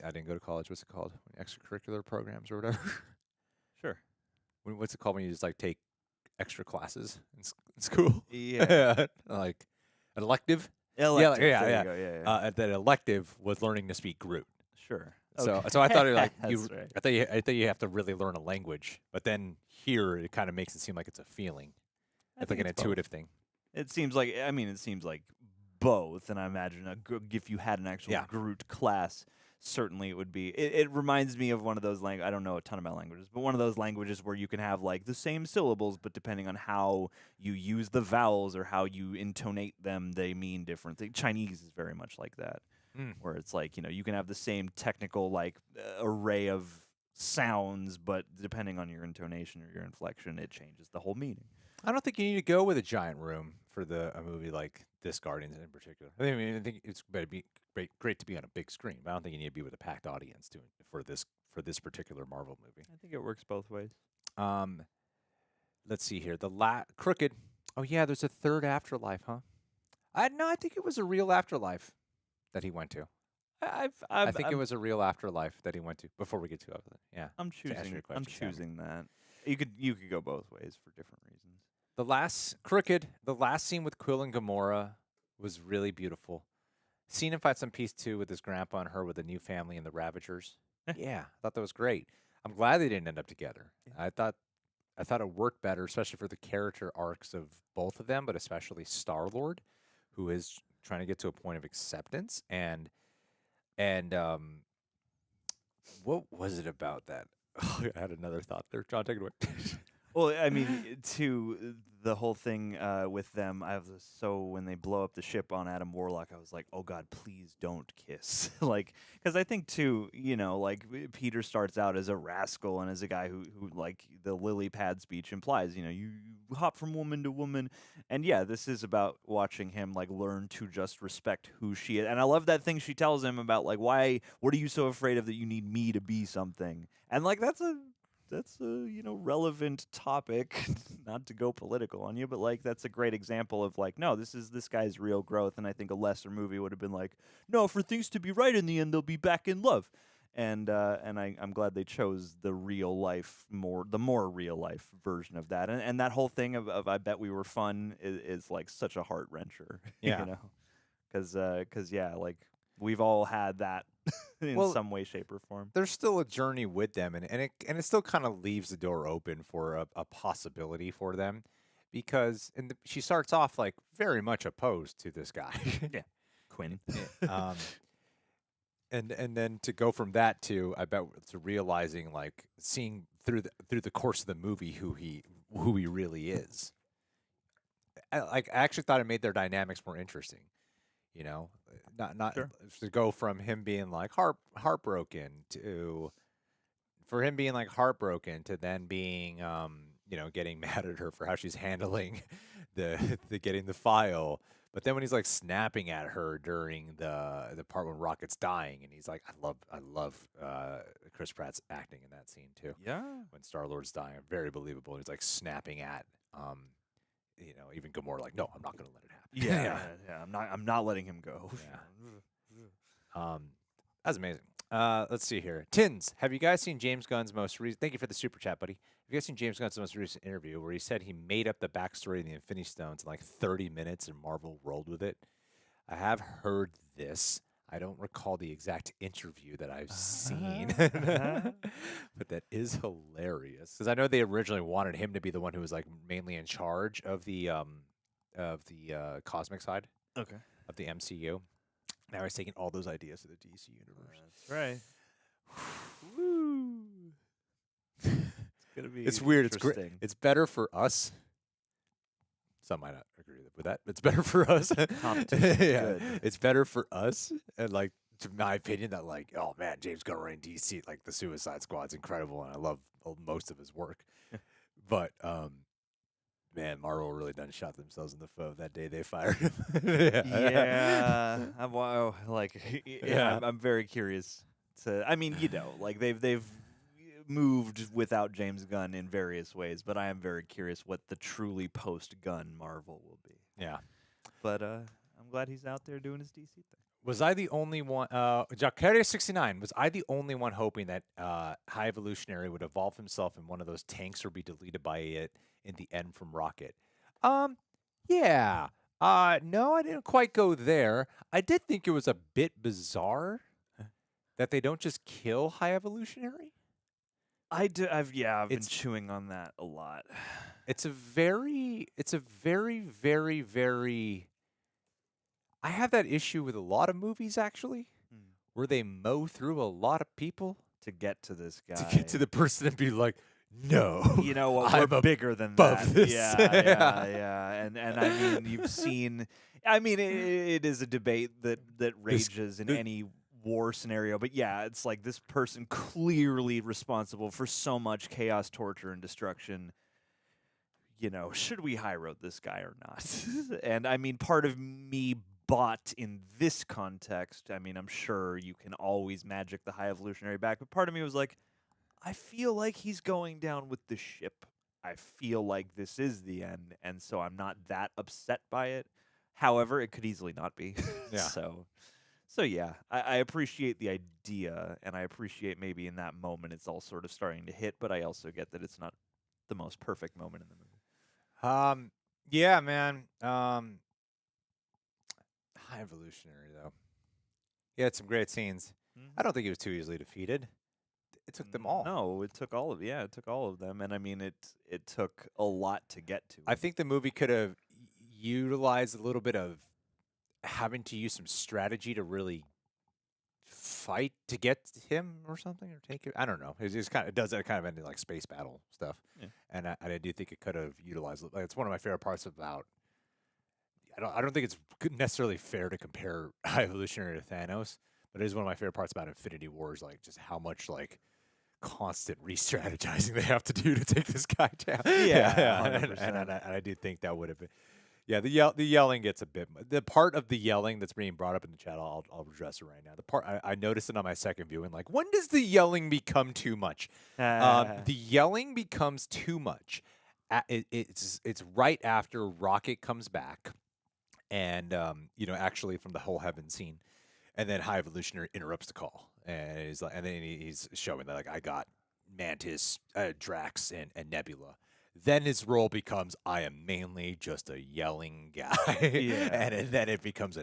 [SPEAKER 1] didn't go to college. What's it called? Extracurricular programs or whatever.
[SPEAKER 2] Sure.
[SPEAKER 1] What's it called when you just like take extra classes in school?
[SPEAKER 2] Yeah.
[SPEAKER 1] Like an elective.
[SPEAKER 2] Elective,
[SPEAKER 1] Yeah.
[SPEAKER 2] there you go, yeah.
[SPEAKER 1] That elective was learning to speak Groot.
[SPEAKER 2] Sure.
[SPEAKER 1] So
[SPEAKER 2] Okay.
[SPEAKER 1] I thought
[SPEAKER 2] That's right.
[SPEAKER 1] I thought you have to really learn a language, but then here it kind of makes it seem like it's a feeling. It's like an intuitive thing.
[SPEAKER 2] It seems like both, and I imagine if you had an actual Groot class, certainly it would be. It reminds me of one of those I don't know a ton about languages, but one of those languages where you can have like the same syllables, but depending on how you use the vowels or how you intonate them, they mean different things. Chinese is very much like that, where it's like you can have the same technical array of sounds, but depending on your intonation or your inflection, it changes the whole meaning.
[SPEAKER 1] I don't think you need to go with a giant room for a movie like this, Guardians in particular. I think it's better be great to be on a big screen, but I don't think you need to be with a packed audience for this particular Marvel movie.
[SPEAKER 2] I think it works both ways.
[SPEAKER 1] Let's see here. Crooked. Oh yeah, there's a third afterlife, huh? I think it was a real afterlife that he went to. I think it was a real afterlife that he went to before we get to it. Yeah.
[SPEAKER 2] I'm choosing that. You could go both ways for different reasons.
[SPEAKER 1] The last scene with Quill and Gamora was really beautiful. Seeing him find some peace too with his grandpa and her with a new family and the Ravagers. Yeah, I thought that was great. I'm glad they didn't end up together. I thought it worked better, especially for the character arcs of both of them, but especially Star-Lord, who is trying to get to a point of acceptance. And what was it about that? Oh, I had another thought there. John, take it away.
[SPEAKER 2] Well, I mean, to the whole thing with them, so when they blow up the ship on Adam Warlock, I was like, oh God, please don't kiss. Like, because I think too, like Peter starts out as a rascal and as a guy who like the lily pad speech implies, you hop from woman to woman, and yeah, this is about watching him like learn to just respect who she is. And I love that thing she tells him about like, what are you so afraid of that you need me to be something? And like that's a relevant topic. Not to go political on you, but like that's a great example of like, no, this is this guy's real growth. And I think a lesser movie would have been like, no, for things to be right in the end, they'll be back in love. And I'm glad they chose the more real life version of that. And that whole thing of I bet we were fun is like such a heart wrencher.
[SPEAKER 1] Yeah.
[SPEAKER 2] Because yeah, like we've all had that in some way, shape, or form.
[SPEAKER 1] There's still a journey with them, and it still kind of leaves the door open for a possibility for them, because she starts off like very much opposed to this guy.
[SPEAKER 2] Yeah, Quinn.
[SPEAKER 1] And then to go from that to realizing, like, seeing through the course of the movie who he really is. I actually thought it made their dynamics more interesting. Not
[SPEAKER 2] Sure.
[SPEAKER 1] to go from him being like heartbroken to then being getting mad at her for how she's handling the getting the file. But then when he's like snapping at her during the part when Rocket's dying, and he's like, I love Chris Pratt's acting in that scene too.
[SPEAKER 2] Yeah.
[SPEAKER 1] When Star-Lord's dying, very believable. And he's like snapping at even Gamora, like, no, I'm not going to let it happen.
[SPEAKER 2] Yeah. I'm not letting him go.
[SPEAKER 1] Yeah. That's amazing. Let's see here. Tins, have you guys seen James Gunn's most recent? Thank you for the super chat, buddy. Have you guys seen James Gunn's most recent interview where he said he made up the backstory of the Infinity Stones in like 30 minutes and Marvel rolled with it? I have heard this. I don't recall the exact interview that I've seen, but that is hilarious. Because I know they originally wanted him to be the one who was like mainly in charge of the cosmic side,
[SPEAKER 2] Okay.
[SPEAKER 1] of the MCU. Now he's taking all those ideas to the DC universe.
[SPEAKER 2] That's right. Woo. It's gonna be.
[SPEAKER 1] It's weird. It's great.
[SPEAKER 2] interesting.
[SPEAKER 1] It's better for us. Some might not agree with that. But it's better for us.
[SPEAKER 2] Competition's
[SPEAKER 1] Yeah,
[SPEAKER 2] good.
[SPEAKER 1] it's better for us. And like, to my opinion, that like, oh man, James Gunn running DC, like the Suicide Squad's incredible, and I love most of his work. But man, Marvel really done shot themselves in the foot that day they fired him.
[SPEAKER 2] Yeah.
[SPEAKER 1] Yeah.
[SPEAKER 2] I'm very curious to. I mean, like they've moved without James Gunn in various ways, but I am very curious what the truly post-Gunn Marvel will be.
[SPEAKER 1] Yeah.
[SPEAKER 2] But I'm glad he's out there doing his DC thing.
[SPEAKER 1] Was I the only one? Jacare69, was I the only one hoping that High Evolutionary would evolve himself in one of those tanks or be deleted by it in the end from Rocket? Yeah. No, I didn't quite go there. I did think it was a bit bizarre that they don't just kill High Evolutionary.
[SPEAKER 2] I've been chewing on that a lot.
[SPEAKER 1] It's a very, very, very. I have that issue with a lot of movies, actually, where they mow through a lot of people
[SPEAKER 2] to get to this guy.
[SPEAKER 1] to get to the person and be like, no.
[SPEAKER 2] You know what?
[SPEAKER 1] I'm
[SPEAKER 2] We're bigger than
[SPEAKER 1] above
[SPEAKER 2] that.
[SPEAKER 1] this.
[SPEAKER 2] Yeah. And I mean, you've seen. I mean, it is a debate that rages in any war scenario. But yeah, it's like this person clearly responsible for so much chaos, torture, and destruction. Should we high road this guy or not? And I mean, part of me bought in this context. I mean, I'm sure you can always magic the High Evolutionary back, but part of me was like, I feel like he's going down with the ship. I feel like this is the end, and so I'm not that upset by it. However, it could easily not be.
[SPEAKER 1] Yeah.
[SPEAKER 2] So yeah, I appreciate the idea, and I appreciate maybe in that moment it's all sort of starting to hit, but I also get that it's not the most perfect moment in the movie.
[SPEAKER 1] Yeah, man. Evolutionary though. He had some great scenes. I don't think he was too easily defeated. It took them all.
[SPEAKER 2] No, it took all of it took all of them, and I mean it took a lot to get to.
[SPEAKER 1] I think the movie could have utilized a little bit of having to use some strategy to really fight to get him or something or take it. I don't know. It does that kind of end in like space battle stuff, and I do think it could have utilized. Like, it's one of my favorite parts about. I don't think it's necessarily fair to compare Evolutionary to Thanos, but it is one of my favorite parts about Infinity Wars, like just how much like constant re-strategizing they have to do to take this guy down.
[SPEAKER 2] Yeah,
[SPEAKER 1] and I do think that would have been. Yeah, the yelling gets a bit. The part of the yelling that's being brought up in the chat, I'll address it right now. The part I noticed it on my second viewing. Like, when does the yelling become too much? The yelling becomes too much. It's right after Rocket comes back, and actually from the whole heaven scene, and then High Evolutionary interrupts the call, and he's like, and then he's showing that like I got Mantis, Drax, and Nebula. Then his role becomes I am mainly just a yelling guy, and then it becomes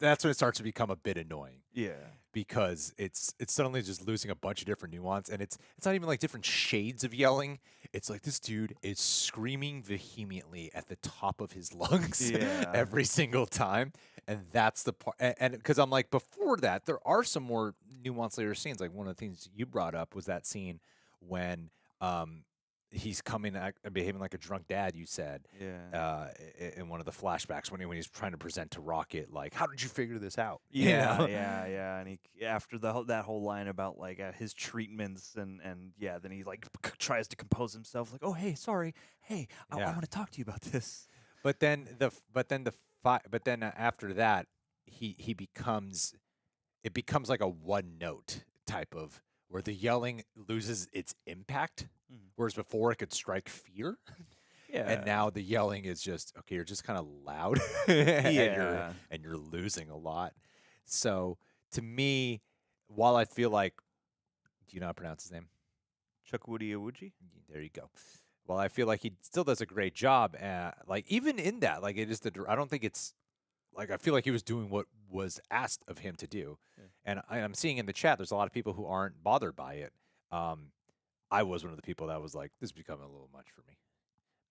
[SPEAKER 1] that's when it starts to become a bit annoying.
[SPEAKER 2] Yeah,
[SPEAKER 1] because it's suddenly just losing a bunch of different nuance, and it's not even like different shades of yelling. It's like this dude is screaming vehemently at the top of his lungs every single time, and that's the part. And because I'm like, before that, there are some more nuanced later scenes. Like one of the things you brought up was that scene when he's coming behaving like a drunk dad, you said, in one of the flashbacks when he's trying to present to Rocket, like, how did you figure this out?
[SPEAKER 2] Yeah. And he after that whole line about like his treatments and then he like tries to compose himself, like, oh hey, sorry, hey, I want to talk to you about this.
[SPEAKER 1] But then after that, it becomes like a one note type of where the yelling loses its impact. Whereas before it could strike fear. And now the yelling is just, okay, you're just kind of loud and you're losing a lot. So to me, while I feel like, do you know how to pronounce his name?
[SPEAKER 2] Chukwudi Iwuji?
[SPEAKER 1] There you go. Well, I feel like he still does a great job. Like even in that, like it is I don't think it's like, I feel like he was doing what was asked of him to do. And I'm seeing in the chat, there's a lot of people who aren't bothered by it. I was one of the people that was like, this is becoming a little much for me.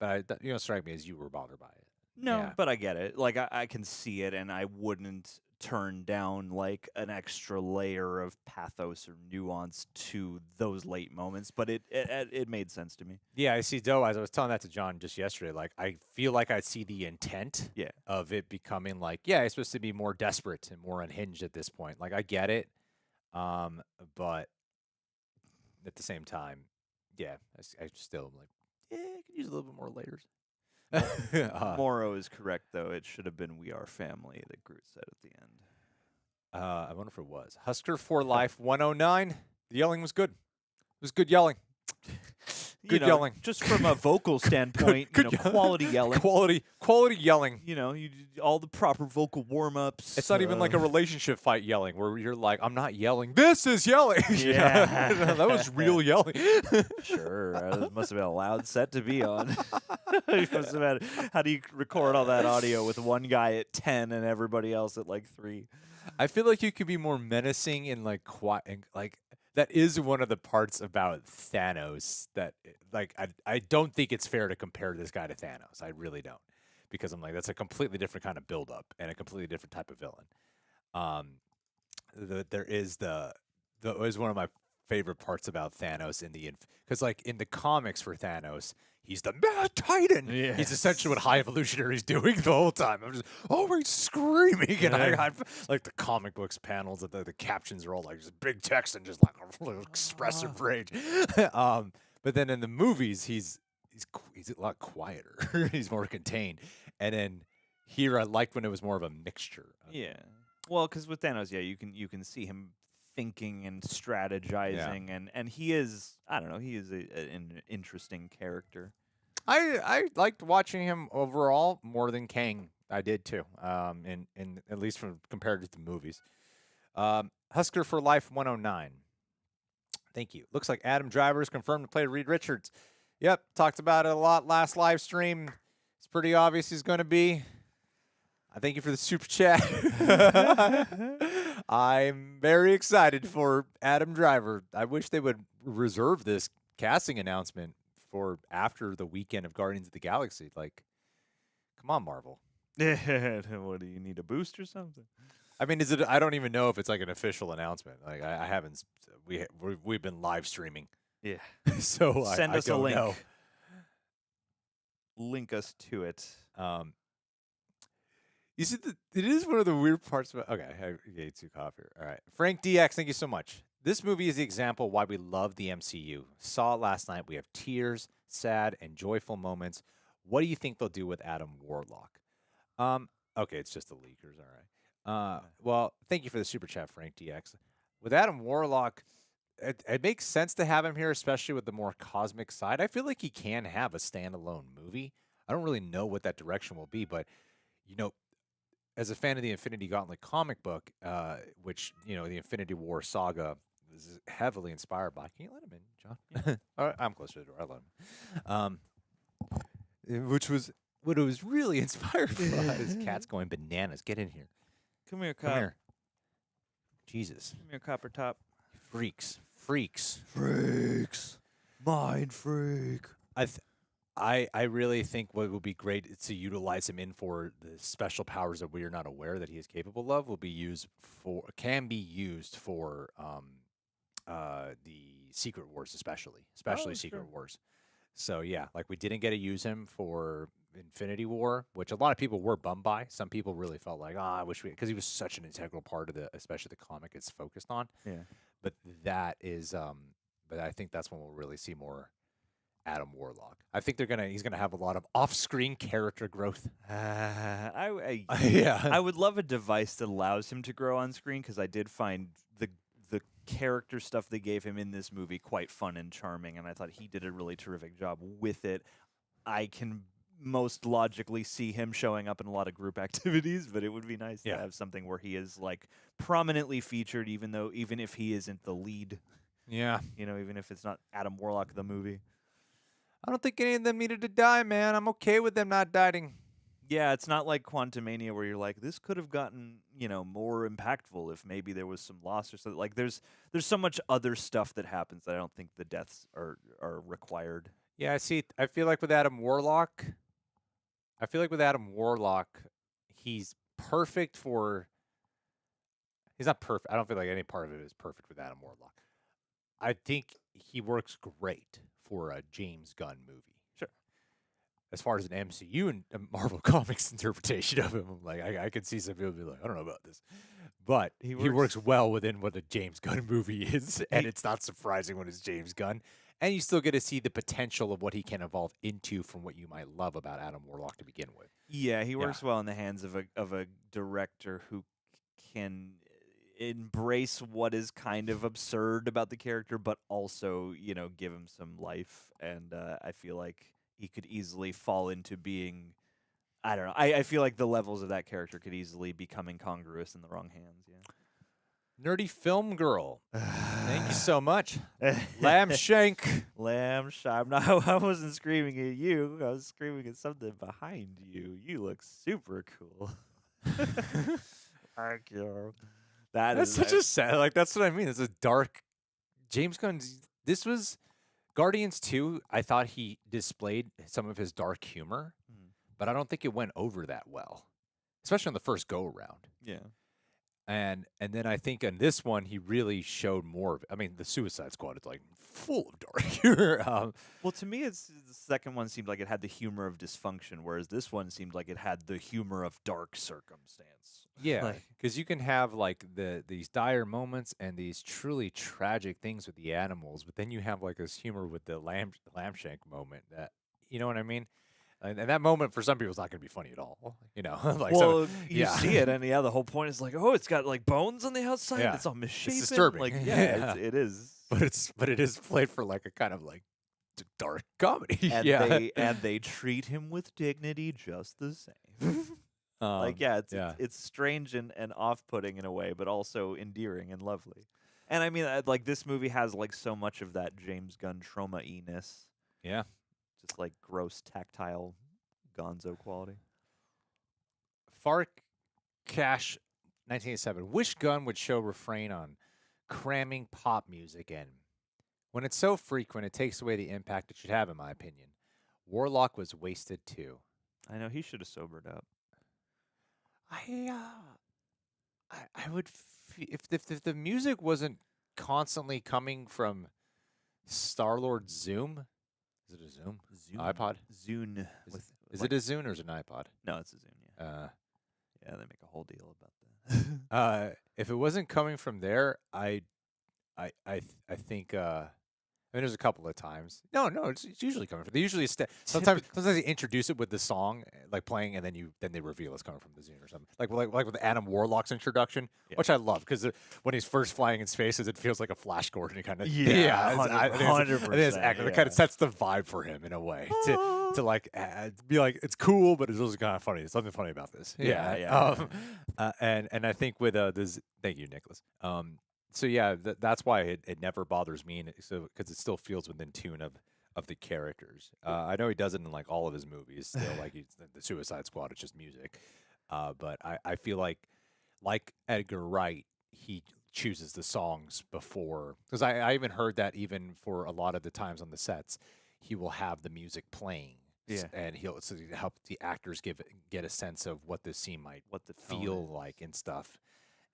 [SPEAKER 1] But it strike me as you were bothered by it.
[SPEAKER 2] No, but I get it. Like I can see it, and I wouldn't turn down like an extra layer of pathos or nuance to those late moments. But it made sense to me.
[SPEAKER 1] Yeah, I see. Though, as I was telling that to John just yesterday, like I feel like I see the intent of it becoming like, it's supposed to be more desperate and more unhinged at this point. Like I get it, but at the same time, I still am like, I could use a little bit more layers.
[SPEAKER 2] Morrow is correct, though. It should have been "We Are Family" that Groot said at the end.
[SPEAKER 1] I wonder if it was Husker for Life 109. The yelling was good. It was good yelling. Good yelling.
[SPEAKER 2] Just from a vocal standpoint,
[SPEAKER 1] good
[SPEAKER 2] quality yelling.
[SPEAKER 1] Quality yelling.
[SPEAKER 2] You did all the proper vocal warm-ups.
[SPEAKER 1] It's not even like a relationship fight yelling where you're like, I'm not yelling. This is yelling. That was real yelling.
[SPEAKER 2] Sure. That must have been a loud set to be on. How do you record all that audio with one guy at 10 and everybody else at like 3?
[SPEAKER 1] I feel like you could be more menacing and like quiet, and like that is one of the parts about Thanos that like I don't think it's fair to compare this guy to Thanos. I really don't, because I'm like, that's a completely different kind of buildup and a completely different type of villain. There is is one of my favorite parts about Thanos because like in the comics for Thanos, he's the Mad Titan.
[SPEAKER 2] Yes.
[SPEAKER 1] He's essentially what High Evolutionary is doing the whole time. I'm just always screaming, and I like the comic books panels that the captions are all like just big text and just like expressive rage. But then in the movies, he's a lot quieter. He's more contained. And then here, I liked when it was more of a mixture.
[SPEAKER 2] Well, because with Thanos, you can see him thinking and strategizing, and he is, I don't know, he is an interesting character.
[SPEAKER 1] I liked watching him overall more than Kang. I did too. In at least from compared to the movies. Husker for Life 109. Thank you. Looks like Adam Driver is confirmed to play Reed Richards. Yep, talked about it a lot last live stream. It's pretty obvious he's going to be. I thank you for the super chat. I'm very excited for Adam Driver. I wish they would reserve this casting announcement for after the weekend of Guardians of the Galaxy. Like, come on, Marvel.
[SPEAKER 2] What do you need, a boost or something?
[SPEAKER 1] I mean, is it? I don't even know if it's like an official announcement. Like, I haven't. We've been live streaming.
[SPEAKER 2] Yeah.
[SPEAKER 1] So
[SPEAKER 2] Send
[SPEAKER 1] I
[SPEAKER 2] us a
[SPEAKER 1] don't
[SPEAKER 2] link.
[SPEAKER 1] know.
[SPEAKER 2] Link us to it.
[SPEAKER 1] You see, it is one of the weird parts about. Okay, I gave two coffee. All right, Frank DX, thank you so much. This movie is the example why we love the MCU. Saw it last night. We have tears, sad, and joyful moments. What do you think they'll do with Adam Warlock? Okay, it's just the leakers. All right. Well, thank you for the super chat, Frank DX. With Adam Warlock, it makes sense to have him here, especially with the more cosmic side. I feel like he can have a standalone movie. I don't really know what that direction will be, but you know, as a fan of the Infinity Gauntlet comic book, which the Infinity War saga is heavily inspired by. Can you let him in, John? All right, I'm closer to the door. I let him. Which was what it was really inspired by. His cat's going bananas. Get in here.
[SPEAKER 2] Come here, cop.
[SPEAKER 1] Come here. Jesus.
[SPEAKER 2] Come here, copper top.
[SPEAKER 1] Freaks.
[SPEAKER 2] Mind freak.
[SPEAKER 1] I really think what would be great is to utilize him in for the special powers that we are not aware that he is capable of can be used for the Secret Wars, especially Secret Wars. So yeah, like we didn't get to use him for Infinity War, which a lot of people were bummed by. Some people really felt like, I wish because he was such an integral part of especially the comic it's focused on.
[SPEAKER 2] Yeah.
[SPEAKER 1] But that is, but I think that's when we'll really see more Adam Warlock. I think he's gonna have a lot of off-screen character growth.
[SPEAKER 2] Yeah. I would love a device that allows him to grow on screen, because I did find the character stuff they gave him in this movie quite fun and charming, and I thought he did a really terrific job with it. I can most logically see him showing up in a lot of group activities, but it would be nice to have something where he is like prominently featured, even if he isn't the lead.
[SPEAKER 1] Yeah.
[SPEAKER 2] Even if it's not Adam Warlock the movie.
[SPEAKER 1] I don't think any of them needed to die, man. I'm okay with them not dying.
[SPEAKER 2] Yeah, it's not like Quantumania where you're like, this could have gotten, more impactful if maybe there was some loss or something. Like there's so much other stuff that happens that I don't think the deaths are required.
[SPEAKER 1] Yeah, I feel like with Adam Warlock, he's perfect for. He's not perfect. I don't feel like any part of it is perfect with Adam Warlock. I think he works great for a James Gunn movie.
[SPEAKER 2] Sure.
[SPEAKER 1] As far as an MCU and Marvel Comics interpretation of him, like I could see some people be like, I don't know about this. But he works well within what a James Gunn movie is, and it's not surprising when it's James Gunn. And you still get to see the potential of what he can evolve into from what you might love about Adam Warlock to begin with.
[SPEAKER 2] Yeah, he works well in the hands of a director who can embrace what is kind of absurd about the character, but also, give him some life. And I feel like he could easily fall into being, I don't know. I feel like the levels of that character could easily become incongruous in the wrong hands. Yeah.
[SPEAKER 1] Nerdy Film Girl. Thank you so much. Lamb Shank.
[SPEAKER 2] Lamb Shank. No, I wasn't screaming at you. I was screaming at something behind you. You look super cool. Thank you.
[SPEAKER 1] That's such a sad. Like that's what I mean. It's a dark. James Gunn. This was Guardians 2. I thought he displayed some of his dark humor, but I don't think it went over that well, especially on the first go around.
[SPEAKER 2] Yeah.
[SPEAKER 1] And then I think on this one he really showed more of it. I mean, the Suicide Squad is like full of dark humor.
[SPEAKER 2] Well, to me, the second one seemed like it had the humor of dysfunction, whereas this one seemed like it had the humor of dark circumstance.
[SPEAKER 1] Yeah, because you can have like these dire moments and these truly tragic things with the animals, but then you have like this humor with the lamb shank moment. That you know what I mean? And that moment for some people is not going to be funny at all. Like
[SPEAKER 2] you see it, and the whole point is like, it's got like bones on the outside.
[SPEAKER 1] Yeah.
[SPEAKER 2] It's all misshapen.
[SPEAKER 1] It's disturbing.
[SPEAKER 2] Like, it is.
[SPEAKER 1] But it is played for like a kind of like dark comedy.
[SPEAKER 2] And they treat him with dignity just the same. It's strange and off-putting in a way, but also endearing and lovely. And I mean, like this movie has like so much of that James Gunn trauma-iness.
[SPEAKER 1] Yeah.
[SPEAKER 2] just like gross tactile gonzo quality.
[SPEAKER 1] Fark Cash 1987. Wish Gunn would show refrain on cramming pop music in. When it's so frequent, it takes away the impact it should have, in my opinion. Warlock was wasted too.
[SPEAKER 2] I know he should have sobered up.
[SPEAKER 1] I would if the music wasn't constantly coming from Star-Lord Zoom. Is it a Zoom? iPod?
[SPEAKER 2] Zune.
[SPEAKER 1] Is it a Zune or is it an iPod?
[SPEAKER 2] No, it's a Zune. Yeah. Yeah, they make a whole deal about that.
[SPEAKER 1] If it wasn't coming from there, I think. I mean, there's a couple of times. No, it's usually coming from. They usually sometimes they introduce it with the song like playing, and then they reveal it's coming from the Zune or something. Like with Adam Warlock's introduction, which I love because when he's first flying in spaces, it feels like a Flash Gordon kind of.
[SPEAKER 2] 100%.
[SPEAKER 1] It kind of sets the vibe for him in a way to like be like it's cool, but it's also kind of funny. There's something funny about this. And I think with this, thank you, Nicholas. So yeah, that's why it never bothers me, because it still feels within tune of the characters. I know he does it in like all of his movies, still like the Suicide Squad. It's just music, but I feel like Edgar Wright, he chooses the songs before, because I even heard that even for a lot of the times on the sets, he will have the music playing.
[SPEAKER 2] Yeah,
[SPEAKER 1] and he'll help the actors get a sense of what the scene might feel like and stuff.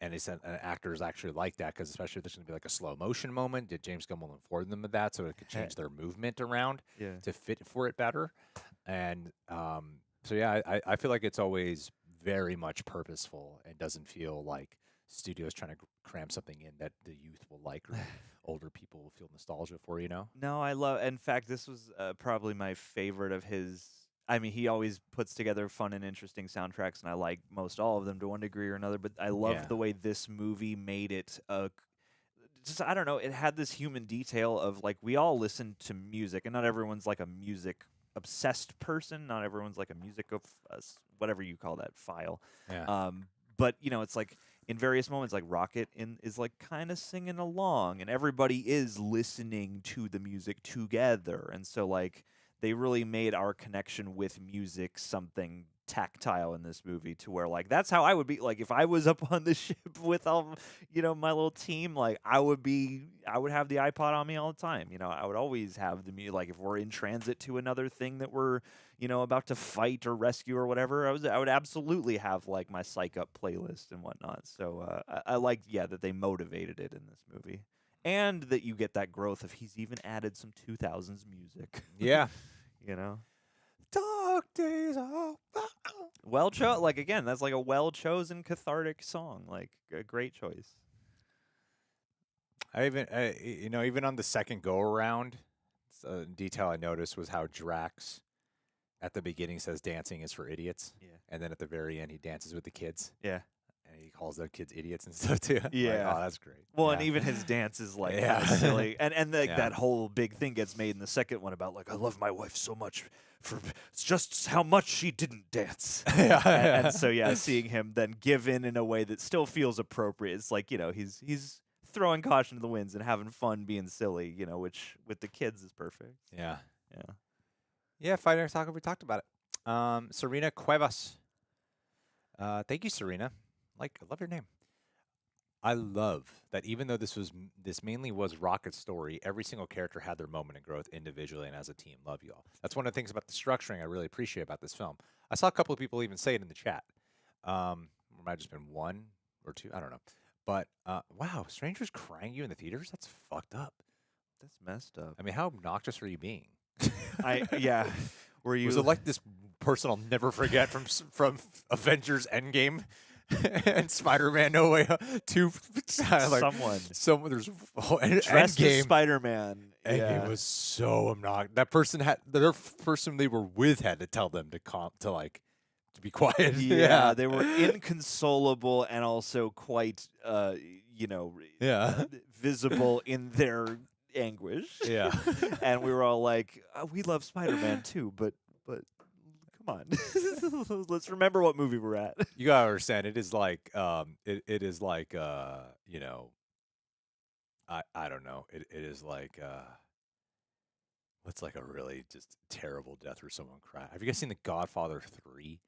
[SPEAKER 1] And they said actors actually like that, because especially if there's going to be like a slow motion moment, James Gunn will inform them of that, so it could change their movement around to fit for it better. And so yeah, I feel like it's always very much purposeful and doesn't feel like studios trying to cram something in that the youth will like or older people will feel nostalgia for.
[SPEAKER 2] No, I love. In fact, this was probably my favorite of his. I mean, he always puts together fun and interesting soundtracks, and I like most all of them to one degree or another. But I love the way this movie made it. Just I don't know. It had this human detail of like we all listen to music, and not everyone's like a music obsessed person. Not everyone's like a music of whatever you call that file.
[SPEAKER 1] Yeah.
[SPEAKER 2] But it's like in various moments, like Rocket is like kind of singing along, and everybody is listening to the music together, and so like. They really made our connection with music something tactile in this movie, to where like that's how I would be like if I was up on the ship with all my little team. Like I would have the iPod on me all the time. I would always have the music. Like if we're in transit to another thing that we're about to fight or rescue or whatever, I would absolutely have like my psych up playlist and whatnot. So I like that they motivated it in this movie. And that you get that growth of he's even added some 2000s music.
[SPEAKER 1] Yeah.
[SPEAKER 2] Dark days are well chosen. Like again, that's like a well chosen cathartic song. Like a great choice.
[SPEAKER 1] Even on the second go around, detail I noticed was how Drax at the beginning says dancing is for idiots.
[SPEAKER 2] Yeah.
[SPEAKER 1] And then at the very end he dances with the kids.
[SPEAKER 2] Yeah.
[SPEAKER 1] And he calls the kids idiots and stuff too.
[SPEAKER 2] Yeah.
[SPEAKER 1] Like, oh, that's great.
[SPEAKER 2] Well, and even his dance is like kind of silly. And like that whole big thing gets made in the second one about like I love my wife so much for it's just how much she didn't dance. And so seeing him then give in a way that still feels appropriate. It's like, he's throwing caution to the winds and having fun being silly, which with the kids is perfect.
[SPEAKER 1] Yeah.
[SPEAKER 2] Yeah.
[SPEAKER 1] Yeah, Fighter Taco, we talked about it. Serena Cuevas. Thank you, Serena. I love your name. I love that even though this mainly was Rocket's story, every single character had their moment of growth individually and as a team. Love you all. That's one of the things about the structuring I really appreciate about this film. I saw a couple of people even say it in the chat. There might have just been one or two. I don't know. But, wow, strangers crying you in the theaters? That's fucked up.
[SPEAKER 2] That's messed up.
[SPEAKER 1] I mean, how obnoxious are you being?
[SPEAKER 2] Were you?
[SPEAKER 1] Was it like this person I'll never forget from Avengers Endgame? And Spider-Man No Way Two. Someone. There's
[SPEAKER 2] dressed as Spider-Man.
[SPEAKER 1] And it was so obnoxious. That person person they were with had to tell them to be quiet.
[SPEAKER 2] Yeah, they were inconsolable and also quite visible in their anguish.
[SPEAKER 1] Yeah.
[SPEAKER 2] And we were all like, we love Spider-Man too, but come on. Let's remember what movie we're at.
[SPEAKER 1] You gotta understand, it is like it is like I don't know. It is like what's like a really just terrible death where someone cry? Have you guys seen The Godfather 3?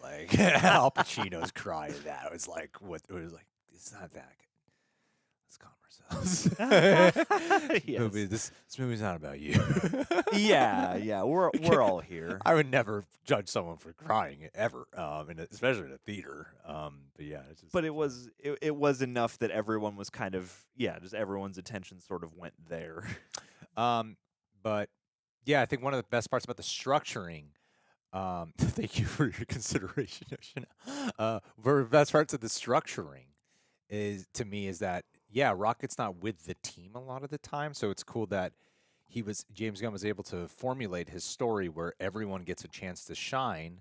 [SPEAKER 1] Like Al Pacino's cry in that. It was like what it was like. It's not that good. Let's calm ourselves.
[SPEAKER 2] Yes.
[SPEAKER 1] This movie's not about you.
[SPEAKER 2] Yeah, we're all here.
[SPEAKER 1] I would never judge someone for crying ever, especially in a theater. But yeah, it's just,
[SPEAKER 2] But it was enough that everyone was kind of just everyone's attention sort of went there.
[SPEAKER 1] But yeah, I think one of the best parts about the structuring. Thank you for your consideration, Yoshina. One of the best parts of the structuring is that Rocket's not with the team a lot of the time, so it's cool that James Gunn was able to formulate his story where everyone gets a chance to shine,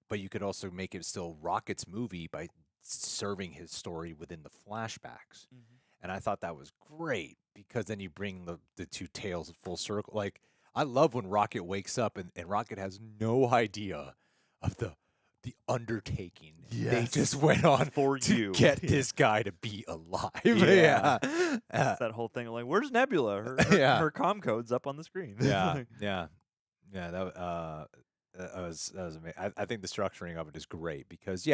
[SPEAKER 1] but you could also make it still Rocket's movie by serving his story within the flashbacks.
[SPEAKER 2] Mm-hmm.
[SPEAKER 1] And I thought that was great because then you bring the two tales full circle. Like, I love when Rocket wakes up and Rocket has no idea of the undertaking they just went on to get this guy to be alive.
[SPEAKER 2] Yeah. It's that whole thing like, where's Nebula? Her comm code's up on the screen.
[SPEAKER 1] Yeah. That was amazing. I think the structuring of it is great because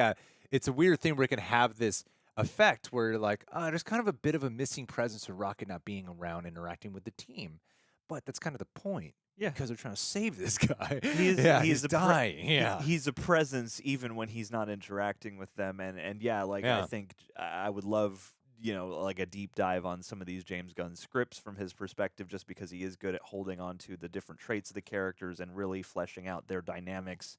[SPEAKER 1] it's a weird thing where it can have this effect where you're like, there's kind of a bit of a missing presence of Rocket not being around interacting with the team. But that's kind of the point.
[SPEAKER 2] Yeah.
[SPEAKER 1] Because they're trying to save this guy.
[SPEAKER 2] He's
[SPEAKER 1] dying.
[SPEAKER 2] He's a presence even when he's not interacting with them. And I think I would love, like a deep dive on some of these James Gunn scripts from his perspective, just because he is good at holding on to the different traits of the characters and really fleshing out their dynamics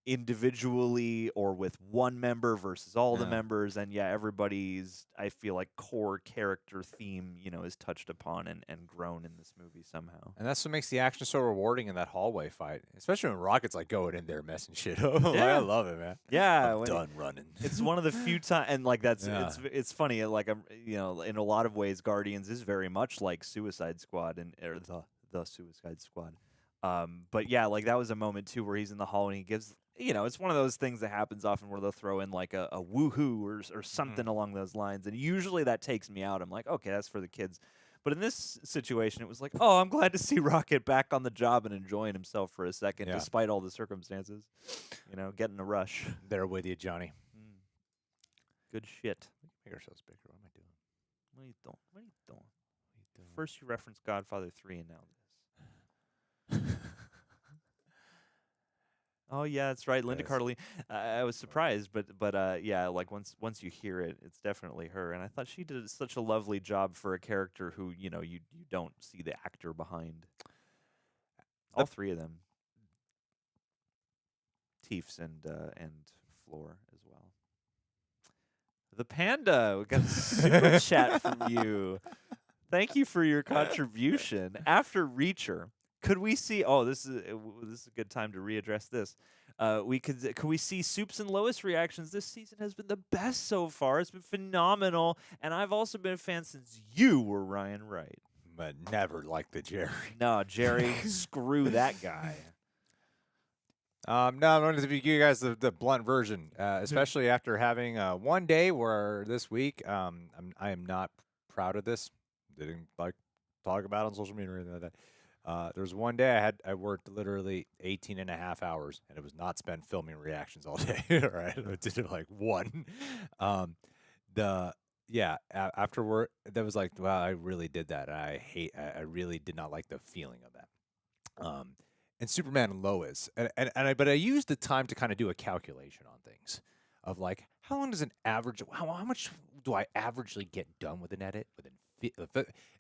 [SPEAKER 2] individually or with one member versus all the members. And everybody's, I feel like, core character theme is touched upon and grown in this movie somehow.
[SPEAKER 1] And that's what makes the action so rewarding in that hallway fight, especially when Rocket's like going in there messing shit up. I love it, man.
[SPEAKER 2] I'm
[SPEAKER 1] done running.
[SPEAKER 2] It's one of the few times, and like it's funny, like in a lot of ways Guardians is very much like Suicide Squad or the Suicide Squad. But like that was a moment too where he's in the hall and he gives, it's one of those things that happens often where they'll throw in like a woohoo or something along those lines, and usually that takes me out. I'm like, okay, that's for the kids. But in this situation, it was like, oh, I'm glad to see Rocket back on the job and enjoying himself for a second, despite all the circumstances. Getting a rush.
[SPEAKER 1] There with you, Johnny.
[SPEAKER 2] Good shit.
[SPEAKER 1] Make ourselves bigger. What am I doing?
[SPEAKER 2] What are you doing? First you referenced Godfather 3 and now this. Oh yeah, that's right, Linda Cardellini. I was surprised, but like once you hear it, it's definitely her. And I thought she did such a lovely job for a character who you don't see the actor behind. All three of them, Teefs and Floor as well. The Panda, we got a super chat from you. Thank you for your contribution. After Reacher, could we see? Oh, this is a good time to readdress this. Could we see Soups and Lois reactions? This season has been the best so far. It's been phenomenal, and I've also been a fan since you were Ryan Wright.
[SPEAKER 1] But never liked the Jerry.
[SPEAKER 2] No, Jerry, screw that guy.
[SPEAKER 1] No, I'm going to give you guys the blunt version, especially after having one day where this week I am not proud of this. Didn't talk about it on social media or anything like that. There was one day I worked literally 18 and a half hours, and it was not spent filming reactions all day. Right, I did like one. After work, that was like, wow, I really did that. I really did not like the feeling of that. And Superman and Lois, but I used the time to kind of do a calculation on things, of like how long does how much do I averagely get done with an edit within.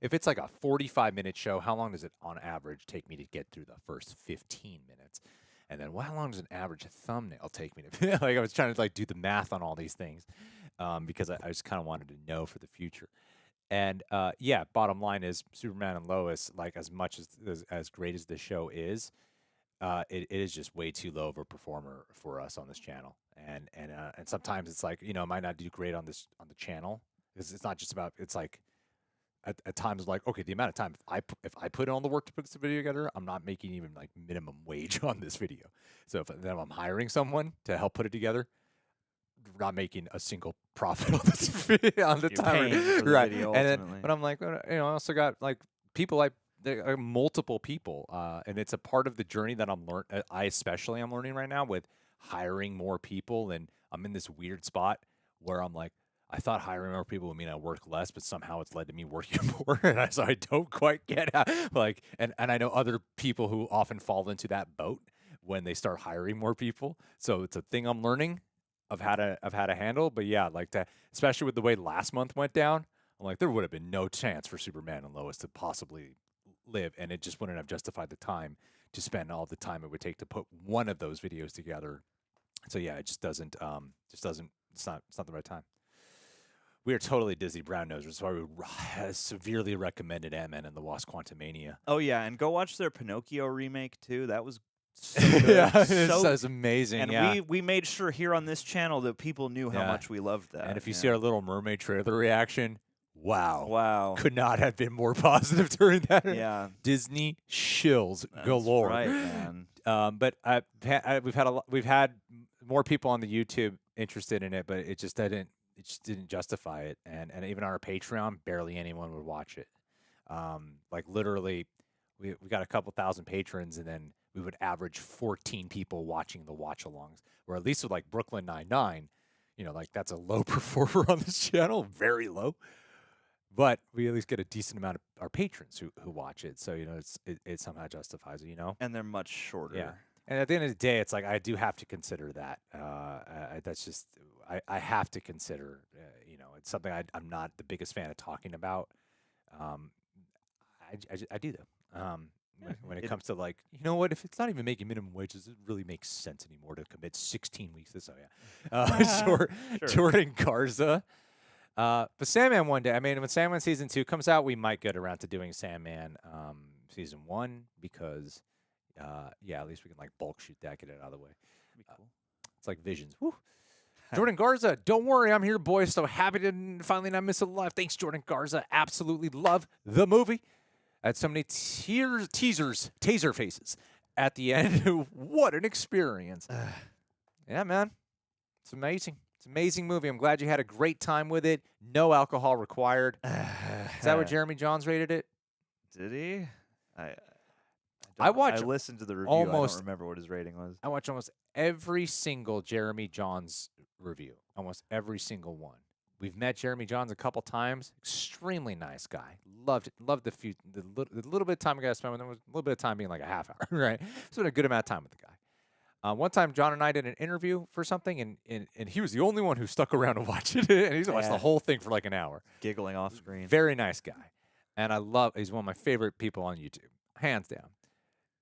[SPEAKER 1] If it's like a 45-minute show, how long does it on average take me to get through the first 15 minutes? And then how long does an average thumbnail take me to like I was trying to like do the math on all these things because I just kind of wanted to know for the future. And bottom line is Superman and Lois, like as much as great as the show is, it is just way too low of a performer for us on this channel. And sometimes it's like, it might not do great on the channel because it's not just about, it's like at times like, okay, the amount of time if I put in all the work to put this video together, I'm not making even like minimum wage on this video. So if I'm hiring someone to help put it together, we're not making a single profit on this video on the
[SPEAKER 2] You're
[SPEAKER 1] time,
[SPEAKER 2] paying for the
[SPEAKER 1] right?
[SPEAKER 2] video,
[SPEAKER 1] And then,
[SPEAKER 2] ultimately.
[SPEAKER 1] but I'm like, I also got like people I there are multiple people, and it's a part of the journey that I especially am learning right now with hiring more people, and I'm in this weird spot where I'm like, I thought hiring more people would mean I work less, but somehow it's led to me working more, and so I don't quite get how, like, and I know other people who often fall into that boat when they start hiring more people. So it's a thing I'm learning of how to handle. But yeah, like that, especially with the way last month went down. I'm like, there would have been no chance for Superman and Lois to possibly live, and it just wouldn't have justified the time to spend all the time it would take to put one of those videos together. So yeah, it just doesn't. It's not the right time. We are totally Disney brown nosers. That's why we severely recommended Ant-Man and the Wasp: Quantumania.
[SPEAKER 2] Oh yeah, and go watch their Pinocchio remake too. That was so good.
[SPEAKER 1] Yeah,
[SPEAKER 2] so
[SPEAKER 1] that's amazing.
[SPEAKER 2] And
[SPEAKER 1] yeah.
[SPEAKER 2] we made sure here on this channel that people knew how
[SPEAKER 1] Yeah.
[SPEAKER 2] much we loved that.
[SPEAKER 1] And if you see our Little Mermaid trailer reaction, wow.
[SPEAKER 2] wow,
[SPEAKER 1] Could not have been more positive during that.
[SPEAKER 2] yeah,
[SPEAKER 1] Disney shills
[SPEAKER 2] that's
[SPEAKER 1] galore.
[SPEAKER 2] right, man.
[SPEAKER 1] But we've had more people on the YouTube interested in it, but it just didn't justify it. And even on our Patreon, barely anyone would watch it. Like literally, we got a couple thousand patrons, and then we would average 14 people watching the watch-alongs. Or at least with like Brooklyn Nine-Nine, like that's a low performer on this channel, very low. But we at least get a decent amount of our patrons who watch it, so it somehow justifies it.
[SPEAKER 2] And they're much shorter.
[SPEAKER 1] Yeah. And at the end of the day, it's like I do have to consider that. That's just I have to consider. It's something I'm not the biggest fan of talking about. I do though. When it comes to like, what, if it's not even making minimum wage, does it really make sense anymore to commit 16 weeks? Sure. Jordan Garza. But Sandman one day, when Sandman season 2 comes out, we might get around to doing Sandman season 1 because, at least we can like bulk shoot that, get it out of the way.
[SPEAKER 2] Cool.
[SPEAKER 1] It's like Visions. Woo. Jordan Garza, don't worry, I'm here, boys. So happy to finally not miss it live. Thanks, Jordan Garza. Absolutely love the movie. I had so many taser faces at the end. What an experience. Yeah, man. It's amazing. It's an amazing movie. I'm glad you had a great time with it. No alcohol required. Is that what Jeremy Johns rated it?
[SPEAKER 2] Did he?
[SPEAKER 1] I
[SPEAKER 2] listened to the review. I don't remember what his rating was.
[SPEAKER 1] I watched almost every single Jeremy Johns review. Almost every single one. We've met Jeremy Johns a couple times. Extremely nice guy. Loved the little bit of time I got to spend with him. Was a little bit of time being like a half hour, right? Spent a good amount of time with the guy. One time, John and I did an interview for something, and he was the only one who stuck around to watch it, and he's watched the whole thing for like an hour.
[SPEAKER 2] Giggling off screen.
[SPEAKER 1] Very nice guy. And he's one of my favorite people on YouTube, hands down.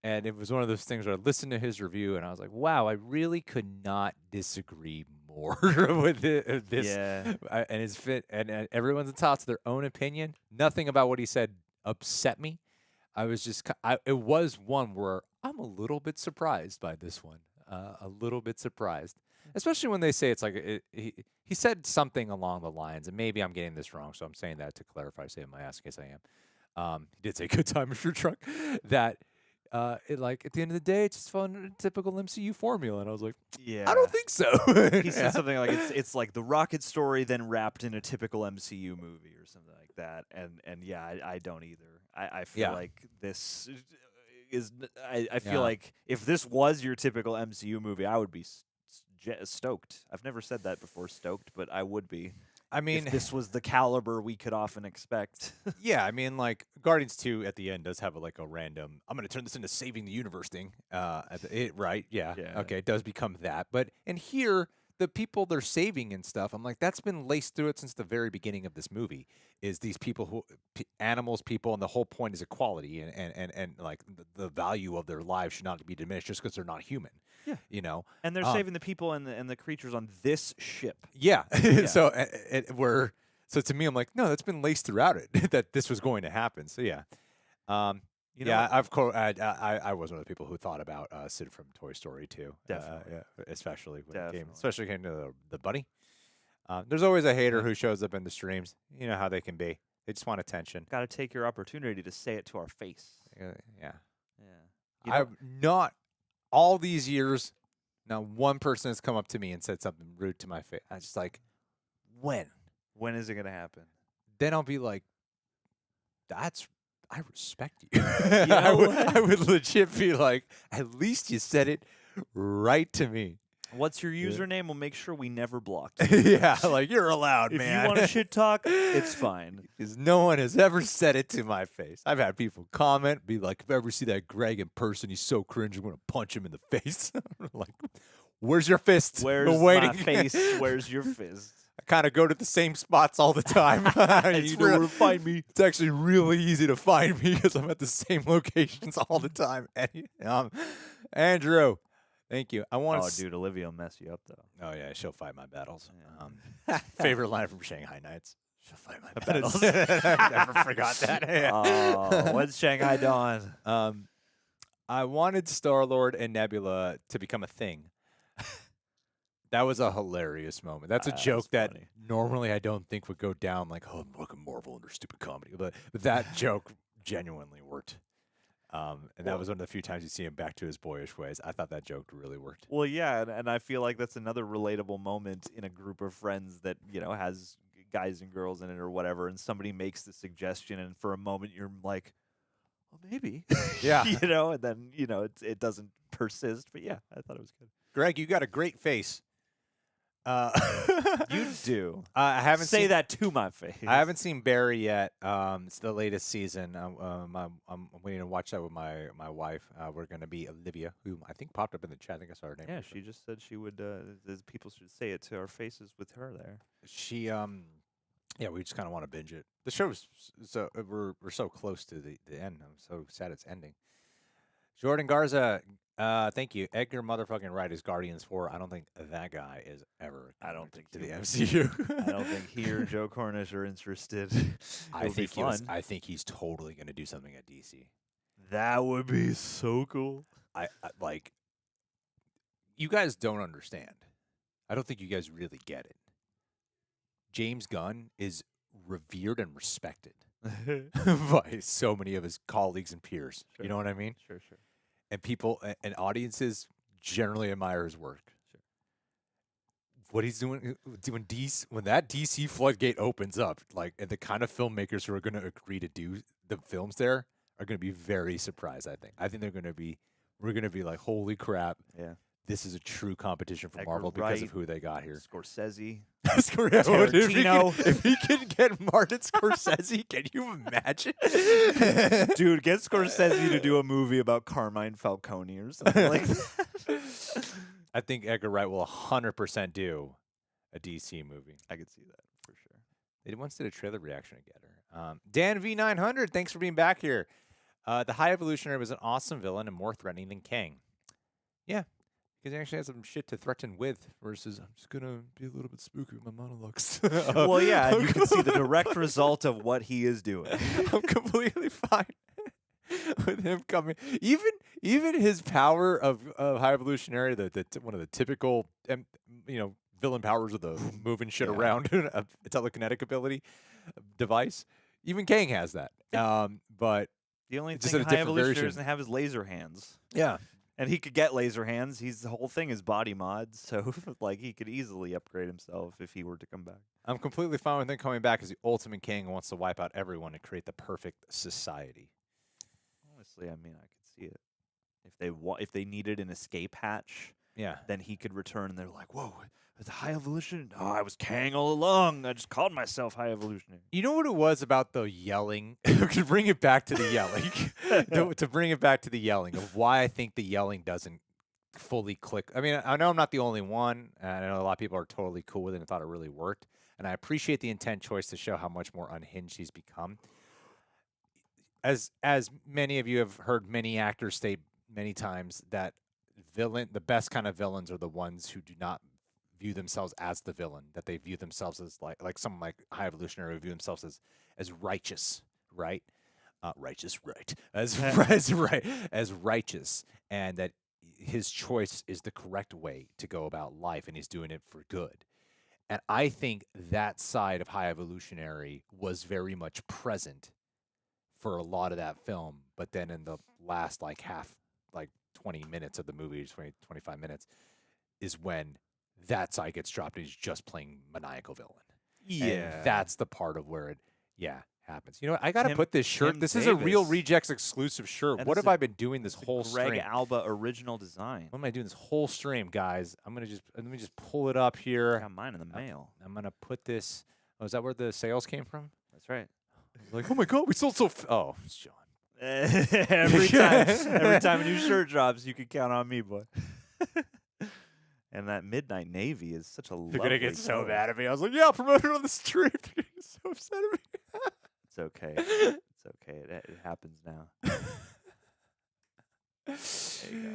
[SPEAKER 1] And it was one of those things where I listened to his review, and I was like, wow, I really could not disagree more with this.
[SPEAKER 2] Yeah.
[SPEAKER 1] And his fit, and everyone's entitled to their own opinion. Nothing about what he said upset me. I was just, it was one where I'm a little bit surprised by this one. A little bit surprised, especially when they say it's like he said something along the lines, and maybe I'm getting this wrong, so I'm saying that to clarify, say in my ass in case I am. He did say good time if you're drunk. That it like at the end of the day, it's just following a typical MCU formula, and I was like,
[SPEAKER 2] yeah,
[SPEAKER 1] I don't think so.
[SPEAKER 2] He said something like it's like the Rocket story then wrapped in a typical MCU movie or something like that, and yeah, I don't either. I feel like this is I feel like if this was your typical MCU movie, I would be stoked. I've never said that before, stoked, but I would be. If this was the caliber we could often expect.
[SPEAKER 1] Yeah, like Guardians 2 at the end does have a random, I'm going to turn this into saving the universe thing. Right? Yeah. Okay, it does become that. But in here, the people they're saving and stuff, I'm like, that's been laced through it since the very beginning of this movie, is these people animals, people, and the whole point is equality and like the value of their lives should not be diminished just because they're not human. Yeah.
[SPEAKER 2] And they're saving the people and the creatures on this ship.
[SPEAKER 1] Yeah. So so to me, I'm like, no, that's been laced throughout it that this was going to happen. So yeah. I was one of the people who thought about Sid from Toy Story too.
[SPEAKER 2] Definitely.
[SPEAKER 1] Especially when it came to the bunny. There's always a hater who shows up in the streams. You know how they can be. They just want attention.
[SPEAKER 2] Got to take your opportunity to say it to our face.
[SPEAKER 1] Yeah.
[SPEAKER 2] Yeah.
[SPEAKER 1] Not all these years, not one person has come up to me and said something rude to my face. I was just like, when?
[SPEAKER 2] When is it going to happen?
[SPEAKER 1] Then I'll be like, I respect you.
[SPEAKER 2] know what?
[SPEAKER 1] I would legit be like, at least you said it right to me.
[SPEAKER 2] What's your
[SPEAKER 1] Yeah.
[SPEAKER 2] username? We'll make sure we never blocked you.
[SPEAKER 1] Yeah, like you're allowed,
[SPEAKER 2] If
[SPEAKER 1] man.
[SPEAKER 2] you want to shit talk, it's fine.
[SPEAKER 1] Because no one has ever said it to my face. I've had people comment, be like, if I ever see that Greg in person, he's so cringe, I'm going to punch him in the face. I'm like, where's your fist?
[SPEAKER 2] Where's
[SPEAKER 1] I'm waiting.
[SPEAKER 2] my face? Where's your fist?
[SPEAKER 1] I kind of go to the same spots all the time.
[SPEAKER 2] And you know where to find me.
[SPEAKER 1] It's actually really easy to find me because I'm at the same locations all the time. Andrew, thank you. I want
[SPEAKER 2] Oh,
[SPEAKER 1] to.
[SPEAKER 2] dude, Olivia will mess you up, though.
[SPEAKER 1] Oh yeah, she'll fight my battles.
[SPEAKER 2] Yeah.
[SPEAKER 1] Favorite line from Shanghai Nights. She'll fight my
[SPEAKER 2] Battles.
[SPEAKER 1] battles. I never forgot that. Yeah.
[SPEAKER 2] Oh, when's Shanghai Dawn?
[SPEAKER 1] I wanted Star-Lord and Nebula to become a thing. That was a hilarious moment. That's a joke that
[SPEAKER 2] funny.
[SPEAKER 1] normally I don't think would go down like, oh, fucking Marvel and their stupid comedy. But that joke genuinely worked. And that was one of the few times you see him back to his boyish ways. I thought that joke really worked.
[SPEAKER 2] Well, yeah, and I feel like that's another relatable moment in a group of friends that, you know, has guys and girls in it or whatever, and somebody makes the suggestion, and for a moment you're like, well, maybe.
[SPEAKER 1] Yeah.
[SPEAKER 2] You know, and then, you know, it doesn't persist. But yeah, I thought it was good.
[SPEAKER 1] Greg, you got a great face.
[SPEAKER 2] You do.
[SPEAKER 1] I haven't
[SPEAKER 2] Say
[SPEAKER 1] seen,
[SPEAKER 2] that to my face.
[SPEAKER 1] I haven't seen Barry yet. It's the latest season. I'm waiting to watch that with my wife. We're gonna be Olivia, who I think popped up in the chat. I think I saw her name.
[SPEAKER 2] Yeah, she just said she would. People should say it to our faces with her there.
[SPEAKER 1] She yeah, we just kind of want to binge it. The show's so we're so close to the end. I'm so sad it's ending. Jordan Garza, thank you. Edgar motherfucking Wright is Guardians 4. I don't think that guy is ever.
[SPEAKER 2] I don't think
[SPEAKER 1] to the
[SPEAKER 2] so.
[SPEAKER 1] MCU.
[SPEAKER 2] I don't think he or Joe Cornish are interested.
[SPEAKER 1] I think he was,
[SPEAKER 2] fun.
[SPEAKER 1] I think he's totally going to do something at DC.
[SPEAKER 2] That would be so cool.
[SPEAKER 1] I like. You guys don't understand. I don't think you guys really get it. James Gunn is revered and respected by so many of his colleagues and peers.
[SPEAKER 2] Sure.
[SPEAKER 1] You know what I mean?
[SPEAKER 2] Sure.
[SPEAKER 1] And people and audiences generally admire his work.
[SPEAKER 2] Sure.
[SPEAKER 1] What he's doing when that DC floodgate opens up, like, and the kind of filmmakers who are going to agree to do the films there are going to be very surprised. I think we're going to be like, holy crap.
[SPEAKER 2] Yeah.
[SPEAKER 1] This is a true competition for
[SPEAKER 2] Edgar
[SPEAKER 1] Marvel because of
[SPEAKER 2] Wright,
[SPEAKER 1] who they got here.
[SPEAKER 2] Scorsese.
[SPEAKER 1] Tarantino. If he can get Martin Scorsese, can you imagine?
[SPEAKER 2] Dude, get Scorsese to do a movie about Carmine Falcone or something like that.
[SPEAKER 1] I think Edgar Wright will 100% do a DC movie.
[SPEAKER 2] I could see that for sure.
[SPEAKER 1] They once did a trailer reaction together. Dan V900, thanks for being back here. The High Evolutionary was an awesome villain and more threatening than Kang. Yeah. Because he actually has some shit to threaten with versus, I'm just going to be a little bit spooky with my monologues.
[SPEAKER 2] Well, yeah, you can see the direct result of what he is doing.
[SPEAKER 1] I'm completely fine with him coming. Even his power of High Evolutionary, one of the typical villain powers of the moving shit around, a telekinetic ability device. Even Kang has that. But
[SPEAKER 2] The only
[SPEAKER 1] just
[SPEAKER 2] thing
[SPEAKER 1] in a
[SPEAKER 2] High
[SPEAKER 1] different
[SPEAKER 2] Evolutionary
[SPEAKER 1] version.
[SPEAKER 2] doesn't have is laser hands.
[SPEAKER 1] Yeah.
[SPEAKER 2] And he could get laser hands. The whole thing is body mods, so like he could easily upgrade himself if he were to come back.
[SPEAKER 1] I'm completely fine with him coming back as the ultimate king and wants to wipe out everyone and create the perfect society.
[SPEAKER 2] Honestly, I mean, I could see it. If they needed an escape hatch,
[SPEAKER 1] Yeah.
[SPEAKER 2] then he could return, and they're like, "Whoa, it's a High Evolution? Oh, I was Kang all along. I just called myself High Evolutionary."
[SPEAKER 1] You know what it was about the yelling? To bring it back to the yelling. to bring it back to the yelling of why I think the yelling doesn't fully click. I mean, I know I'm not the only one. And I know a lot of people are totally cool with it and thought it really worked. And I appreciate the intent choice to show how much more unhinged he's become. As many of you have heard many actors state many times that the best kind of villains are the ones who do not view themselves as the villain, that they view themselves as like someone like High Evolutionary would view themselves as righteous, right? Righteous, right? As righteous, and that his choice is the correct way to go about life, and he's doing it for good. And I think that side of High Evolutionary was very much present for a lot of that film, but then in the last 20 minutes of the movie, 20, 25 minutes, is when that side gets dropped and he's just playing maniacal villain.
[SPEAKER 2] Yeah,
[SPEAKER 1] And that's the part of where it, happens. You know what? I got to
[SPEAKER 2] Tim-
[SPEAKER 1] put this shirt.
[SPEAKER 2] Tim
[SPEAKER 1] This is a Real
[SPEAKER 2] Davis.
[SPEAKER 1] Rejects exclusive shirt.
[SPEAKER 2] That
[SPEAKER 1] What
[SPEAKER 2] is
[SPEAKER 1] have
[SPEAKER 2] a-
[SPEAKER 1] I been doing this
[SPEAKER 2] It's a
[SPEAKER 1] whole
[SPEAKER 2] Greg
[SPEAKER 1] stream?
[SPEAKER 2] Alba original design.
[SPEAKER 1] What am I doing this whole stream, guys? Let me just pull it up here.
[SPEAKER 2] Got mine in the mail.
[SPEAKER 1] I'm gonna put this. Oh, is that where the sales came from?
[SPEAKER 2] That's right.
[SPEAKER 1] Like, oh my god, we sold so. Oh, it's John.
[SPEAKER 2] every time a new shirt drops, you can count on me, boy. And that midnight navy is such a lovely
[SPEAKER 1] They're gonna get so
[SPEAKER 2] color.
[SPEAKER 1] mad at me. I was like, yeah, promote it on the stream. They're gonna get so upset at me.
[SPEAKER 2] It's okay. It's okay. It happens now. There you go.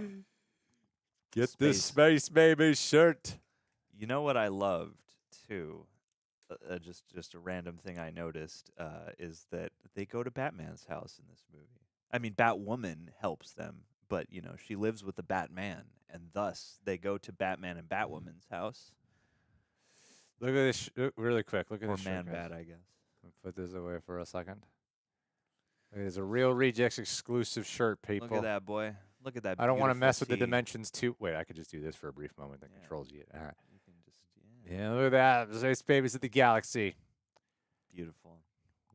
[SPEAKER 1] Get this Space Baby shirt.
[SPEAKER 2] You know what I loved too? Just a random thing I noticed is that they go to Batman's house in this movie. I mean, Batwoman helps them, but you know she lives with the Batman, and thus they go to Batman and Batwoman's house.
[SPEAKER 1] Look at this really quick. Look at
[SPEAKER 2] Or
[SPEAKER 1] this
[SPEAKER 2] Man
[SPEAKER 1] shirt,
[SPEAKER 2] Bat,
[SPEAKER 1] guys.
[SPEAKER 2] I guess.
[SPEAKER 1] Put this away for a second. It's a Real Rejects exclusive shirt, people.
[SPEAKER 2] Look at that, boy. Look at that.
[SPEAKER 1] I don't want to
[SPEAKER 2] beautiful
[SPEAKER 1] mess with the
[SPEAKER 2] tee.
[SPEAKER 1] dimensions too. Wait, I could just do this for a brief moment. That
[SPEAKER 2] Yeah.
[SPEAKER 1] controls you. All right.
[SPEAKER 2] You can just
[SPEAKER 1] Yeah, look at that. Space Babies of the Galaxy.
[SPEAKER 2] beautiful.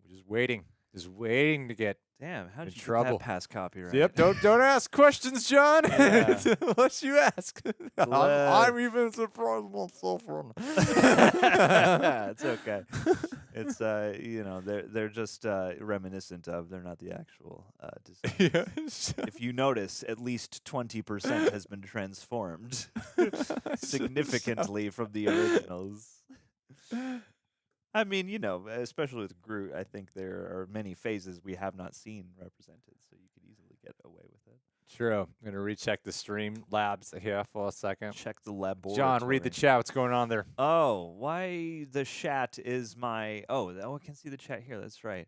[SPEAKER 1] We're just waiting to get.
[SPEAKER 2] Damn, how
[SPEAKER 1] In
[SPEAKER 2] did you get
[SPEAKER 1] trouble.
[SPEAKER 2] that past copyright?
[SPEAKER 1] Yep. Don't ask questions, John.
[SPEAKER 2] Yeah.
[SPEAKER 1] Unless you ask. I'm even surprised myself.
[SPEAKER 2] It's okay. It's you know, they're just reminiscent of. They're not the actual design.
[SPEAKER 1] Yes.
[SPEAKER 2] If you notice, at least 20% has been transformed significantly from the originals. I mean, you know, especially with Groot, I think there are many phases we have not seen represented, so you could easily get away with it.
[SPEAKER 1] True. I'm gonna recheck the stream labs here for a second.
[SPEAKER 2] Check the laboratory.
[SPEAKER 1] John, read the chat. What's going on there?
[SPEAKER 2] Oh, why the chat is my... Oh, I can see the chat here. That's right.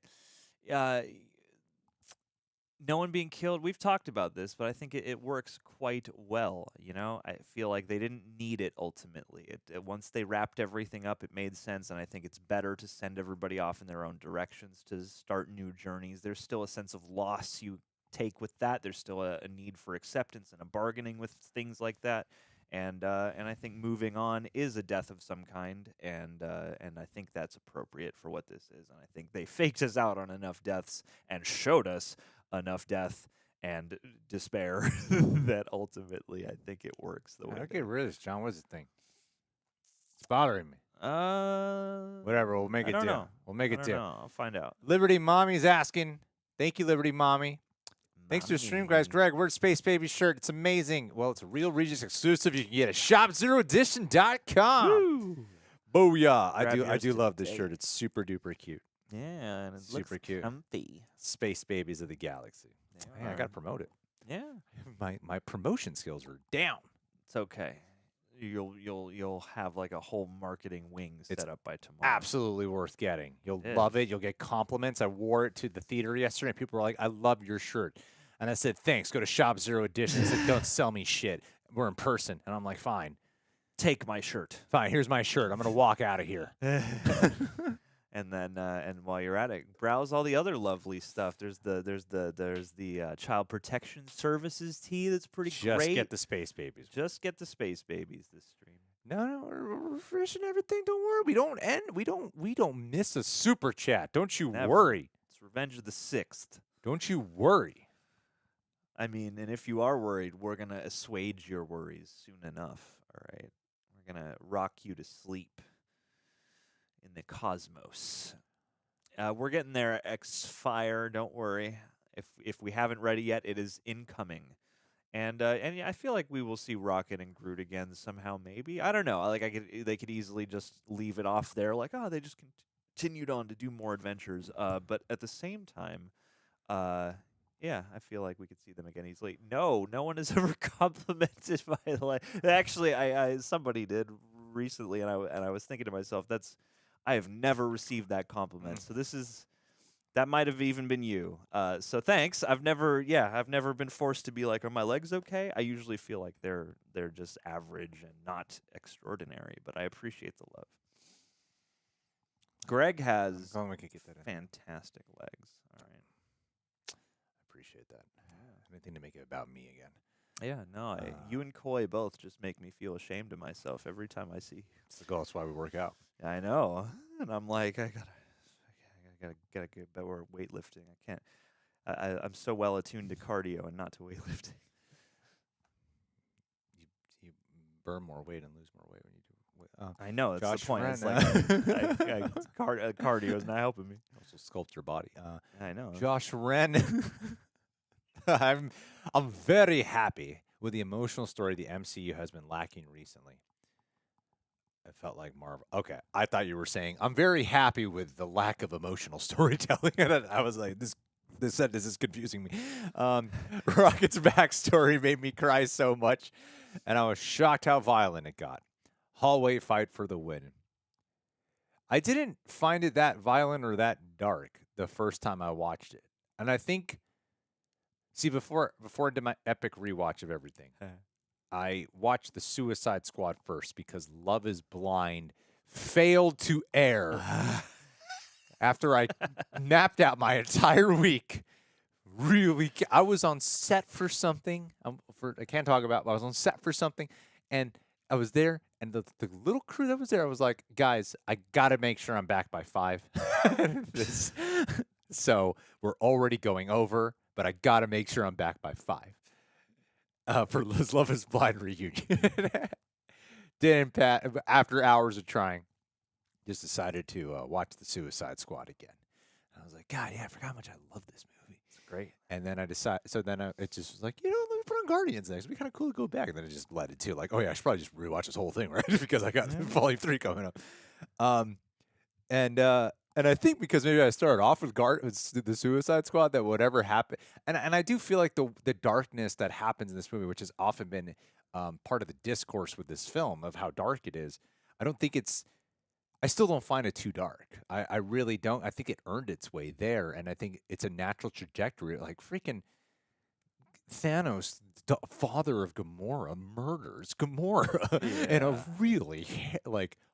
[SPEAKER 2] No one being killed. We've talked about this, but I think it works quite well. You know, I feel like they didn't need it ultimately. Once they wrapped everything up, it made sense, and I think it's better to send everybody off in their own directions to start new journeys. There's still a sense of loss you take with that. There's still a need for acceptance and a bargaining with things like that. And I think moving on is a death of some kind, and I think that's appropriate for what this is. And I think they faked us out on enough deaths and showed us enough death and despair that ultimately I think it works the way.
[SPEAKER 1] I'll get rid of this, John. What does it think? It's bothering me. Whatever. We'll make
[SPEAKER 2] I
[SPEAKER 1] it
[SPEAKER 2] don't
[SPEAKER 1] do.
[SPEAKER 2] know.
[SPEAKER 1] We'll make
[SPEAKER 2] I
[SPEAKER 1] it
[SPEAKER 2] don't
[SPEAKER 1] do.
[SPEAKER 2] know. I'll find out.
[SPEAKER 1] Liberty Mommy's asking. Thank you, Liberty Mommy. Thanks for the stream, guys. Greg, where's Space Baby shirt? It's amazing. Well, it's a Real Regis exclusive. You can get it at shopzeroedition.com.
[SPEAKER 2] Woo!
[SPEAKER 1] Booyah.
[SPEAKER 2] Grab
[SPEAKER 1] I
[SPEAKER 2] yours
[SPEAKER 1] do love this
[SPEAKER 2] today.
[SPEAKER 1] shirt. It's super duper cute.
[SPEAKER 2] Yeah, and it
[SPEAKER 1] Super
[SPEAKER 2] looks
[SPEAKER 1] cute.
[SPEAKER 2] comfy.
[SPEAKER 1] Space Babies of the Galaxy.
[SPEAKER 2] They
[SPEAKER 1] Man, I
[SPEAKER 2] are.
[SPEAKER 1] got to promote it.
[SPEAKER 2] Yeah,
[SPEAKER 1] My promotion skills are down.
[SPEAKER 2] it's okay. You'll have like a whole marketing wing
[SPEAKER 1] It's
[SPEAKER 2] set up by tomorrow.
[SPEAKER 1] Absolutely worth getting. You'll
[SPEAKER 2] It
[SPEAKER 1] love
[SPEAKER 2] is.
[SPEAKER 1] it. You'll get compliments. I wore it to the theater yesterday, and people were like, I love your shirt. And I said, thanks. Go to Shop Zero Edition. They said, don't sell me shit. We're in person. And I'm like, fine.
[SPEAKER 2] Take my shirt.
[SPEAKER 1] Fine. Here's my shirt. I'm going to walk out of here.
[SPEAKER 2] And then and while you're at it, browse all the other lovely stuff. There's the Child Protection Services tee that's pretty
[SPEAKER 1] Just
[SPEAKER 2] great.
[SPEAKER 1] get the Space Babies.
[SPEAKER 2] Just get the Space Babies this stream.
[SPEAKER 1] No, we're refreshing everything. Don't worry. We don't end. We don't miss a super chat. Don't you
[SPEAKER 2] Never.
[SPEAKER 1] worry.
[SPEAKER 2] It's Revenge of the 6th.
[SPEAKER 1] Don't you worry.
[SPEAKER 2] I mean, and if you are worried, we're gonna assuage your worries soon enough. All right, we're gonna rock you to sleep in the cosmos. We're getting there, X-Fire. Don't worry. If we haven't read it yet, it is incoming. And yeah, I feel like we will see Rocket and Groot again somehow. Maybe I don't know. Like they could easily just leave it off there. Like they just continued on to do more adventures. But at the same time, yeah, I feel like we could see them again easily. No one has ever complimented my life. Actually, I somebody did recently, and I was thinking to myself, I have never received that compliment. So that might have even been you. So thanks. I've never been forced to be like, are my legs okay? I usually feel like they're just average and not extraordinary, but I appreciate the love. Greg has
[SPEAKER 1] Oh, we could get that in.
[SPEAKER 2] fantastic legs. All right.
[SPEAKER 1] Appreciate that. Anything to make it about me again.
[SPEAKER 2] Yeah, no, you and Coy both just make me feel ashamed of myself every time I see.
[SPEAKER 1] It's the goal. That's why we work out.
[SPEAKER 2] I know, and I'm like, I gotta gotta get better weightlifting. I can't. I'm so well attuned to cardio and not to weightlifting.
[SPEAKER 1] You burn more weight and lose more weight when you do.
[SPEAKER 2] I know that's
[SPEAKER 1] Josh
[SPEAKER 2] the point. It's
[SPEAKER 1] Wren,
[SPEAKER 2] like cardio is not helping me.
[SPEAKER 1] also sculpt your body.
[SPEAKER 2] I know.
[SPEAKER 1] Josh Wren. I'm very happy with the emotional story the MCU has been lacking recently. It felt like Marvel. Okay, I thought you were saying I'm very happy with the lack of emotional storytelling. And I was like, this sentence is confusing me. Rocket's backstory made me cry so much, and I was shocked how violent it got. Hallway fight for the win. I didn't find it that violent or that dark the first time I watched it, and I think, see, before I did my epic rewatch of everything, I watched the Suicide Squad first because Love is Blind failed to air after I mapped out my entire week. Really, I was on set for something. I can't talk about, but I was on set for something, and I was there, and the little crew that was there, I was like, guys, I got to make sure I'm back by 5. So we're already going over, but I got to make sure I'm back by 5 for Love is Blind reunion. Didn't after hours of trying, just decided to watch the Suicide Squad again. And I was like, God, yeah, I forgot how much I love this movie.
[SPEAKER 2] It's great.
[SPEAKER 1] And then I decided, so then it just was like, let me put on Guardians next. It'd be kind of cool to go back. And then it just led it to like, oh yeah, I should probably just rewatch this whole thing, right? Because I got Volume 3 coming up. And I think because maybe I started off with the Suicide Squad, that whatever happened, and I do feel like the darkness that happens in this movie, which has often been part of the discourse with this film of how dark it is, I still don't find it too dark. I really don't. I think it earned its way there, and I think it's a natural trajectory. Like freaking Thanos, the father of Gamora, murders Gamora in a really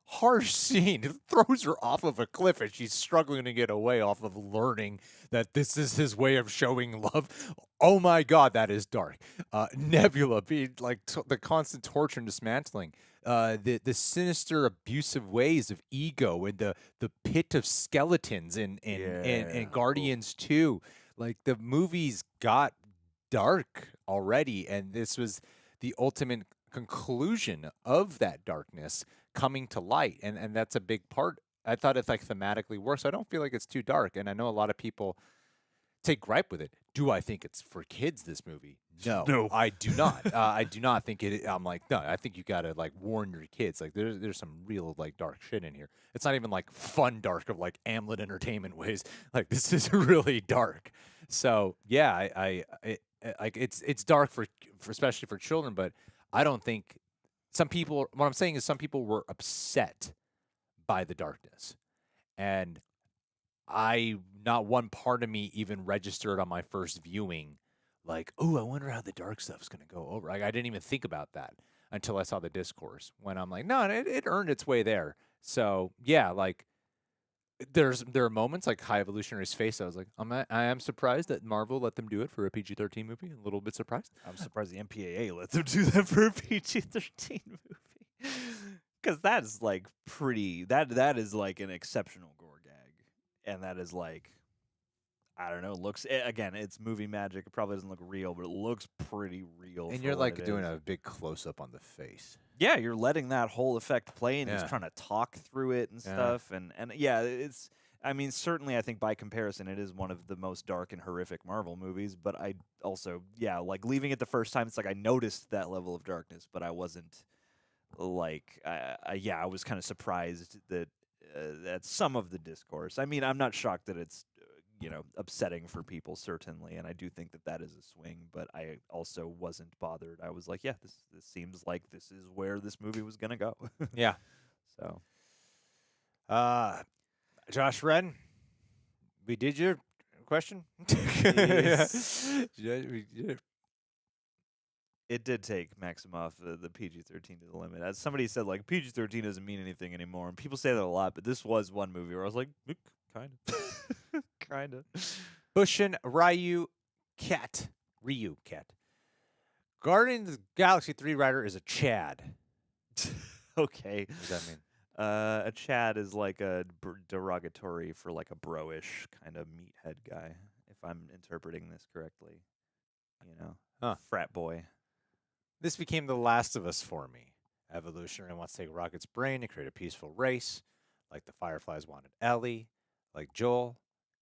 [SPEAKER 1] harsh scene. It throws her off of a cliff, and she's struggling to get away off of learning that this is his way of showing love. Oh my God, that is dark. Nebula being like the constant torture and dismantling. The sinister, abusive ways of ego and the pit of skeletons in Guardians 2. Like the movies got dark already, and this was the ultimate conclusion of that darkness coming to light, and that's a big part. I thought it thematically works. I don't feel like it's too dark, and I know a lot of people take gripe with it. Do I think it's for kids, this movie? No, I do not. I do not think it. I'm like, no, I think you gotta warn your kids. Like there's some real dark shit in here. It's not even fun dark of Amlet Entertainment ways. Like this is really dark. So yeah, it's dark for especially for children, but I don't think some people. What I'm saying is some people were upset by the darkness, and not one part of me even registered on my first viewing, oh, I wonder how the dark stuff's gonna go over. I didn't even think about that until I saw the discourse. When I'm like, no, it earned its way there. So yeah, there are moments like High Evolutionary's face. I was like, I am surprised that Marvel let them do it for a PG-13 movie. A little bit surprised.
[SPEAKER 2] I'm surprised the MPAA let them do that for a PG-13 movie, because that is pretty. That is an exceptional gore gag, and that is I don't know. Looks again, it's movie magic. It probably doesn't look real, but it looks pretty real.
[SPEAKER 1] And you're doing a big close up on the face.
[SPEAKER 2] Yeah, you're letting that whole effect play, and he's trying to talk through it and stuff. And yeah, it's. I mean, certainly, I think by comparison, it is one of the most dark and horrific Marvel movies. But I also, leaving it the first time, it's I noticed that level of darkness, but I wasn't I was kind of surprised that at some of the discourse. I mean, I'm not shocked that it's upsetting for people, certainly, and I do think that is a swing, but I also wasn't bothered. I was like, yeah, this seems like this is where this movie was gonna go.
[SPEAKER 1] Yeah.
[SPEAKER 2] So
[SPEAKER 1] Josh Wren, we did your question.
[SPEAKER 2] Yes.
[SPEAKER 1] Yeah, we did.
[SPEAKER 2] It did take Maximoff the PG-13 to the limit. As somebody said, PG-13 doesn't mean anything anymore, and people say that a lot, but this was one movie where I was like, kind of. Kind of.
[SPEAKER 1] Bushin Ryu Cat. Guardians of the Galaxy 3 writer is a Chad.
[SPEAKER 2] Okay.
[SPEAKER 1] What does that mean?
[SPEAKER 2] A Chad is like a derogatory for like a bro-ish kind of meathead guy, if I'm interpreting this correctly. You know,
[SPEAKER 1] Huh.
[SPEAKER 2] frat boy.
[SPEAKER 1] This became The Last of Us for me. Evolutionary wants to take Rocket's brain and create a peaceful race, like the Fireflies wanted Ellie, like Joel.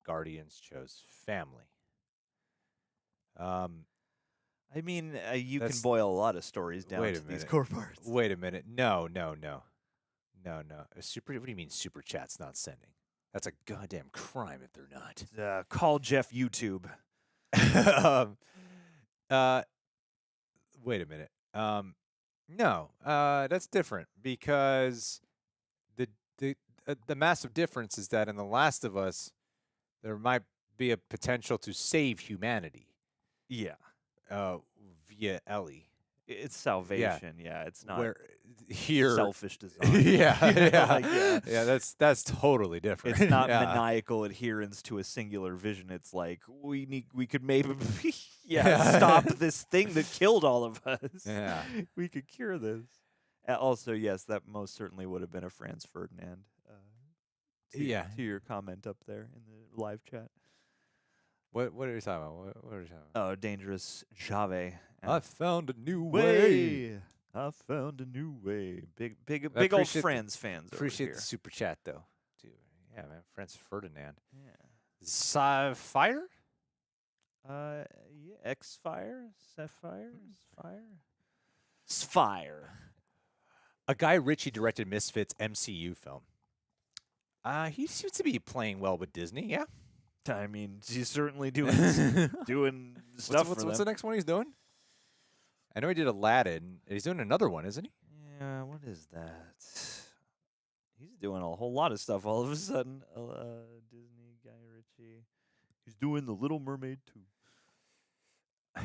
[SPEAKER 1] Guardians chose family.
[SPEAKER 2] I mean, you can
[SPEAKER 1] That's-
[SPEAKER 2] boil a lot of stories down
[SPEAKER 1] wait a
[SPEAKER 2] to these
[SPEAKER 1] minute.
[SPEAKER 2] core parts.
[SPEAKER 1] Wait a minute. No. A super. What do you mean super chat's not sending? That's a goddamn crime if they're not.
[SPEAKER 2] Call Jeff YouTube.
[SPEAKER 1] um, uh, wait a minute. No, that's different because the massive difference is that in The Last of Us, there might be a potential to save humanity.
[SPEAKER 2] Yeah.
[SPEAKER 1] Via Ellie.
[SPEAKER 2] It's salvation. Yeah, it's not
[SPEAKER 1] Where here
[SPEAKER 2] selfish design.
[SPEAKER 1] yeah, that's totally different.
[SPEAKER 2] It's not
[SPEAKER 1] yeah.
[SPEAKER 2] maniacal adherence to a singular vision. It's like we could maybe stop this thing that killed all of us.
[SPEAKER 1] Yeah.
[SPEAKER 2] We could cure this. Also, yes, that most certainly would have been a Franz Ferdinand. To your comment up there in the live chat.
[SPEAKER 1] What are you talking about? What are you talking about?
[SPEAKER 2] Oh, Dangerous Jave.
[SPEAKER 1] I found a new way.
[SPEAKER 2] I found a new way. Big old
[SPEAKER 1] appreciate
[SPEAKER 2] Franz fans.
[SPEAKER 1] Appreciate
[SPEAKER 2] over
[SPEAKER 1] the
[SPEAKER 2] here.
[SPEAKER 1] super chat though, too. Yeah, man, Franz Ferdinand.
[SPEAKER 2] Yeah.
[SPEAKER 1] Fire?
[SPEAKER 2] Yeah, X-Fire? Sapphire? Spire.
[SPEAKER 1] A Guy Ritchie directed Misfits MCU film. He seems to be playing well with Disney. Yeah.
[SPEAKER 2] I mean, he's certainly doing stuff.
[SPEAKER 1] What's the next one he's doing? I know he did Aladdin. He's doing another one, isn't he?
[SPEAKER 2] Yeah, what is that? He's doing a whole lot of stuff all of a sudden. Disney, Guy Ritchie. He's doing The Little Mermaid too.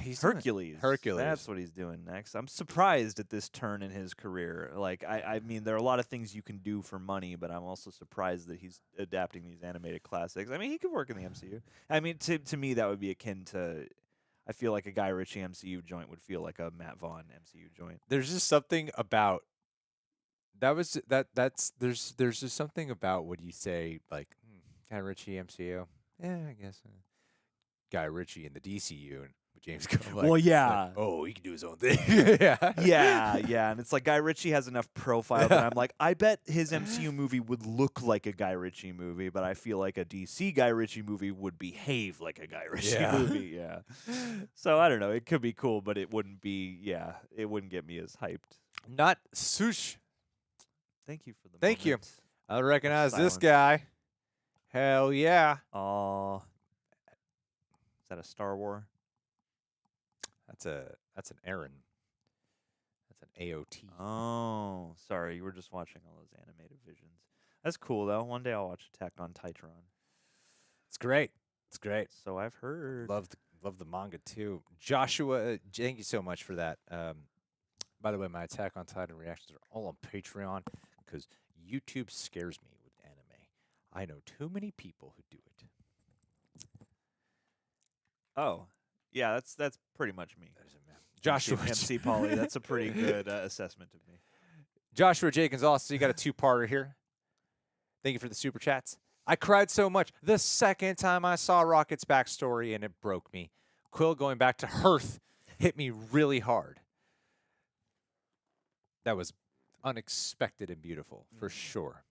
[SPEAKER 1] He's
[SPEAKER 2] Hercules.
[SPEAKER 1] Hercules.
[SPEAKER 2] That's what he's doing next. I'm surprised at this turn in his career. Like, I mean, there are a lot of things you can do for money, but I'm also surprised that he's adapting these animated classics. I mean, he could work in the MCU. I mean, to me, that would be akin to. I feel like a Guy Ritchie MCU joint would feel like a Matt Vaughn MCU joint.
[SPEAKER 1] There's just something about there's just something about what you say like Guy Ritchie MCU. Yeah, I guess. Guy Ritchie in the DCU and with James Gunn.
[SPEAKER 2] Well, yeah.
[SPEAKER 1] Like, oh, he can do his own thing. yeah.
[SPEAKER 2] Yeah, and it's like Guy Ritchie has enough profile that I'm like, I bet his MCU movie would look like a Guy Ritchie movie, but I feel like a DC Guy Ritchie movie would behave like a Guy Ritchie movie. Yeah. So I don't know. It could be cool, but it wouldn't be. Yeah, it wouldn't get me as hyped.
[SPEAKER 1] Not Sush.
[SPEAKER 2] Thank you for the.
[SPEAKER 1] Thank you.
[SPEAKER 2] moment.
[SPEAKER 1] I recognize this
[SPEAKER 2] Silence.
[SPEAKER 1] guy. Hell yeah.
[SPEAKER 2] Aw. Is that a Star Wars?
[SPEAKER 1] That's an Aaron. That's an AOT.
[SPEAKER 2] Oh, sorry. You were just watching all those animated visions. That's cool though. One day I'll watch Attack on Titan.
[SPEAKER 1] It's great. It's great.
[SPEAKER 2] So I've heard.
[SPEAKER 1] Love the manga too. Joshua, thank you so much for that. By the way, my Attack on Titan reactions are all on Patreon because YouTube scares me with anime. I know too many people who do it.
[SPEAKER 2] Oh, yeah. That's pretty much me.
[SPEAKER 1] Joshua
[SPEAKER 2] MC Polly. That's a pretty good assessment of me.
[SPEAKER 1] Joshua Jenkins also, you got a two-parter here. Thank you for the super chats. I cried so much the second time I saw Rocket's backstory, and it broke me. Quill going back to Hearth hit me really hard. That was unexpected and beautiful, for sure.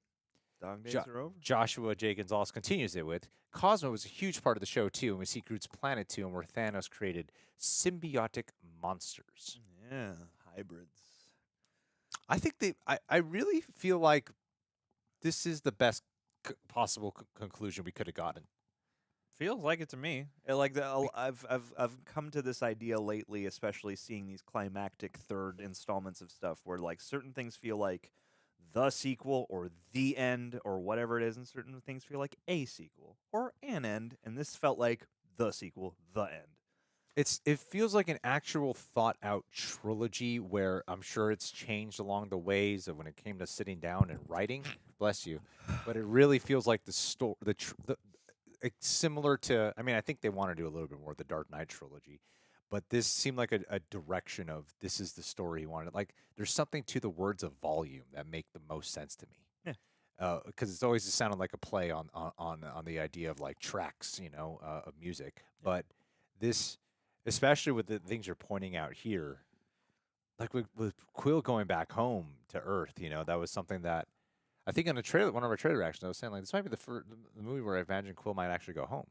[SPEAKER 2] Dog days are over.
[SPEAKER 1] Joshua Jenkins also continues it with, Cosmo was a huge part of the show, too, and we see Groot's planet, too, and where Thanos created symbiotic monsters.
[SPEAKER 2] Yeah, hybrids.
[SPEAKER 1] I think I really feel like this is the best possible conclusion we could have gotten.
[SPEAKER 2] Feels like it to me. I've come to this idea lately, especially seeing these climactic third installments of stuff where like certain things feel like the sequel or the end or whatever it is, and certain things feel like a sequel or an end, and this felt like the sequel, the end.
[SPEAKER 1] It feels like an actual thought out trilogy where I'm sure it's changed along the ways of when it came to sitting down and writing. Bless you, but it really feels like the story, it's similar to. I mean, I think they want to do a little bit more of the Dark Knight trilogy, but this seemed like a direction of this is the story he wanted. Like there's something to the words of volume that make the most sense to me.
[SPEAKER 2] Yeah.
[SPEAKER 1] because it's always sounded like a play on the idea of like tracks, of music. But this, especially with the things you're pointing out here, like with Quill going back home to Earth, that was something that I think in a trailer, one of our trailer reactions, I was saying like this might be the movie where I imagine Quill might actually go home.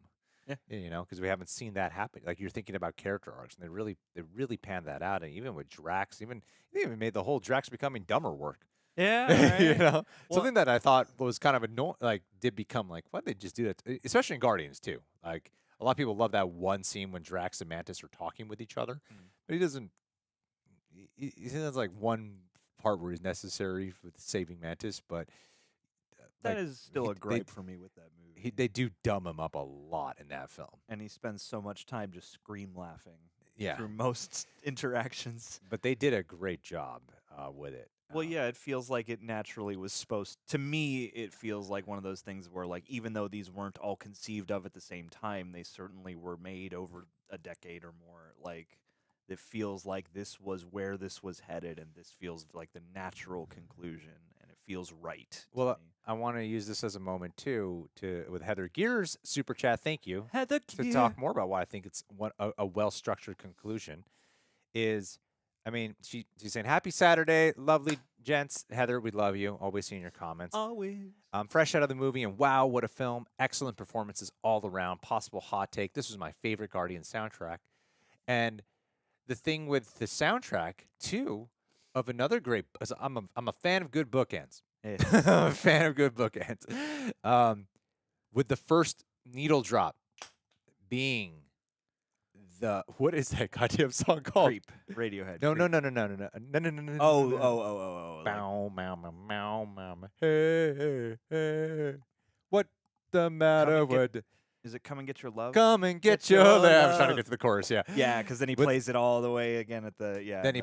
[SPEAKER 2] Yeah.
[SPEAKER 1] Because we haven't seen that happen. Like you're thinking about character arcs, and they really panned that out. And even with Drax, they even made the whole Drax becoming dumber work.
[SPEAKER 2] Yeah, right. Well,
[SPEAKER 1] Something that I thought was kind of annoying, like did become like, why did they just do that? Especially in Guardians too. Like a lot of people love that one scene when Drax and Mantis are talking with each other, but he doesn't. He has like one part where he's necessary for saving Mantis, but
[SPEAKER 2] that
[SPEAKER 1] like,
[SPEAKER 2] is still a gripe for me with that movie.
[SPEAKER 1] they do dumb him up a lot in that film,
[SPEAKER 2] and he spends so much time just scream laughing.
[SPEAKER 1] Yeah.
[SPEAKER 2] Through most interactions.
[SPEAKER 1] But they did a great job with it.
[SPEAKER 2] Well, yeah, it feels like it naturally was supposed. To me, it feels like one of those things where, like, even though these weren't all conceived of at the same time, they certainly were made over a decade or more. Like, it feels like this was where this was headed, and this feels like the natural conclusion, and it feels right.
[SPEAKER 1] Well, I want to use this as a moment too with Heather Gear's super chat. Thank you,
[SPEAKER 2] Heather
[SPEAKER 1] to talk more about why I think it's a well structured conclusion. I mean, she's saying happy Saturday, lovely gents. Heather, we love you. Always seeing your comments.
[SPEAKER 2] Always.
[SPEAKER 1] Fresh out of the movie, and wow, what a film! Excellent performances all around. Possible hot take: this was my favorite Guardian soundtrack, and the thing with the soundtrack too of another great. I'm a fan of good bookends. I'm a fan of good bookends. With the first needle drop being what is that goddamn song called?
[SPEAKER 2] Creep. Radiohead.
[SPEAKER 1] No.
[SPEAKER 2] Oh.
[SPEAKER 1] Bow, meow, meow, meow, meow. Hey. What the matter?
[SPEAKER 2] Is it Come and Get Your Love?
[SPEAKER 1] Come and get your love. I was trying to get to the chorus, yeah.
[SPEAKER 2] Yeah, because then he plays it all the way again at the
[SPEAKER 1] Then he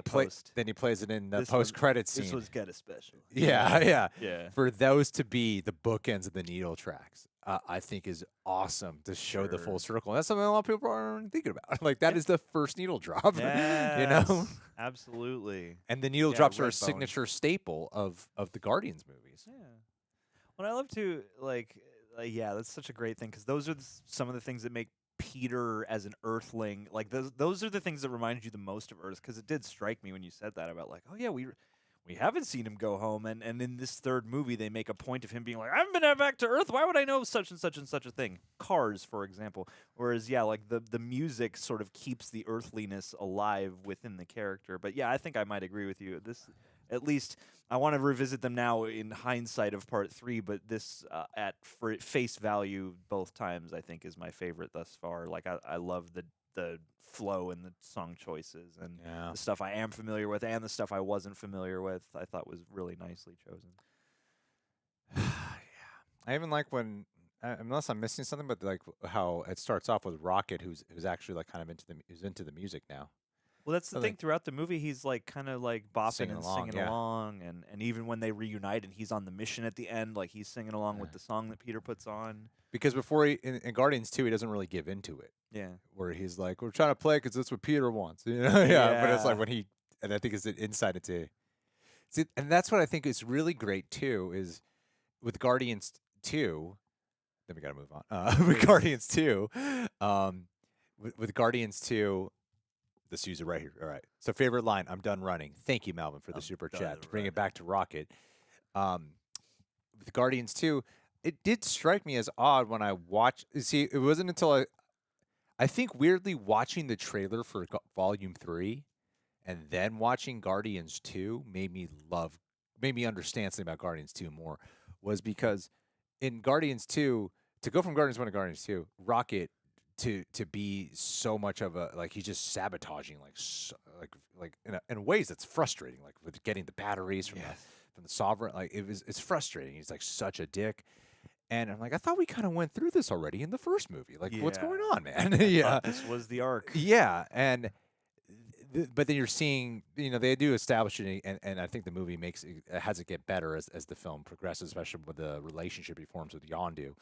[SPEAKER 1] plays it in the post-credit scene.
[SPEAKER 2] This was Get a Special.
[SPEAKER 1] Yeah.
[SPEAKER 2] Yeah.
[SPEAKER 1] For those to be the bookends of the needle tracks, I think is awesome to show the full circle. And that's something a lot of people aren't thinking about. Like that is the first needle drop.
[SPEAKER 2] Yes, absolutely.
[SPEAKER 1] And the needle drops are a signature staple of the Guardians movies.
[SPEAKER 2] Yeah. Well, I love to that's such a great thing because those are some of the things that make Peter as an Earthling, like those are the things that remind you the most of Earth. Because it did strike me when you said that about like, oh yeah, we haven't seen him go home, and in this third movie they make a point of him being like, I haven't been back to Earth. Why would I know such and such and such a thing? Cars, for example. Whereas like the music sort of keeps the earthliness alive within the character. But yeah, I think I might agree with you. This. At least I want to revisit them now in hindsight of part 3, but this at face value both times I think is my favorite thus far. Like I love the flow and the song choices and the stuff I am familiar with and the stuff I wasn't familiar with. I thought was really nicely chosen.
[SPEAKER 1] I even like when unless I'm missing something, but like how it starts off with Rocket, who's actually like kind of into the music now.
[SPEAKER 2] Well, that's the thing. Throughout the movie, he's like kind of like bopping
[SPEAKER 1] singing
[SPEAKER 2] singing along, and even when they reunite and he's on the mission at the end, like he's singing along with the song that Peter puts on.
[SPEAKER 1] Because before in Guardians 2, he doesn't really give into it.
[SPEAKER 2] Yeah,
[SPEAKER 1] where he's like, "We're trying to play because that's what Peter wants," But it's like when and I think it's an insight into. See, and that's what I think is really great too. Is with Guardians 2. Then we got to move on. With Guardians 2, with Guardians 2. This user right here. All right. So favorite line, I'm done running. Thank you, Melvin, for the super chat. To bring it back to Rocket. With Guardians 2, it did strike me as odd when I watched. See, it wasn't until I think weirdly watching the trailer for Volume 3 and then watching Guardians 2 made me understand something about Guardians 2 more, was because in Guardians 2, to go from Guardians 1 to Guardians 2, Rocket to be so much of a like he's just sabotaging like in ways that's frustrating, like with getting the batteries from the Sovereign, like it's frustrating. He's like such a dick, and I'm like, I thought we kind of went through this already in the first movie. Like, what's going on, man?
[SPEAKER 2] This was the arc.
[SPEAKER 1] Yeah, and but then you're seeing, they do establish it, and I think the movie has it get better as the film progresses, especially with the relationship he forms with Yondu.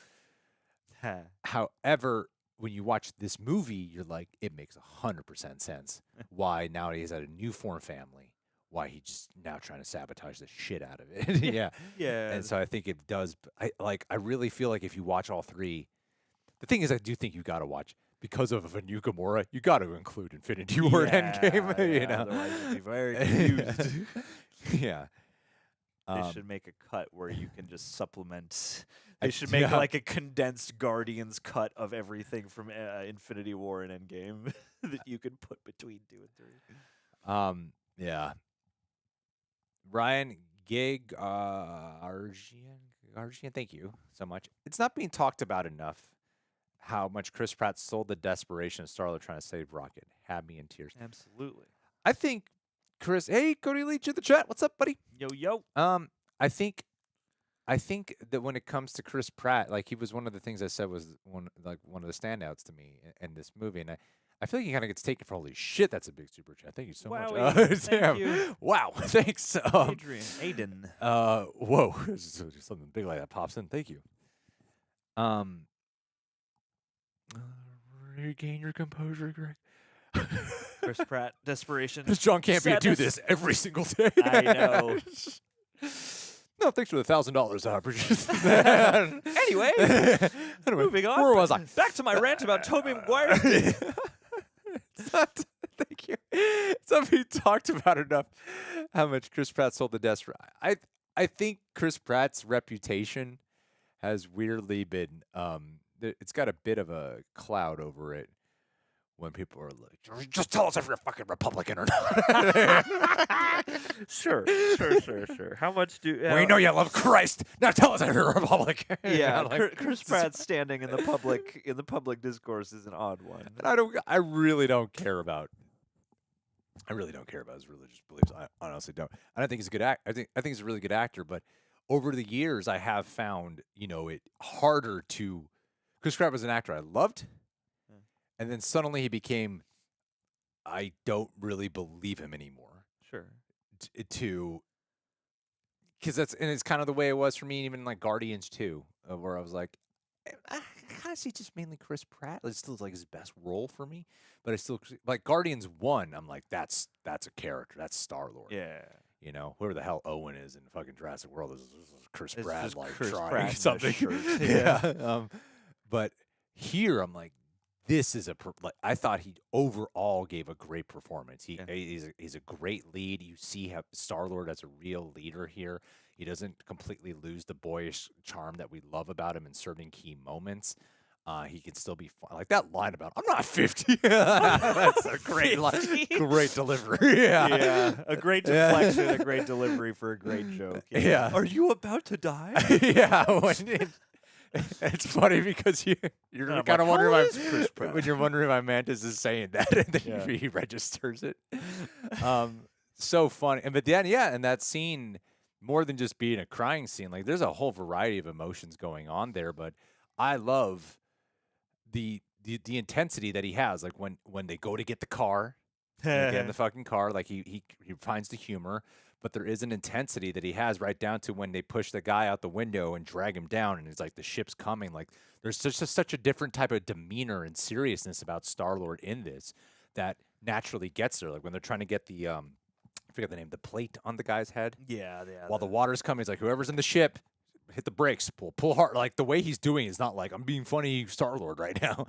[SPEAKER 1] However, when you watch this movie, you're like, it makes 100% sense why nowadays at a new form family, why he's just now trying to sabotage the shit out of it. Yeah.
[SPEAKER 2] Yeah.
[SPEAKER 1] And so I think it does. I really feel like if you watch all three, the thing is, I do think you got to watch because of a new Gamora. You got to include Infinity War and Endgame.
[SPEAKER 2] Yeah,
[SPEAKER 1] You know,
[SPEAKER 2] otherwise you'll be very confused.
[SPEAKER 1] yeah.
[SPEAKER 2] They should make a cut where you can just supplement. They should make
[SPEAKER 1] yeah.
[SPEAKER 2] like a condensed Guardians cut of everything from Infinity War and Endgame that you can put between 2 and 3.
[SPEAKER 1] Yeah. Ryan Gig Argian, thank you so much. It's not being talked about enough how much Chris Pratt sold the desperation of Star-Lord trying to save Rocket. Had me in tears.
[SPEAKER 2] Absolutely.
[SPEAKER 1] I think Chris, hey, Cody Leach in the chat. What's up, buddy?
[SPEAKER 2] Yo.
[SPEAKER 1] I think that when it comes to Chris Pratt, like he was one of the things I said was one of the standouts to me in this movie, and I feel like he kind of gets taken for holy shit. That's a big super chat. Thank you so much.
[SPEAKER 2] Thank you.
[SPEAKER 1] Wow, thanks.
[SPEAKER 2] Aiden.
[SPEAKER 1] Whoa, something big like that pops in. Thank you. Regain your composure, Greg.
[SPEAKER 2] Chris Pratt, desperation.
[SPEAKER 1] Because John Campea do this every single day.
[SPEAKER 2] I know.
[SPEAKER 1] No, thanks for the $1,000. I appreciate that.
[SPEAKER 2] Anyway, moving on.
[SPEAKER 1] Where was I?
[SPEAKER 2] Back to my rant about Tobey Maguire.
[SPEAKER 1] Thank you. It's not being talked about enough how much Chris Pratt sold the desk. I think Chris Pratt's reputation has weirdly been it's got a bit of a cloud over it when people are like, just tell us if you're a fucking Republican or not.
[SPEAKER 2] Sure. How much do
[SPEAKER 1] we know you love Christ. Now tell us if you're a Republican.
[SPEAKER 2] Yeah,
[SPEAKER 1] like,
[SPEAKER 2] Chris Pratt standing in the public discourse is an odd one.
[SPEAKER 1] And I really don't care about his religious beliefs. I honestly don't. I don't think he's a good I think he's a really good actor, but over the years I have found, it harder to Chris Pratt was an actor I loved. And then suddenly he became, I don't really believe him anymore.
[SPEAKER 2] Sure.
[SPEAKER 1] Because it's kind of the way it was for me, even like Guardians 2, where I was like, I kind of see just mainly Chris Pratt. It's still like his best role for me, but I still like Guardians 1. I'm like, that's a character. That's Star-Lord.
[SPEAKER 2] Yeah.
[SPEAKER 1] Whoever the hell Owen is in fucking Jurassic World is Chris
[SPEAKER 2] It's
[SPEAKER 1] Pratt,
[SPEAKER 2] just
[SPEAKER 1] like
[SPEAKER 2] Chris
[SPEAKER 1] trying
[SPEAKER 2] Pratt in a
[SPEAKER 1] something.
[SPEAKER 2] shirt.
[SPEAKER 1] Yeah. But here I'm like, this is I thought he overall gave a great performance. He's a great lead. You see how Star-Lord as a real leader here. He doesn't completely lose the boyish charm that we love about him in certain key moments. He can still be fun. Like that line about I'm not 50. That's a great line. Great delivery. Yeah.
[SPEAKER 2] A great deflection, a great delivery for a great joke.
[SPEAKER 1] Yeah.
[SPEAKER 2] Are you about to die?
[SPEAKER 1] Yeah. It's funny because you're kind of wondering when you're wondering why Mantis is saying that, and then he registers it. So funny, but then and that scene, more than just being a crying scene, like there's a whole variety of emotions going on there. But I love the intensity that he has, like when they go to get the car, get in the fucking car, like he finds the humor. But there is an intensity that he has right down to when they push the guy out the window and drag him down, and it's like the ship's coming. Like there's just such a different type of demeanor and seriousness about Star-Lord in this that naturally gets there. Like when they're trying to get the I forget the name, the plate on the guy's head.
[SPEAKER 2] Yeah.
[SPEAKER 1] While the water's coming, he's like, whoever's in the ship, hit the brakes, pull hard. Like the way he's doing is not like I'm being funny Star-Lord right now.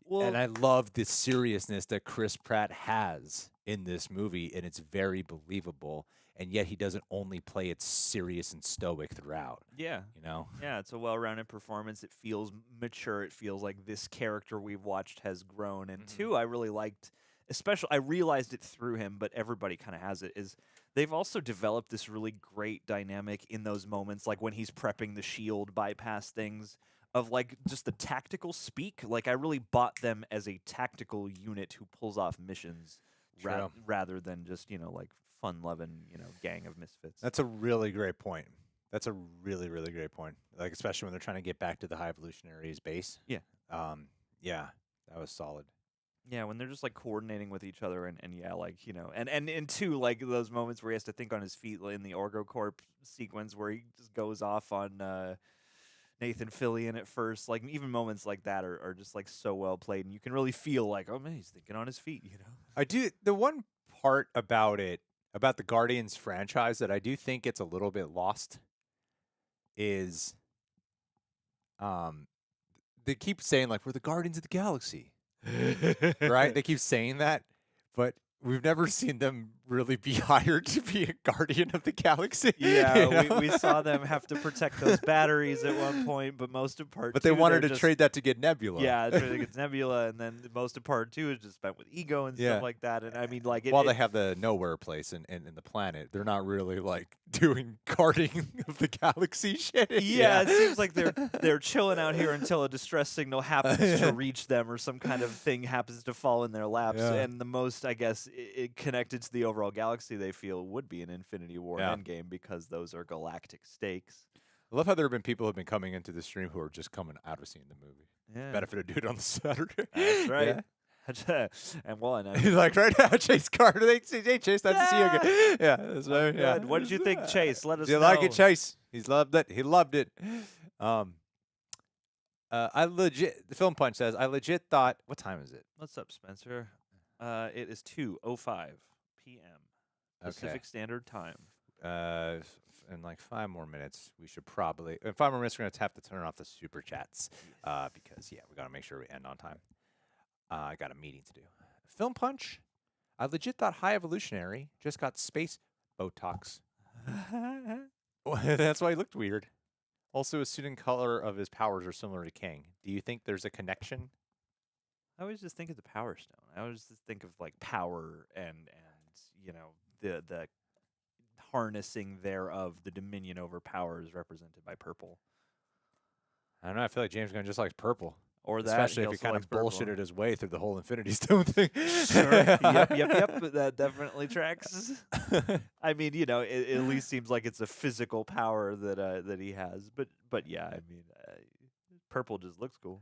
[SPEAKER 1] Well, and I love the seriousness that Chris Pratt has in this movie, and it's very believable. And yet he doesn't only play it serious and stoic throughout.
[SPEAKER 2] Yeah. Yeah, it's a well-rounded performance. It feels mature. It feels like this character we've watched has grown. And two, I really liked, especially, I realized it through him, but everybody kind of has it, is they've also developed this really great dynamic in those moments, like when he's prepping the shield bypass things, of like just the tactical speak. Like I really bought them as a tactical unit who pulls off missions rather than just, like fun-loving, gang of misfits.
[SPEAKER 1] That's a really great point. That's a really, really great point. Like, especially when they're trying to get back to the High Evolutionary's base.
[SPEAKER 2] Yeah.
[SPEAKER 1] Yeah, that was solid.
[SPEAKER 2] Yeah, when they're just like coordinating with each other and like, and two, like those moments where he has to think on his feet in the OrgoCorp sequence where he just goes off on Nathan Fillion at first. Like even moments like that are just like so well played, and you can really feel like, oh man, he's thinking on his feet,
[SPEAKER 1] I do. The one part about it, about the Guardians franchise that I do think it's a little bit lost is um they keep saying like we're the Guardians of the Galaxy. Right? They keep saying that, but we've never seen them really be hired to be a Guardian of the Galaxy.
[SPEAKER 2] Yeah,
[SPEAKER 1] you know?
[SPEAKER 2] we saw them have to protect those batteries at one point, but most of part
[SPEAKER 1] But
[SPEAKER 2] two,
[SPEAKER 1] they wanted
[SPEAKER 2] they're
[SPEAKER 1] to
[SPEAKER 2] just,
[SPEAKER 1] trade that to get Nebula.
[SPEAKER 2] yeah, trading against Nebula, and then most of part two is just spent with ego and
[SPEAKER 1] Yeah.
[SPEAKER 2] stuff like that. And I mean, like,
[SPEAKER 1] While they have the nowhere place in the planet, they're not really like doing guarding of the galaxy shit.
[SPEAKER 2] yeah, it seems like they're chilling out here until a distress signal happens to reach them, or some kind of thing happens to fall in their laps.
[SPEAKER 1] Yeah.
[SPEAKER 2] And the most, I guess, connected to the overall galaxy they feel would be an Infinity War
[SPEAKER 1] Yeah.
[SPEAKER 2] Endgame, because those are galactic stakes.
[SPEAKER 1] I love how there have been people who have been coming into the stream who are just coming out of seeing the movie.
[SPEAKER 2] Yeah,
[SPEAKER 1] Benefit of doing it on the Saturday.
[SPEAKER 2] that's right.
[SPEAKER 1] Yeah.
[SPEAKER 2] And one.
[SPEAKER 1] Like right now, Chase Carter. Hey, Chase, nice to see you again. Yeah, that's right. Yeah.
[SPEAKER 2] Good. What did you think, Chase? Let us
[SPEAKER 1] Do you
[SPEAKER 2] know.
[SPEAKER 1] like it, Chase? He's loved it. He loved it. The Film Punch says, I legit thought, what time is it?
[SPEAKER 2] What's up, Spencer? It is 2:05 p.m. Pacific Standard Time.
[SPEAKER 1] In like 5 more minutes, we should probably, in 5 more minutes, we're going to have to turn off the super chats because, yeah, we got to make sure we end on time. I got a meeting to do. Film Punch, I legit thought High Evolutionary just got space Botox. That's why he looked weird. Also, his suit and color of his powers are similar to Kang. Do you think there's a connection?
[SPEAKER 2] I always just think of the Power Stone. I always just think of like power and you know, the harnessing thereof, the dominion over power is represented by purple.
[SPEAKER 1] I don't know. I feel like James Gunn just likes purple.
[SPEAKER 2] Or that,
[SPEAKER 1] Especially if he
[SPEAKER 2] also
[SPEAKER 1] kind
[SPEAKER 2] likes
[SPEAKER 1] of
[SPEAKER 2] purple.
[SPEAKER 1] bullshitted his way through the whole Infinity Stone thing.
[SPEAKER 2] Sure. Yep. That definitely tracks. I mean, you know, it at least seems like it's a physical power that he has. But yeah, I mean, purple just looks cool.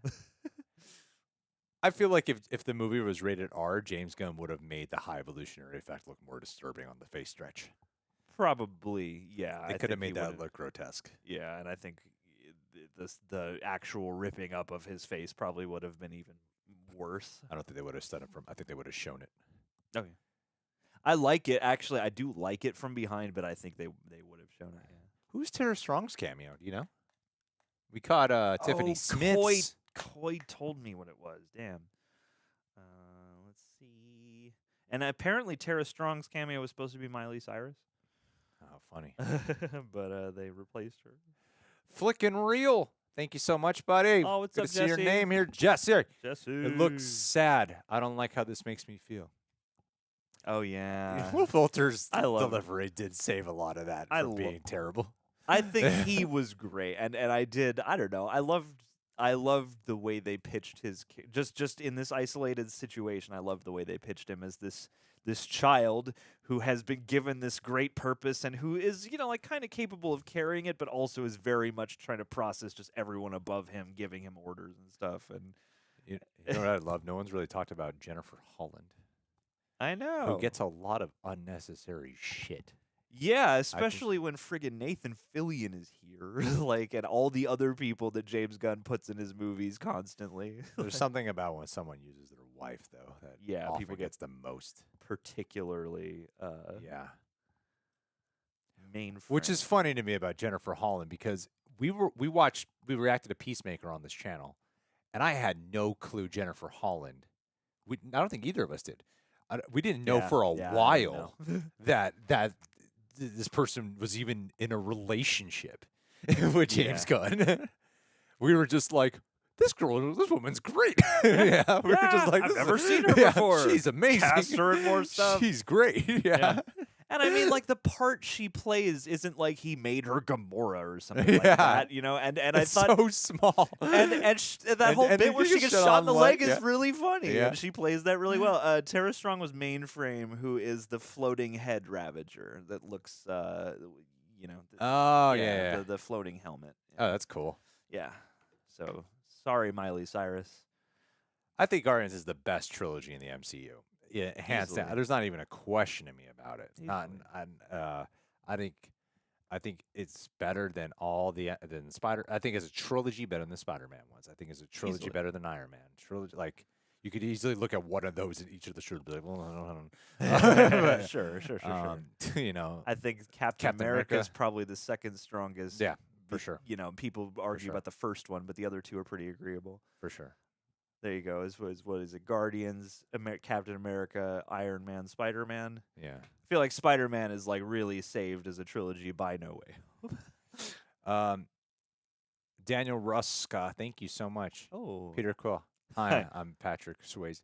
[SPEAKER 1] I feel like if the movie was rated R, James Gunn would have made the High Evolutionary effect look more disturbing on the face stretch.
[SPEAKER 2] Probably, yeah.
[SPEAKER 1] They
[SPEAKER 2] I
[SPEAKER 1] could have
[SPEAKER 2] think he
[SPEAKER 1] made that
[SPEAKER 2] would've-
[SPEAKER 1] look grotesque.
[SPEAKER 2] Yeah, and I think the actual ripping up of his face probably would have been even worse.
[SPEAKER 1] I don't think they would have done it from. I think they would have shown it.
[SPEAKER 2] Okay. I like it. Actually, I do like it from behind, but I think they would have shown it. Yeah.
[SPEAKER 1] Who's Tara Strong's cameo? Do you know? We caught Tiffany
[SPEAKER 2] Oh,
[SPEAKER 1] Smith.
[SPEAKER 2] Coy told me what it was. Damn. Let's see. And apparently Tara Strong's cameo was supposed to be Miley Cyrus.
[SPEAKER 1] Oh, funny.
[SPEAKER 2] But they replaced her.
[SPEAKER 1] Flickin' Real. Thank you so much, buddy.
[SPEAKER 2] Oh, what's
[SPEAKER 1] Good
[SPEAKER 2] up,
[SPEAKER 1] to see your
[SPEAKER 2] Jesse?
[SPEAKER 1] name here, Jesse.
[SPEAKER 2] Jesse.
[SPEAKER 1] It looks sad. I don't like how this makes me feel.
[SPEAKER 2] Oh, yeah.
[SPEAKER 1] Will Poulter's
[SPEAKER 2] I love it.
[SPEAKER 1] delivery did save a lot of that
[SPEAKER 2] I
[SPEAKER 1] from
[SPEAKER 2] lo-
[SPEAKER 1] being terrible.
[SPEAKER 2] I think he was great, and I don't know. I loved the way they pitched his just in this isolated situation. I loved the way they pitched him as this child who has been given this great purpose and who is, you know, like kind of capable of carrying it, but also is very much trying to process just everyone above him giving him orders and stuff. And
[SPEAKER 1] You know what I love? No one's really talked about Jennifer Holland,
[SPEAKER 2] I know.
[SPEAKER 1] who gets a lot of unnecessary shit.
[SPEAKER 2] Yeah, especially when friggin' Nathan Fillion is here, like, and all the other people that James Gunn puts in his movies constantly.
[SPEAKER 1] There's something about when someone uses their wife, though, that
[SPEAKER 2] Yeah,
[SPEAKER 1] often
[SPEAKER 2] people get-
[SPEAKER 1] gets the most.
[SPEAKER 2] Particularly,
[SPEAKER 1] Yeah.
[SPEAKER 2] mainframe.
[SPEAKER 1] Which is funny to me about Jennifer Holland because we reacted to Peacemaker on this channel, and I had no clue Jennifer Holland. I don't think either of us did. We didn't know for a while that this person was even in a relationship with James Gunn. We were just like, this woman's great. Yeah, we were just like,
[SPEAKER 2] I've never seen her before.
[SPEAKER 1] She's amazing.
[SPEAKER 2] Cast her in more stuff.
[SPEAKER 1] She's great. Yeah.
[SPEAKER 2] And I mean, like, the part she plays isn't like he made her Gamora or something like
[SPEAKER 1] Yeah.
[SPEAKER 2] that, you know. And I
[SPEAKER 1] It's
[SPEAKER 2] thought
[SPEAKER 1] so small.
[SPEAKER 2] and that whole
[SPEAKER 1] and
[SPEAKER 2] bit
[SPEAKER 1] if
[SPEAKER 2] where
[SPEAKER 1] you
[SPEAKER 2] she
[SPEAKER 1] get
[SPEAKER 2] gets shot in the leg
[SPEAKER 1] yeah.
[SPEAKER 2] is really funny,
[SPEAKER 1] Yeah.
[SPEAKER 2] and she plays that really well. Tara Strong was Mainframe, who is the floating head Ravager that looks, you know.
[SPEAKER 1] Oh yeah.
[SPEAKER 2] The floating helmet.
[SPEAKER 1] Oh, that's cool.
[SPEAKER 2] Yeah. So sorry, Miley Cyrus.
[SPEAKER 1] I think Guardians is the best trilogy in the MCU. Yeah, hands down.
[SPEAKER 2] Easily.
[SPEAKER 1] There's not even a question to me about it.
[SPEAKER 2] Easily.
[SPEAKER 1] I think it's better than all than Spider. I think as a trilogy better than the Spider-Man ones. I think as a trilogy
[SPEAKER 2] Easily.
[SPEAKER 1] better than Iron Man. Trilogy, like You could easily look at one of those in each of the shirts and be like, well, I don't.
[SPEAKER 2] Sure.
[SPEAKER 1] You know,
[SPEAKER 2] I think Captain
[SPEAKER 1] Captain
[SPEAKER 2] America is
[SPEAKER 1] America.
[SPEAKER 2] probably the second strongest.
[SPEAKER 1] Yeah, for sure.
[SPEAKER 2] You know, people argue
[SPEAKER 1] sure.
[SPEAKER 2] about the first one, but the other two are pretty agreeable.
[SPEAKER 1] For sure.
[SPEAKER 2] There you go. What is it? Guardians, Captain America, Iron Man, Spider-Man.
[SPEAKER 1] Yeah.
[SPEAKER 2] I feel like Spider-Man is like really saved as a trilogy by No Way.
[SPEAKER 1] Daniel Ruska, thank you so much.
[SPEAKER 2] Oh,
[SPEAKER 1] Peter Quill. Hi, I'm Patrick Swayze.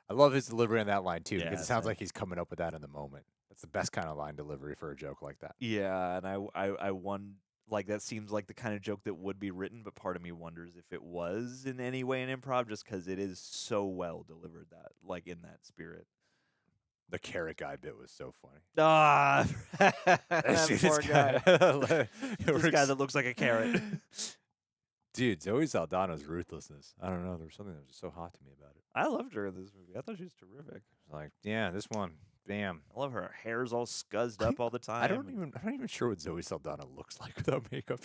[SPEAKER 1] I love his delivery on that line too,
[SPEAKER 2] Yeah,
[SPEAKER 1] because it sounds
[SPEAKER 2] same.
[SPEAKER 1] like he's coming up with that in the moment. That's the best kind of line delivery for a joke like that.
[SPEAKER 2] yeah, and I won like that seems like the kind of joke that would be written, but part of me wonders if it was in any way an improv, just because it is so well delivered that like in that spirit.
[SPEAKER 1] The carrot guy bit was so funny.
[SPEAKER 2] Ah,
[SPEAKER 1] See
[SPEAKER 2] that poor guy. This
[SPEAKER 1] This
[SPEAKER 2] guy that looks like a carrot.
[SPEAKER 1] Dude, Zoe Saldana's ruthlessness. I don't know. There was something that was just so hot to me about it.
[SPEAKER 2] I loved her in this movie. I thought she was terrific.
[SPEAKER 1] Like, yeah, this one, bam.
[SPEAKER 2] I love her hair's all scuzzed up all the time.
[SPEAKER 1] I'm not even sure what Zoe Saldana looks like without makeup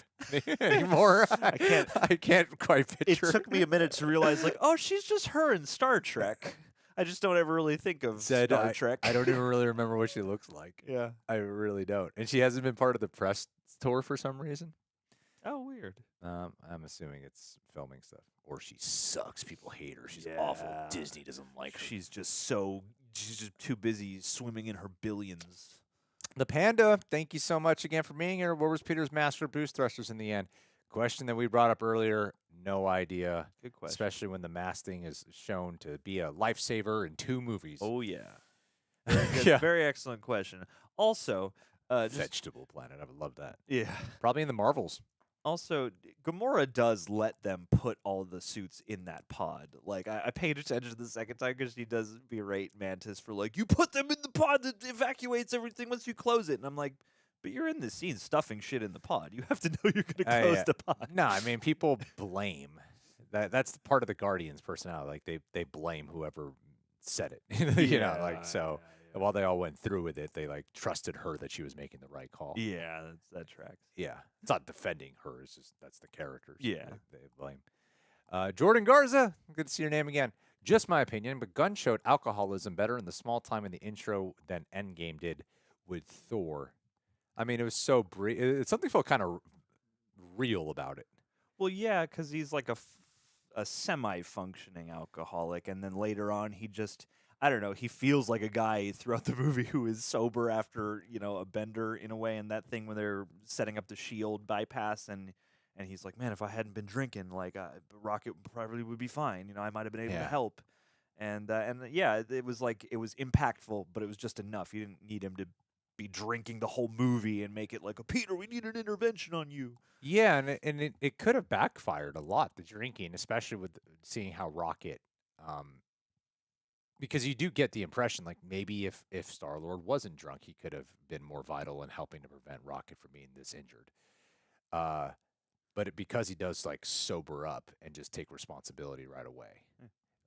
[SPEAKER 1] anymore. I can't quite
[SPEAKER 2] It
[SPEAKER 1] picture.
[SPEAKER 2] took me a minute to realize, like, oh, she's just her in Star Trek. I just don't ever really think of Star Trek.
[SPEAKER 1] I don't even really remember what she looks like.
[SPEAKER 2] Yeah.
[SPEAKER 1] I really don't. And she hasn't been part of the press tour for some reason.
[SPEAKER 2] Oh, weird.
[SPEAKER 1] I'm assuming it's filming stuff. Or she sucks. People hate her. She's awful. Disney doesn't like her.
[SPEAKER 2] She's just too busy swimming in her billions.
[SPEAKER 1] The Panda, thank you so much again for being here. Where was Peter's master boost thrusters in the end? Question that we brought up earlier. No idea.
[SPEAKER 2] Good question.
[SPEAKER 1] Especially when the masting is shown to be a lifesaver in 2 movies.
[SPEAKER 2] Oh, yeah. Very good.
[SPEAKER 1] Yeah.
[SPEAKER 2] Very excellent question. Also,
[SPEAKER 1] Vegetable Planet. I would love that.
[SPEAKER 2] yeah.
[SPEAKER 1] Probably in the Marvels.
[SPEAKER 2] Also, Gamora does let them put all the suits in that pod. Like, I paid attention the second time because she does berate Mantis for, like, you put them in the pod that evacuates everything once you close it. And I'm like, but you're in the scene stuffing shit in the pod. You have to know you're going to close
[SPEAKER 1] Yeah.
[SPEAKER 2] the pod.
[SPEAKER 1] No, I mean, people blame. That's part of the Guardians' personality. Like, they blame whoever said it. You know, like, so while they all went through with it, they, like, trusted her that she was making the right call.
[SPEAKER 2] Yeah, that tracks.
[SPEAKER 1] Yeah. It's not defending her. It's just that's the characters.
[SPEAKER 2] Yeah.
[SPEAKER 1] They blame. Jordan Garza, good to see your name again. Just my opinion, but Gunn showed alcoholism better in the small time in the intro than Endgame did with Thor. I mean, it was so brief. Something felt kind of real about it.
[SPEAKER 2] Well, yeah, because he's like a semi-functioning alcoholic, and then later on he just, I don't know, he feels like a guy throughout the movie who is sober after, you know, a bender in a way, and that thing when they're setting up the shield bypass, and he's like, man, if I hadn't been drinking, like, Rocket probably would be fine, you know, I might have been able to help, and yeah, it was like, it was impactful, but it was just enough. You didn't need him to be drinking the whole movie and make it like, Peter, we need an intervention on you.
[SPEAKER 1] Yeah, and it could have backfired a lot, the drinking, especially with seeing how Rocket, because you do get the impression, like, maybe if Star-Lord wasn't drunk, he could have been more vital in helping to prevent Rocket from being this injured. But because he does, like, sober up and just take responsibility right away,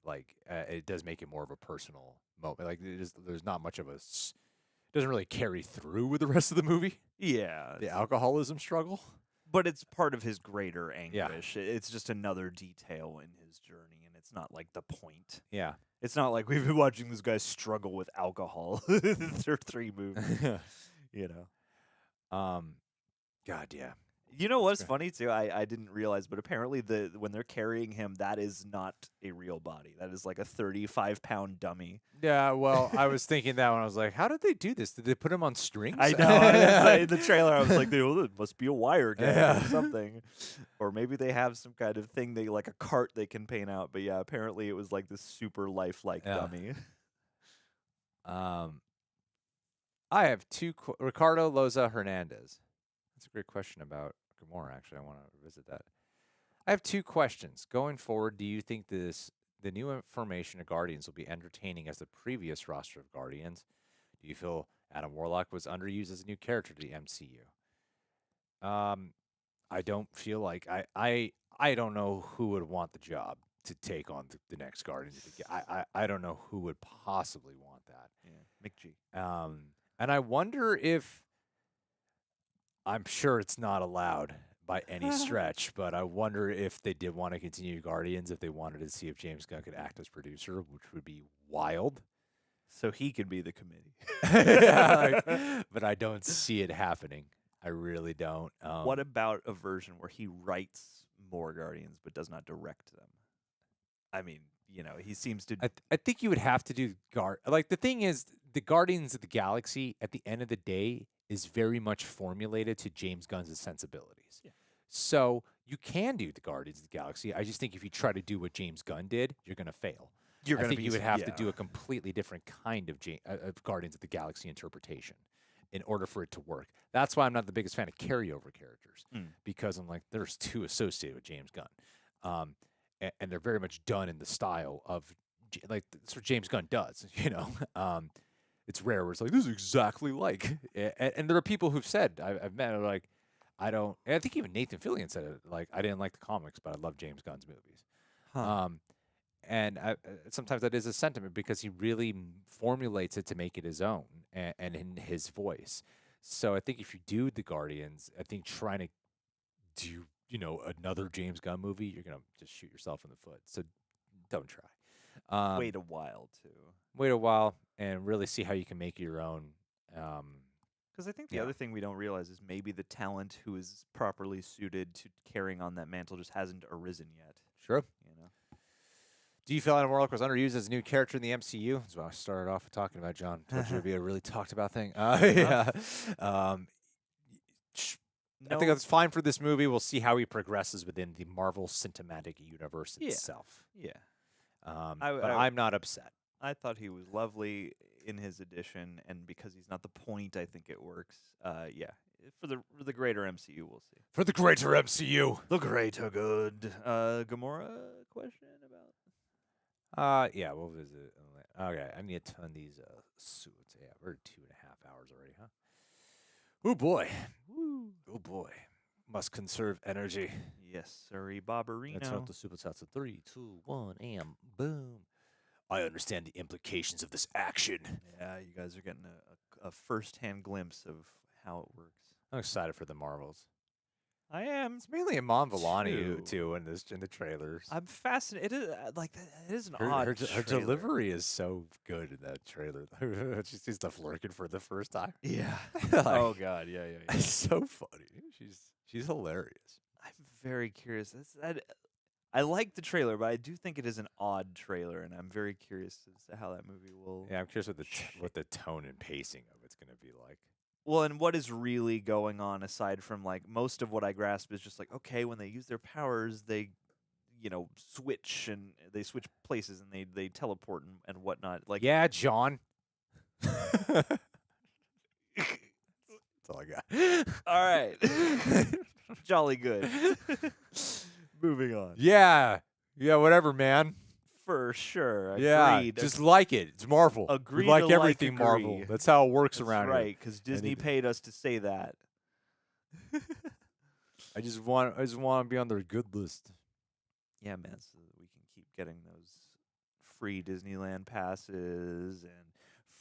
[SPEAKER 1] like, it does make it more of a personal moment. Like, there's not much of a... doesn't really carry through with the rest of the movie.
[SPEAKER 2] Yeah.
[SPEAKER 1] The alcoholism struggle.
[SPEAKER 2] But it's part of his greater anguish.
[SPEAKER 1] Yeah.
[SPEAKER 2] It's just another detail in his journey, and it's not like the point.
[SPEAKER 1] Yeah.
[SPEAKER 2] It's not like we've been watching this guy struggle with alcohol through 3 movies. You know.
[SPEAKER 1] God, yeah.
[SPEAKER 2] You know what's funny too? I didn't realize, but apparently when they're carrying him, that is not a real body. That is like a 35-pound dummy.
[SPEAKER 1] Yeah, well, I was thinking that when I was like, how did they do this? Did they put him on strings?
[SPEAKER 2] I know. In the trailer, I was like, well, it must be a wire gang
[SPEAKER 1] Yeah.
[SPEAKER 2] or something. Or maybe they have some kind of thing, like a cart they can paint out. But yeah, apparently it was like this super lifelike dummy.
[SPEAKER 1] I have 2 Ricardo Loza Hernandez. That's a great question about Gamora, actually. I want to revisit that. I have 2 questions. Going forward, do you think the new information of Guardians will be entertaining as the previous roster of Guardians? Do you feel Adam Warlock was underused as a new character to the MCU? I don't feel like I don't know who would want the job to take on the next Guardians. I don't know who would possibly want that.
[SPEAKER 2] Yeah, McG.
[SPEAKER 1] And I wonder if, I'm sure it's not allowed, by any stretch, but I wonder if they did want to continue Guardians, if they wanted to see if James Gunn could act as producer, which would be wild.
[SPEAKER 2] So he could be the committee.
[SPEAKER 1] Yeah, but I don't see it happening. I really don't.
[SPEAKER 2] What about a version where he writes more Guardians but does not direct them? I mean, he seems to.
[SPEAKER 1] I think you would have to do like the thing is the Guardians of the Galaxy at the end of the day is very much formulated to James Gunn's sensibilities.
[SPEAKER 2] Yeah.
[SPEAKER 1] So you can do the Guardians of the Galaxy. I just think if you try to do what James Gunn did, you're going to fail. I think you would have to do a completely different kind of Guardians of the Galaxy interpretation in order for it to work. That's why I'm not the biggest fan of carryover characters because I'm like, there's too associated with James Gunn. And they're very much done in the style of like that's what James Gunn does, it's rare where it's like, this is exactly like, and there are people who've said, I've met, are like, I don't, and I think even Nathan Fillion said it, like, I didn't like the comics, but I love James Gunn's movies.
[SPEAKER 2] Huh.
[SPEAKER 1] And sometimes that is a sentiment because he really formulates it to make it his own and in his voice. So I think if you do the Guardians, I think trying to do, another James Gunn movie, you're going to just shoot yourself in the foot. So don't try.
[SPEAKER 2] Wait a while, too.
[SPEAKER 1] Wait a while and really see how you can make it your own.
[SPEAKER 2] Because I think the other thing we don't realize is maybe the talent who is properly suited to carrying on that mantle just hasn't arisen yet.
[SPEAKER 1] Sure. Do you feel Adam Warlock was underused as a new character in the MCU? That's what I started off with talking about, John. Told you it would be a really talked about thing. Yeah. I think that's fine for this movie. We'll see how he progresses within the Marvel Cinematic Universe itself.
[SPEAKER 2] Yeah.
[SPEAKER 1] But I'm not upset.
[SPEAKER 2] I thought he was lovely in his addition, and because he's not the point, I think it works. Yeah. For the greater MCU, we'll see.
[SPEAKER 1] For the greater MCU.
[SPEAKER 2] The greater good. Gamora question about?
[SPEAKER 1] Yeah, we'll visit. Okay, I need to turn these suits. Yeah, we're 2.5 hours already, huh? Oh boy.
[SPEAKER 2] Woo.
[SPEAKER 1] Oh boy. Must conserve energy.
[SPEAKER 2] Yes, sorry, Bobberino.
[SPEAKER 1] Let's start the super chats at 3, 2, 1, and boom. I understand the implications of this action.
[SPEAKER 2] Yeah, you guys are getting a first-hand glimpse of how it works.
[SPEAKER 1] I'm excited for the Marvels.
[SPEAKER 2] I am.
[SPEAKER 1] It's mainly Iman Vellani too in the trailers.
[SPEAKER 2] I'm fascinated. It is an
[SPEAKER 1] her,
[SPEAKER 2] odd.
[SPEAKER 1] Her delivery is so good in that trailer. She sees stuff lurking for the first time.
[SPEAKER 2] Yeah.
[SPEAKER 1] Oh
[SPEAKER 2] God. Yeah.
[SPEAKER 1] It's so funny. She's hilarious.
[SPEAKER 2] I'm very curious. I like the trailer, but I do think it is an odd trailer, and I'm very curious as to how that movie will.
[SPEAKER 1] Yeah, I'm curious what the tone and pacing of it's going to be like.
[SPEAKER 2] Well, and what is really going on aside from like most of what I grasp is just like, okay, when they use their powers, they, switch and they switch places and they teleport and whatnot. Like,
[SPEAKER 1] yeah, John. That's all I got.
[SPEAKER 2] All right, jolly good. Moving on.
[SPEAKER 1] Yeah, whatever, man.
[SPEAKER 2] For sure. Agreed.
[SPEAKER 1] Yeah, just like it. It's Marvel.
[SPEAKER 2] Agreed.
[SPEAKER 1] We like everything
[SPEAKER 2] agree.
[SPEAKER 1] Marvel. That's how it works
[SPEAKER 2] That's
[SPEAKER 1] around
[SPEAKER 2] right, because Disney paid us to say that.
[SPEAKER 1] I just want to be on their good list.
[SPEAKER 2] Yeah, man, so that we can keep getting those free Disneyland passes and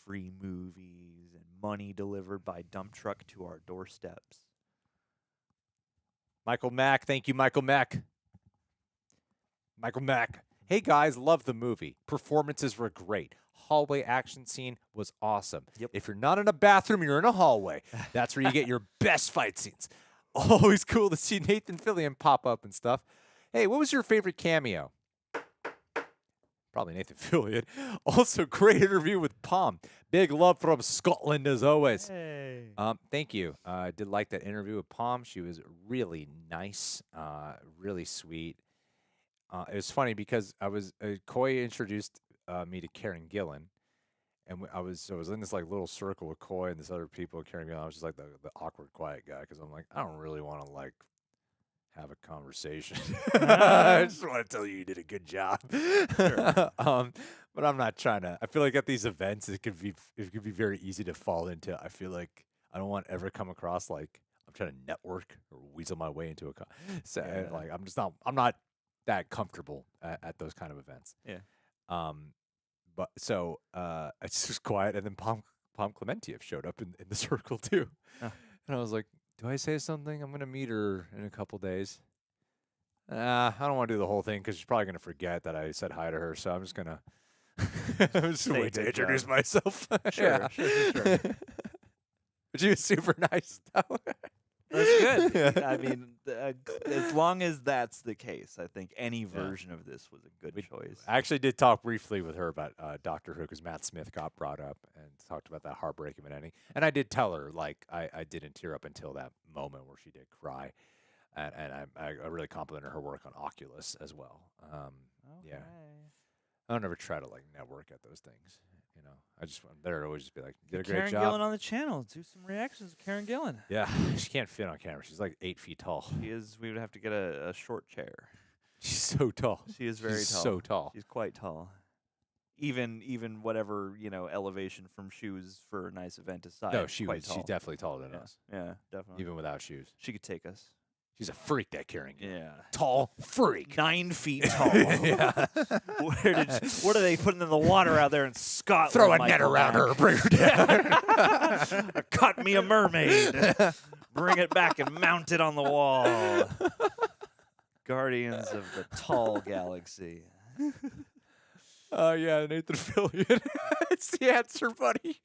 [SPEAKER 2] free movies and money delivered by dump truck to our doorsteps.
[SPEAKER 1] Michael Mack, thank you, Michael Mack. Michael Mack. Hey guys, love the movie. Performances were great. Hallway action scene was awesome.
[SPEAKER 2] Yep.
[SPEAKER 1] If you're not in a bathroom, you're in a hallway. That's where you get your best fight scenes. Always cool to see Nathan Fillion pop up and stuff. Hey, what was your favorite cameo? Probably Nathan Fillion. Also, great interview with Palm. Big love from Scotland as always.
[SPEAKER 2] Hey.
[SPEAKER 1] Thank you. I did like that interview with Palm. She was really nice, really sweet. It was funny because Coy introduced me to Karen Gillan, and I was in this like little circle with Coy and this other people. Karen Gillan, I was just like the awkward, quiet guy because I'm like, I don't really want to like have a conversation. I just want to tell you did a good job.
[SPEAKER 2] Sure.
[SPEAKER 1] But I'm not trying to. I feel like at these events it could be very easy to fall into. I feel like I don't want to ever come across like I'm trying to network or weasel my way into a. Like I'm not that comfortable at those kind of events.
[SPEAKER 2] Yeah.
[SPEAKER 1] But so it's just quiet, and then Palm Clementiev showed up in the circle too, and I was like, do I say something? I'm gonna meet her in a couple days. I don't want to do the whole thing because she's probably gonna forget that I said hi to her. So I'm just gonna I'm just
[SPEAKER 2] Say
[SPEAKER 1] wait to
[SPEAKER 2] good
[SPEAKER 1] introduce
[SPEAKER 2] job.
[SPEAKER 1] myself.
[SPEAKER 2] Sure,
[SPEAKER 1] Yeah.
[SPEAKER 2] sure.
[SPEAKER 1] But she was super nice though.
[SPEAKER 2] That's good.
[SPEAKER 1] Yeah.
[SPEAKER 2] I mean, as long as that's the case, I think any
[SPEAKER 1] Yeah.
[SPEAKER 2] version of this was a good choice.
[SPEAKER 1] I actually did talk briefly with her about Doctor Who because Matt Smith got brought up and talked about that heartbreaking ending. And I did tell her, like, I didn't tear up until that moment where she did cry. And I really complimented her work on Oculus as well. Yeah. I don't ever try to, like, network at those things. You know, I just want there to always just be like, did a great
[SPEAKER 2] Karen
[SPEAKER 1] job.
[SPEAKER 2] Gillan on the channel. Do some reactions of Karen Gillan.
[SPEAKER 1] Yeah, she can't fit on camera. She's like 8 feet tall.
[SPEAKER 2] She is. We would have to get a short chair.
[SPEAKER 1] She's so tall.
[SPEAKER 2] She is very
[SPEAKER 1] She's
[SPEAKER 2] tall.
[SPEAKER 1] so tall.
[SPEAKER 2] She's quite tall. Even whatever elevation from shoes for a nice event aside.
[SPEAKER 1] No,
[SPEAKER 2] she's
[SPEAKER 1] definitely taller than
[SPEAKER 2] Yeah,
[SPEAKER 1] us,
[SPEAKER 2] yeah, definitely.
[SPEAKER 1] even without shoes.
[SPEAKER 2] She could take us.
[SPEAKER 1] She's a freak, that Karen.
[SPEAKER 2] Yeah.
[SPEAKER 1] Tall freak.
[SPEAKER 2] 9 feet tall.
[SPEAKER 1] Yeah.
[SPEAKER 2] What are they putting in the water out there in Scotland?
[SPEAKER 1] Throw a net
[SPEAKER 2] Michael
[SPEAKER 1] around her,
[SPEAKER 2] Mack?
[SPEAKER 1] bring her down.
[SPEAKER 2] Cut me a mermaid. Bring it back and mount it on the wall. Guardians of the Tall Galaxy.
[SPEAKER 1] Yeah, Nathan Fillion. It's the answer, buddy.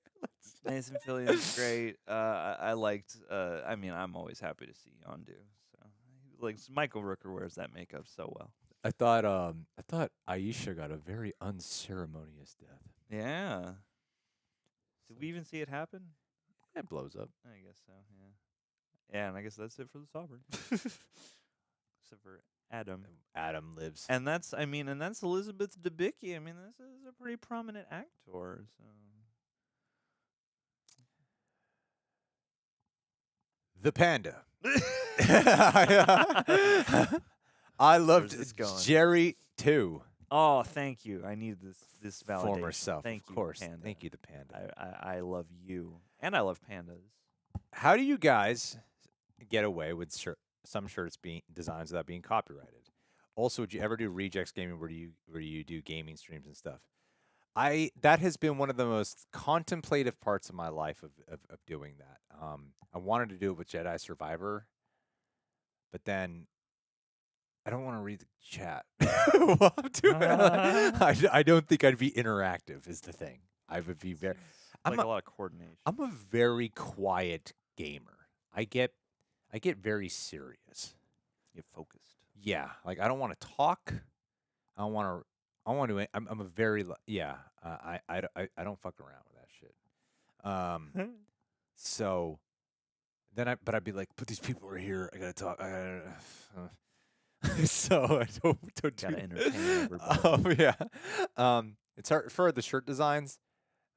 [SPEAKER 2] Nathan Fillion's great. I liked. I mean, I'm always happy to see Yondu. So, like, Michael Rooker wears that makeup so well.
[SPEAKER 1] I thought Aisha got a very unceremonious death.
[SPEAKER 2] Yeah. Did we even see it happen?
[SPEAKER 1] It blows up.
[SPEAKER 2] I guess so. Yeah. Yeah, and I guess that's it for the Sovereign. Except for Adam.
[SPEAKER 1] Adam lives.
[SPEAKER 2] And that's Elizabeth Debicki. I mean, this is a pretty prominent actor. So.
[SPEAKER 1] The panda. I loved
[SPEAKER 2] this going?
[SPEAKER 1] Jerry too.
[SPEAKER 2] Oh, thank you. I need this validation.
[SPEAKER 1] Former self,
[SPEAKER 2] Thank
[SPEAKER 1] of
[SPEAKER 2] you,
[SPEAKER 1] course.
[SPEAKER 2] Panda.
[SPEAKER 1] Thank you, the panda.
[SPEAKER 2] I love you, and I love pandas.
[SPEAKER 1] How do you guys get away with some shirts being designs without being copyrighted? Also, would you ever do rejects gaming where you do gaming streams and stuff? That has been one of the most contemplative parts of my life of doing that. I wanted to do it with Jedi Survivor, but then I don't want to read the chat while I'm doing it. I don't think I'd be interactive is the thing. I would be very
[SPEAKER 2] Like a lot of coordination.
[SPEAKER 1] I'm a very quiet gamer. I get very serious.
[SPEAKER 2] Get focused.
[SPEAKER 1] Yeah, like I don't want to talk. I want to. I'm a very yeah. I don't fuck around with that shit. So then I'd be like, but these people are here. I gotta talk. So I don't do.
[SPEAKER 2] Gotta entertain everybody.
[SPEAKER 1] Yeah. It's hard for the shirt designs.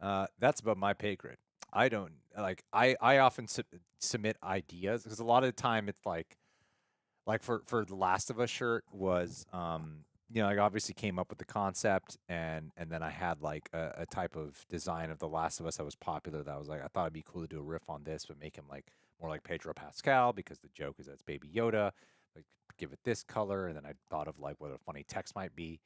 [SPEAKER 1] That's about my pay grade. I don't like. I often submit ideas because a lot of the time it's like for the Last of Us shirt was like obviously came up with the concept and then I had like a type of design of the Last of Us that was popular that was like I thought it'd be cool to do a riff on this but make him like more like Pedro Pascal because the joke is that it's Baby Yoda. Like give it this color and then I thought of like what a funny text might be.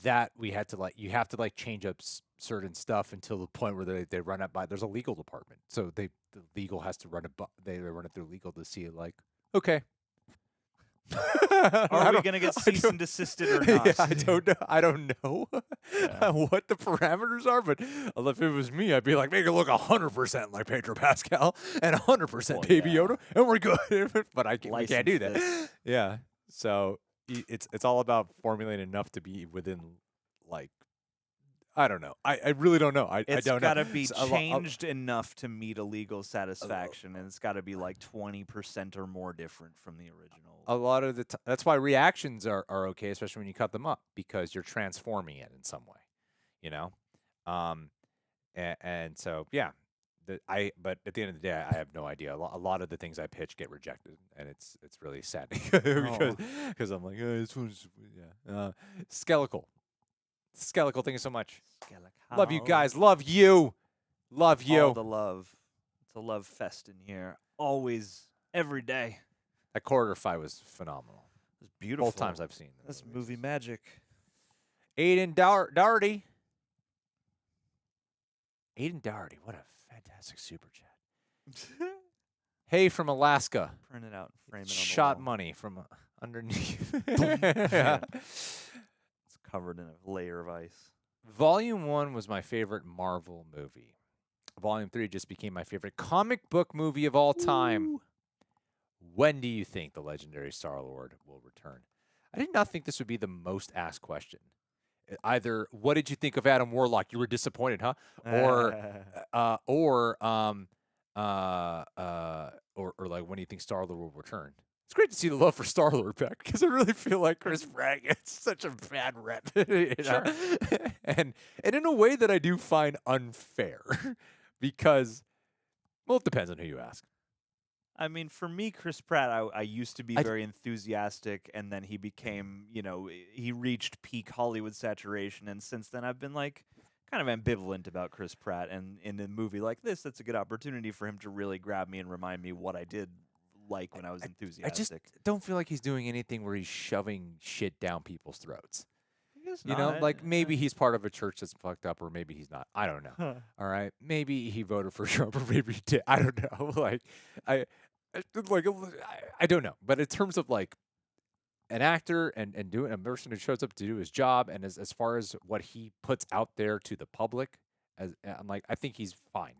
[SPEAKER 1] That we had to like you have to like change up certain stuff until the point where they run it by there's a legal department so the legal has to run it they run it through legal to see it like okay.
[SPEAKER 2] Are we gonna get cease and desisted or not?
[SPEAKER 1] Yeah, I don't know what the parameters are, but if it was me, I'd be like, make it look 100% like Pedro Pascal and 100% Baby Yoda, and we're good. But we can't do that.
[SPEAKER 2] License
[SPEAKER 1] Yeah, so it's all about formulating enough to be within like. I don't know. I really don't know. I
[SPEAKER 2] It's
[SPEAKER 1] don't
[SPEAKER 2] got to
[SPEAKER 1] know.
[SPEAKER 2] be
[SPEAKER 1] So,
[SPEAKER 2] changed enough to meet a legal satisfaction, and it's got to be like 20% or more different from the original.
[SPEAKER 1] A lot of the that's why reactions are okay, especially when you cut them up because you're transforming it in some way, you know. And so yeah, but at the end of the day, I have no idea. A lot of the things I pitch get rejected, and it's really sad because I'm like, this one's Skeletal. Skeletal, thank you so much. Love you guys. Love you. Love you.
[SPEAKER 2] All the love. It's a love fest in here. Always, every day.
[SPEAKER 1] That corridor fight was phenomenal.
[SPEAKER 2] It was beautiful.
[SPEAKER 1] Both times I've seen them.
[SPEAKER 2] That's movie magic.
[SPEAKER 1] Aiden Doherty. Aiden Doherty, what a fantastic super chat. Hey from Alaska.
[SPEAKER 2] Print it out and frame it on the
[SPEAKER 1] Shot
[SPEAKER 2] wall.
[SPEAKER 1] money from underneath.
[SPEAKER 2] Yeah. It's covered in a layer of ice.
[SPEAKER 1] Volume 1 was my favorite Marvel movie. Volume 3 just became my favorite comic book movie of all time.
[SPEAKER 2] Ooh.
[SPEAKER 1] When do you think the legendary Star-Lord will return? I did not think this would be the most asked question. Either, what did you think of Adam Warlock? You were disappointed, huh? Or like, when do you think Star-Lord will return? It's great to see the love for Star-Lord back, because I really feel like Chris Pratt gets such a bad rep, you know?
[SPEAKER 2] Sure.
[SPEAKER 1] and in a way that I do find unfair, because, well, it depends on who you ask.
[SPEAKER 2] I mean, for me, Chris Pratt, I used to be
[SPEAKER 1] I-
[SPEAKER 2] very enthusiastic, and then he became, he reached peak Hollywood saturation, and since then I've been like kind of ambivalent about Chris Pratt. And in a movie like this, that's a good opportunity for him to really grab me and remind me what I did like when I was
[SPEAKER 1] I
[SPEAKER 2] enthusiastic.
[SPEAKER 1] just don't feel like he's doing anything where he's shoving shit down people's throats.
[SPEAKER 2] I guess
[SPEAKER 1] You know,
[SPEAKER 2] not.
[SPEAKER 1] like maybe he's part of a church that's fucked up, or maybe he's not. I don't know.
[SPEAKER 2] Huh.
[SPEAKER 1] All right, maybe he voted for Trump, or maybe he did. I don't know. Like, I don't know. But in terms of like an actor and doing a person who shows up to do his job, and as far as what he puts out there to the public, I'm like, I think he's fine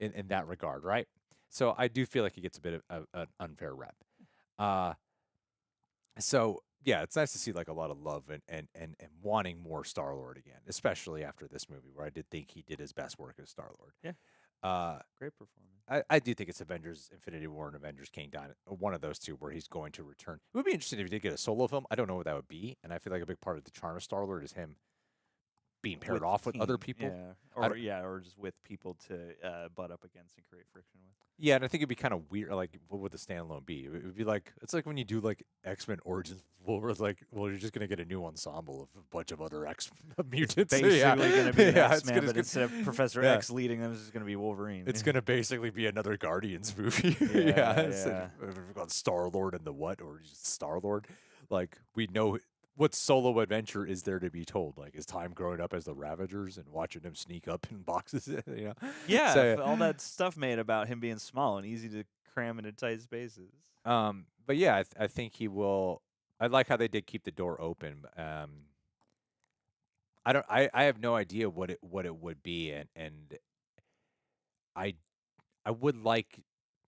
[SPEAKER 1] in that regard, right? So I do feel like he gets a bit of an unfair rep. So yeah, it's nice to see like a lot of love and wanting more Star-Lord again, especially after this movie where I did think he did his best work as Star-Lord.
[SPEAKER 2] Yeah. Great performance.
[SPEAKER 1] I do think it's Avengers Infinity War and Avengers King Dynasty, one of those two where he's going to return. It would be interesting if he did get a solo film. I don't know what that would be, and I feel like a big part of the charm of Star-Lord is him being paired
[SPEAKER 2] the
[SPEAKER 1] off with other
[SPEAKER 2] team,
[SPEAKER 1] people.
[SPEAKER 2] Yeah, or just with people to butt up against and create friction with.
[SPEAKER 1] Yeah, and I think it'd be kind of weird. Like, what would the standalone be? It would be like, it's like when you do like X-Men Origins, where it's like, well, you're just gonna get a new ensemble of a bunch of other X mutants.
[SPEAKER 2] Basically, going to be an
[SPEAKER 1] Yeah,
[SPEAKER 2] X-Man, but instead of Professor
[SPEAKER 1] yeah.
[SPEAKER 2] X leading them, it's just going to be Wolverine.
[SPEAKER 1] It's gonna basically be another Guardians movie.
[SPEAKER 2] Yeah.
[SPEAKER 1] We've got Star-Lord and the what, or just Star-Lord. Like, we know what solo adventure is there to be told? Like, is time growing up as the Ravagers and watching him sneak up in boxes? You know?
[SPEAKER 2] Yeah,
[SPEAKER 1] So,
[SPEAKER 2] all that stuff made about him being small and easy to cram into tight spaces.
[SPEAKER 1] but yeah, I think he will. I like how they did keep the door open. I have no idea what it would be, and I would like.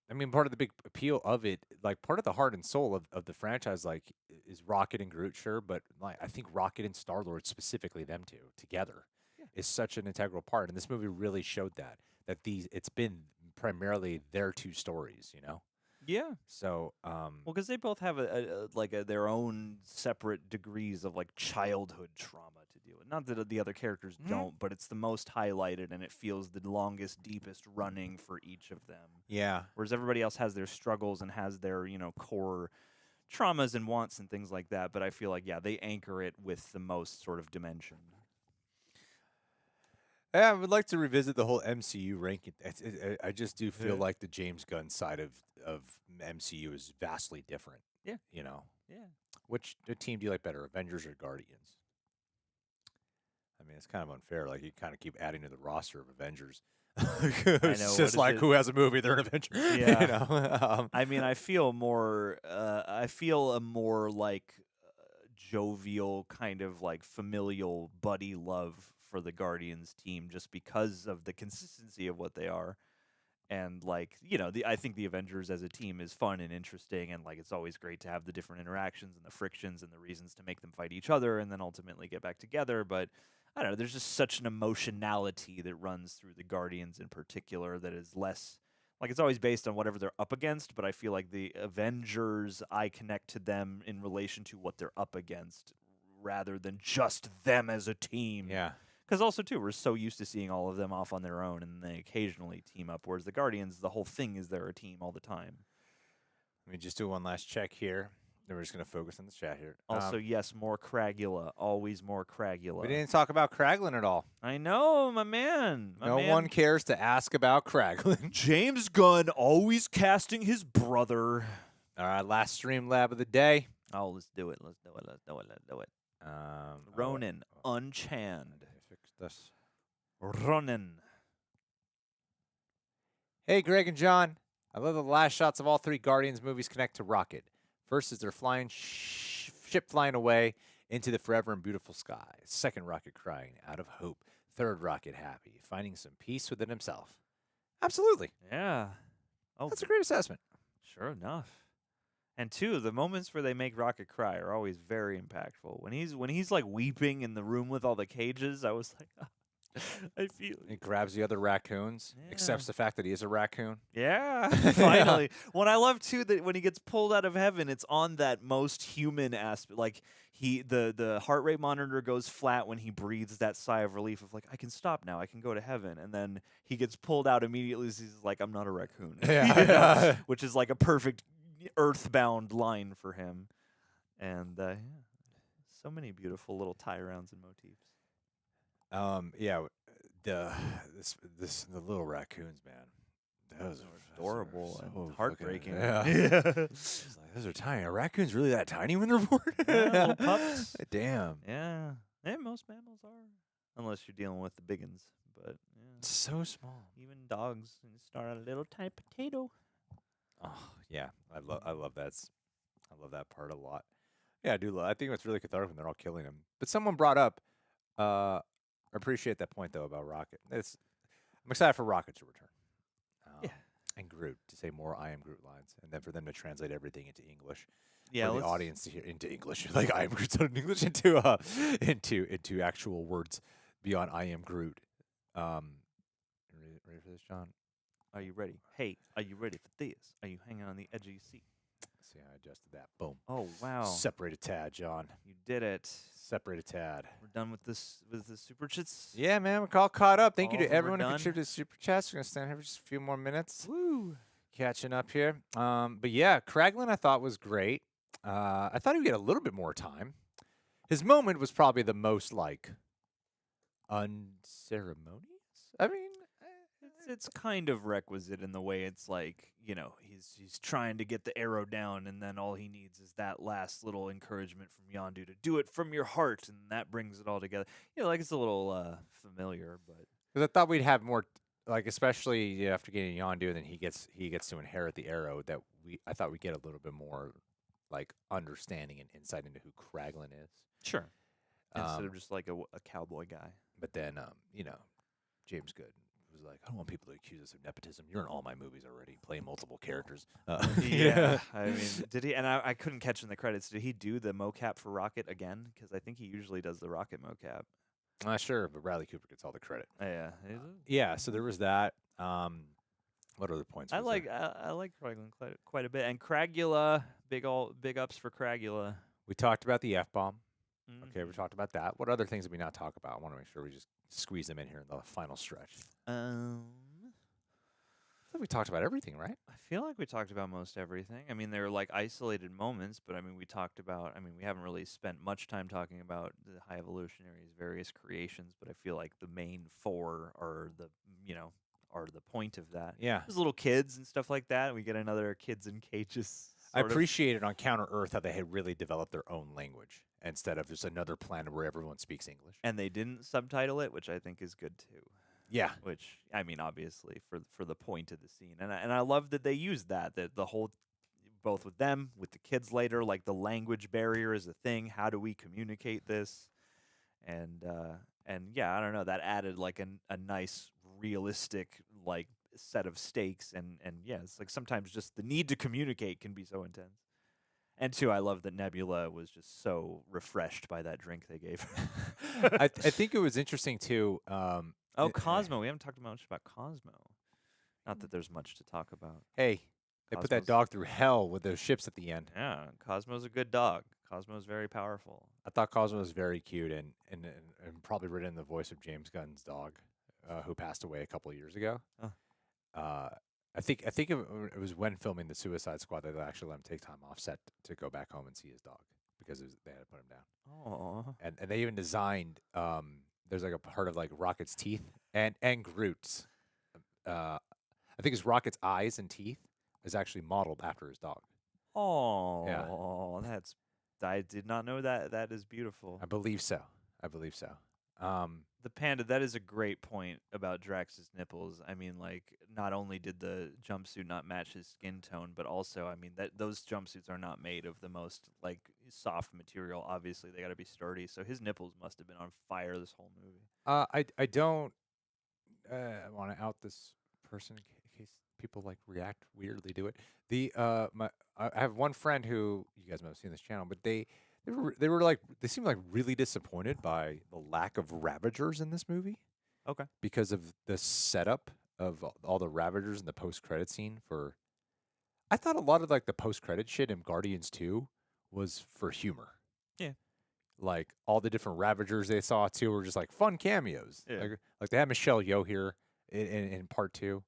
[SPEAKER 1] I mean, part of the big appeal of it, like part of the heart and soul of the franchise, like is Rocket and Groot, sure, but like I think Rocket and Star-Lord, specifically them two together, is such an integral part, and this movie really showed that it's been primarily their two stories, you know.
[SPEAKER 2] Yeah.
[SPEAKER 1] So,
[SPEAKER 2] Well, because they both have their own separate degrees of like childhood trauma to deal with. Not that the other characters don't, but it's the most highlighted, and it feels the longest, deepest running for each of them.
[SPEAKER 1] yeah,
[SPEAKER 2] Whereas everybody else has their struggles and has their core traumas and wants and things like that. But I feel like they anchor it with the most sort of dimension.
[SPEAKER 1] yeah, I would like to revisit the whole MCU ranking. I just do feel like the James Gunn side of MCU is vastly different.
[SPEAKER 2] Yeah.
[SPEAKER 1] You know,
[SPEAKER 2] Yeah.
[SPEAKER 1] which team do you like better, Avengers or Guardians? I mean, it's kind of unfair. Like, you kind of keep adding to the roster of Avengers. It's
[SPEAKER 2] know,
[SPEAKER 1] just like who has a movie, they're an Avenger.
[SPEAKER 2] Yeah.
[SPEAKER 1] You know?
[SPEAKER 2] I mean, I feel more. I feel a more like jovial kind of like familial buddy love for the Guardians team, just because of the consistency of what they are. And like I think the Avengers as a team is fun and interesting, and like it's always great to have the different interactions and the frictions and the reasons to make them fight each other and then ultimately get back together. But I don't know, there's just such an emotionality that runs through the Guardians in particular that is less like it's always based on whatever they're up against. But I feel like the Avengers, I connect to them in relation to what they're up against rather than just them as a team.
[SPEAKER 1] Yeah.
[SPEAKER 2] Because also, too, we're so used to seeing all of them off on their own, and they occasionally team up, whereas the Guardians, the whole thing is they're a team all the time.
[SPEAKER 1] Let me just do one last check here. Then we're just going to focus on the chat here.
[SPEAKER 2] Also, yes, more Cragula. Always more Cragula.
[SPEAKER 1] We didn't talk about Kraglin at all.
[SPEAKER 2] I know, my man.
[SPEAKER 1] No one cares to ask about Kraglin.
[SPEAKER 2] James Gunn always casting his brother.
[SPEAKER 1] All right, last stream lab of the day.
[SPEAKER 2] Oh, let's do it. Let's do it. Ronan Unchand.
[SPEAKER 1] Fix this.
[SPEAKER 2] Ronan.
[SPEAKER 1] Hey, Greg and John. I love the last shots of all three Guardians movies connect to Rocket. First is their flying ship flying away into the forever and beautiful sky. Second, Rocket crying out of hope. Third, Rocket happy, finding some peace within himself. Absolutely.
[SPEAKER 2] Yeah. Oh,
[SPEAKER 1] That's a great assessment.
[SPEAKER 2] sure enough. And two, the moments where they make Rocket cry are always very impactful. When he's like weeping in the room with all the cages, I was like, I feel
[SPEAKER 1] He grabs the other raccoons, accepts the fact that he is a raccoon.
[SPEAKER 2] yeah, finally. When I love too that when he gets pulled out of heaven, it's on that most human aspect. Like the heart rate monitor goes flat when he breathes that sigh of relief of like I can stop now, I can go to heaven, and then he gets pulled out immediately. As he's like, I'm not a raccoon, which is like a perfect earthbound line for him. And yeah, so many beautiful little tie rounds and motifs.
[SPEAKER 1] Yeah, the little raccoons, man. Those are
[SPEAKER 2] Adorable
[SPEAKER 1] so
[SPEAKER 2] and
[SPEAKER 1] fucking-
[SPEAKER 2] heartbreaking.
[SPEAKER 1] Yeah. It's like, those are tiny. Are raccoons really that tiny when they're born?
[SPEAKER 2] Yeah, little pups.
[SPEAKER 1] Damn.
[SPEAKER 2] Yeah, most mammals are, unless you're dealing with the big ones. But yeah,
[SPEAKER 1] So small.
[SPEAKER 2] even dogs start out a little tiny potato.
[SPEAKER 1] Oh yeah, I love that. I love that part a lot. Yeah, I do. I think it's really cathartic when they're all killing him. But someone brought up. I appreciate that point though about Rocket. I'm excited for Rocket to return.
[SPEAKER 2] Yeah.
[SPEAKER 1] And Groot to say more "I am Groot" lines, and then for them to translate everything into English.
[SPEAKER 2] Yeah,
[SPEAKER 1] For the audience to hear into English, like "I am Groot" in English into actual words beyond "I am Groot." Ready for this, John?
[SPEAKER 2] Are you ready? Hey, are you ready for this? Are you hanging on the edge of your seat?
[SPEAKER 1] See how I adjusted that. Boom.
[SPEAKER 2] Oh wow,
[SPEAKER 1] Separate a tad, John.
[SPEAKER 2] you did it.
[SPEAKER 1] Separate a tad.
[SPEAKER 2] We're done with this with the super chats.
[SPEAKER 1] Yeah, man, we're all caught up. Thank you
[SPEAKER 2] All
[SPEAKER 1] to
[SPEAKER 2] of them are
[SPEAKER 1] everyone who
[SPEAKER 2] done.
[SPEAKER 1] contributed to Super Chats. We're going to stand here for just a few more minutes.
[SPEAKER 2] Woo.
[SPEAKER 1] Catching up here. But yeah, Kraglin I thought was great. I thought he would get a little bit more time. His moment was probably the most, like, unceremonious. I mean,
[SPEAKER 2] It's kind of requisite in the way it's like, you know, he's trying to get the arrow down, and then all he needs is that last little encouragement from Yondu to do it from your heart, and that brings it all together. You know, like it's a little familiar, but
[SPEAKER 1] 'cause I thought we'd have more, like, especially after getting Yondu, and then he gets to inherit the arrow. I thought we'd get a little bit more, like, understanding and insight into who Kraglin is.
[SPEAKER 2] sure. Instead
[SPEAKER 1] Um,
[SPEAKER 2] of just like a cowboy guy.
[SPEAKER 1] But then, James Gunn was like, I don't want people to accuse us of nepotism. You're in all my movies already, playing multiple characters.
[SPEAKER 2] Yeah, I mean, did he? And I couldn't catch in the credits. Did he do the mocap for Rocket again? Because I think he usually does the Rocket mocap.
[SPEAKER 1] Not sure, but Bradley Cooper gets all the credit.
[SPEAKER 2] Yeah,
[SPEAKER 1] Yeah, so there was that. What other points?
[SPEAKER 2] I
[SPEAKER 1] was
[SPEAKER 2] like
[SPEAKER 1] there?
[SPEAKER 2] I like Craglan quite a bit, and Cragula, big ups for Cragula.
[SPEAKER 1] We talked about the F bomb.
[SPEAKER 2] Mm-hmm.
[SPEAKER 1] Okay, we talked about that. What other things did we not talk about? I want to make sure we just squeeze them in here in the final stretch. I think we talked about everything, right?
[SPEAKER 2] I feel like we talked about most everything. I mean, they're like isolated moments, but I mean, we talked about. I mean, we haven't really spent much time talking about the High Evolutionary's various creations, but I feel like the main four are the point of that.
[SPEAKER 1] Yeah.
[SPEAKER 2] There's little kids and stuff like that. We get another kids in cages.
[SPEAKER 1] I
[SPEAKER 2] sort of.
[SPEAKER 1] appreciated on Counter Earth how they had really developed their own language instead of just another planet where everyone speaks English.
[SPEAKER 2] And they didn't subtitle it, which I think is good too.
[SPEAKER 1] Yeah.
[SPEAKER 2] Which I mean, obviously for the point of the scene, and I love that they used that the whole, both with them, with the kids later, like the language barrier is a thing. How do we communicate this? And yeah, I don't know. That added like a nice realistic like set of stakes, and yeah, it's like sometimes just the need to communicate can be so intense. And two, I love that Nebula was just so refreshed by that drink they gave her.
[SPEAKER 1] I think it was interesting too.
[SPEAKER 2] Cosmo. We haven't talked much about Cosmo. Not that there's much to talk about.
[SPEAKER 1] Hey, they put that
[SPEAKER 2] Cosmo's-
[SPEAKER 1] dog through hell with those ships at the end.
[SPEAKER 2] Yeah, Cosmo's a good dog. Cosmo's very powerful.
[SPEAKER 1] I thought Cosmo was very cute and probably written in the voice of James Gunn's dog, who passed away a couple of years ago.
[SPEAKER 2] Oh.
[SPEAKER 1] I think it was when filming the Suicide Squad that they actually let him take time off set to go back home and see his dog because they had to put him down.
[SPEAKER 2] Oh.
[SPEAKER 1] And they even designed there's like a part of like Rocket's teeth and Groot's. I think it's Rocket's eyes and teeth is actually modeled after his dog.
[SPEAKER 2] Oh. I did not know that. That is beautiful.
[SPEAKER 1] I believe so.
[SPEAKER 2] The panda, that is a great point about Drax's nipples. I mean, like, not only did the jumpsuit not match his skin tone, but also, I mean, that those jumpsuits are not made of the most, like, soft material. Obviously, they got to be sturdy. So his nipples must have been on fire this whole movie.
[SPEAKER 1] I don't want to out this person in case people like react weirdly to it. I have one friend who you guys might have seen this channel, but they were like they seemed like really disappointed by the lack of Ravagers in this movie
[SPEAKER 2] Okay.
[SPEAKER 1] because of the setup of all the Ravagers in the post credit scene for. I thought a lot of like the post credit shit in Guardians 2 was for humor.
[SPEAKER 2] Yeah.
[SPEAKER 1] Like all the different Ravagers they saw too were just like fun cameos.
[SPEAKER 2] Yeah.
[SPEAKER 1] Like they had Michelle Yeoh here in part 2,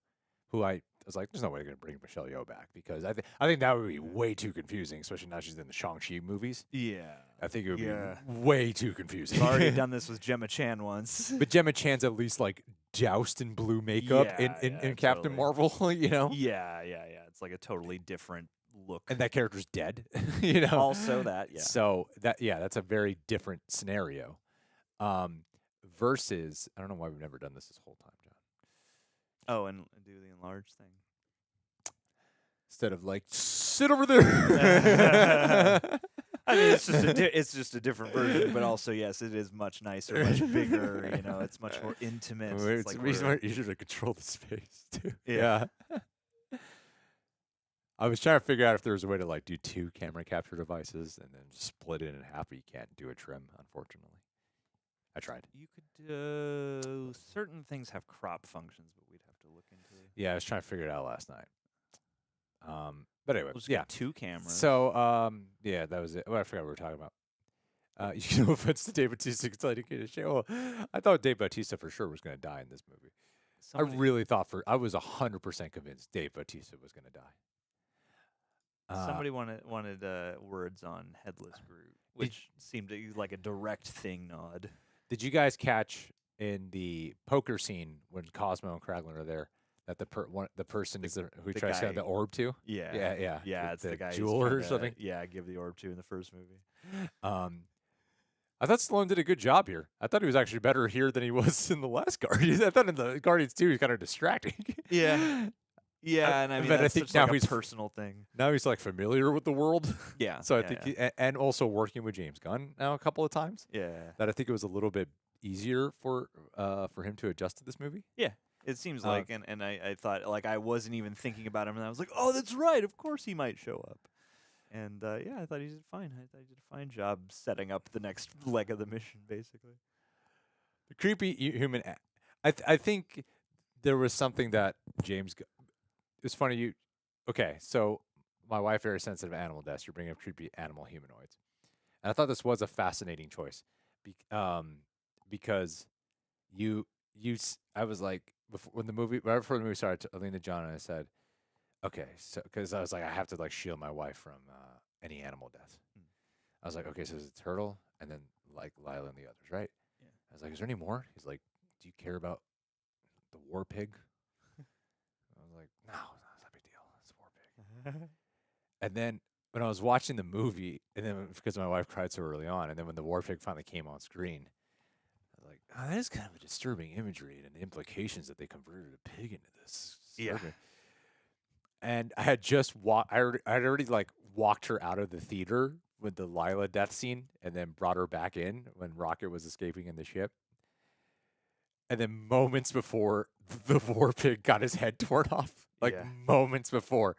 [SPEAKER 1] who I was like, there's no way they're gonna bring Michelle Yeoh back because I think that would be way too confusing, especially now she's in the Shang-Chi movies.
[SPEAKER 2] Yeah.
[SPEAKER 1] I think it would be way too confusing.
[SPEAKER 2] I've already done this with Gemma Chan once.
[SPEAKER 1] But Gemma Chan's at least like doused in blue makeup in Captain
[SPEAKER 2] totally.
[SPEAKER 1] Marvel, you know?
[SPEAKER 2] Yeah. It's like a totally different look.
[SPEAKER 1] And that character's dead, you know?
[SPEAKER 2] Also that, yeah.
[SPEAKER 1] So that's a very different scenario. Versus, I don't know why we've never done this whole time, John.
[SPEAKER 2] Oh, and do the enlarged thing.
[SPEAKER 1] Instead of like, sit over there.
[SPEAKER 2] I mean, it's just a different version, but also yes, it is much nicer, much bigger. You know, it's much more intimate.
[SPEAKER 1] It's
[SPEAKER 2] like
[SPEAKER 1] much easier to control the space too.
[SPEAKER 2] Yeah.
[SPEAKER 1] I was trying to figure out if there was a way to like do 2 camera capture devices and then split it in half, but you can't do a trim, unfortunately. I tried.
[SPEAKER 2] You could do certain things have crop functions, but we'd have to look into it.
[SPEAKER 1] Yeah, I was trying to figure it out last night. But anyway,
[SPEAKER 2] We'll just
[SPEAKER 1] yeah.
[SPEAKER 2] get 2 cameras.
[SPEAKER 1] So, yeah, that was it. Well, I forgot what we were talking about. You know, offense to Dave Bautista excited to show. I thought Dave Bautista for sure was going to die in this movie. I was 100% convinced Dave Bautista was going to die.
[SPEAKER 2] Somebody wanted words on Headless Groot, which seemed like a direct thing nod.
[SPEAKER 1] Did you guys catch in the poker scene when Cosmo and Kraglin are there that the person is who tries to have the orb to?
[SPEAKER 2] Yeah.
[SPEAKER 1] Yeah,
[SPEAKER 2] It's the guy
[SPEAKER 1] jeweler or something.
[SPEAKER 2] Yeah, give the orb to in the first movie.
[SPEAKER 1] I thought Stallone did a good job here. I thought he was actually better here than he was in the last Guardians. I thought in the Guardians 2 he was kind of distracting.
[SPEAKER 2] Yeah, and I mean,
[SPEAKER 1] but
[SPEAKER 2] that's
[SPEAKER 1] I think
[SPEAKER 2] such
[SPEAKER 1] now
[SPEAKER 2] like a
[SPEAKER 1] he's
[SPEAKER 2] personal thing.
[SPEAKER 1] Now he's like familiar with the world.
[SPEAKER 2] Yeah.
[SPEAKER 1] So I think and also working with James Gunn now a couple of times.
[SPEAKER 2] Yeah.
[SPEAKER 1] That I think it was a little bit easier for him to adjust to this movie.
[SPEAKER 2] Yeah. It seems like, and I thought, like, I wasn't even thinking about him, and I was like, oh, that's right, of course he might show up. And, yeah, I thought he did fine. I thought he did a fine job setting up the next leg of the mission, basically.
[SPEAKER 1] The creepy human... I think there was something that James... It's funny, okay, so my wife very sensitive to animal deaths. You're bringing up creepy animal humanoids. And I thought this was a fascinating choice. Because I was like... right before the movie started, I leaned to John and I said, okay, so because I was like, I have to like shield my wife from any animal death. I was like, okay, so there's a turtle and then like Lyla and the others, right? Yeah. I was like, is there any more? He's like, do you care about the war pig? I was like, no, it's not a big deal. It's a war pig. And then when I was watching the movie, and then because my wife cried so early on, and then when the war pig finally came on screen, like, oh, that is kind of a disturbing imagery and the implications that they converted a pig into this.
[SPEAKER 2] Yeah.
[SPEAKER 1] And I had just I had already like walked her out of the theater with the Lyla death scene and then brought her back in when Rocket was escaping in the ship. And then moments before the war pig got his head torn off, moments before.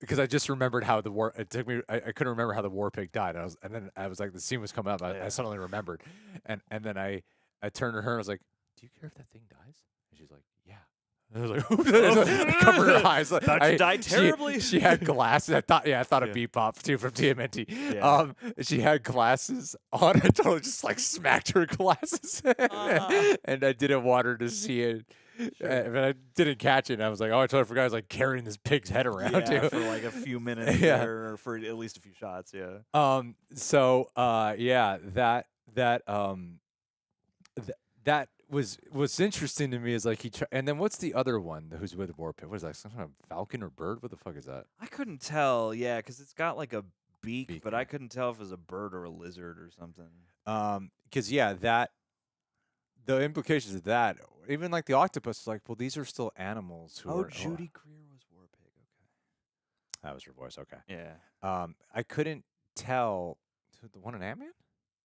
[SPEAKER 1] Because I just remembered how it took me. I couldn't remember how the war pig died. And then I was like, the scene was coming up. I suddenly remembered, and then I turned to her and I was like, "Do you care if that thing dies?" And she's like, "Yeah." And I was like, I covered her eyes. Like,
[SPEAKER 2] About to die terribly.
[SPEAKER 1] She had glasses. I thought of Bebop too from TMNT.
[SPEAKER 2] Yeah.
[SPEAKER 1] She had glasses on. I totally just like smacked her glasses, and I didn't want her to see it. Sure. But I didn't catch it. And I was like, oh, I totally forgot. I was like carrying this pig's head around too.
[SPEAKER 2] For like a few minutes there, or for at least a few shots. Yeah.
[SPEAKER 1] So that was interesting to me is like and then what's the other one who's with the war pig? What is that? Some kind of falcon or bird? What the fuck is that?
[SPEAKER 2] I couldn't tell. Yeah, because it's got like a beak, but I couldn't tell if it was a bird or a lizard or something.
[SPEAKER 1] Because the implications of that, even like the octopus is like, well, these are still animals who
[SPEAKER 2] Oh,
[SPEAKER 1] are.
[SPEAKER 2] Judy Greer was War Pig. Okay.
[SPEAKER 1] That was her voice. Okay.
[SPEAKER 2] Yeah.
[SPEAKER 1] I couldn't tell the one in Ant-Man.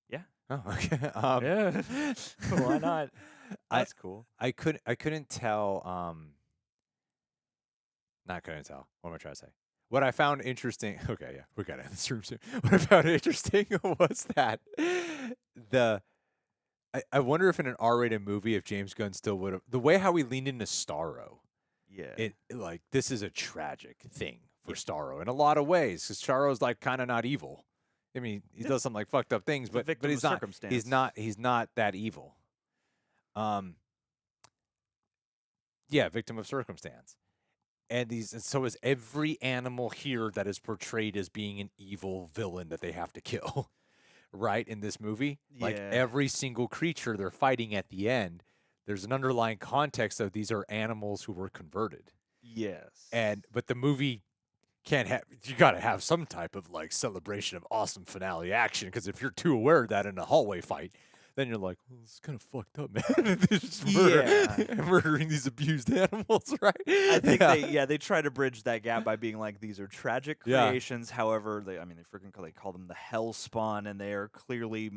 [SPEAKER 2] Yeah.
[SPEAKER 1] Oh, okay.
[SPEAKER 2] Yeah. Why not? That's cool.
[SPEAKER 1] I couldn't tell. Not couldn't tell. What am I trying to say? What I found interesting. Okay, yeah, we got to end this room soon. What I found interesting was that I wonder if in an R-rated movie, if James Gunn still would have the way how he leaned into Starro.
[SPEAKER 2] Yeah.
[SPEAKER 1] Like this is a tragic thing for Starro in a lot of ways because Starro's like kind of not evil. I mean, he does some like fucked up things, but
[SPEAKER 2] victim
[SPEAKER 1] he's
[SPEAKER 2] of
[SPEAKER 1] not.
[SPEAKER 2] circumstance.
[SPEAKER 1] He's not that evil. Yeah, victim of circumstance. And so is every animal here that is portrayed as being an evil villain that they have to kill, right? In this movie, like
[SPEAKER 2] Yeah.
[SPEAKER 1] every single creature they're fighting at the end, there's an underlying context of these are animals who were converted.
[SPEAKER 2] Yes.
[SPEAKER 1] But the movie can't have. You got to have some type of like celebration of awesome finale action because if you're too aware of that in a hallway fight, then you're like, well, it's kind of fucked up, man. Just murdering these abused animals, right?
[SPEAKER 2] I think they try to bridge that gap by being like, these are tragic creations. However, they call them the hell spawn, and they are clearly,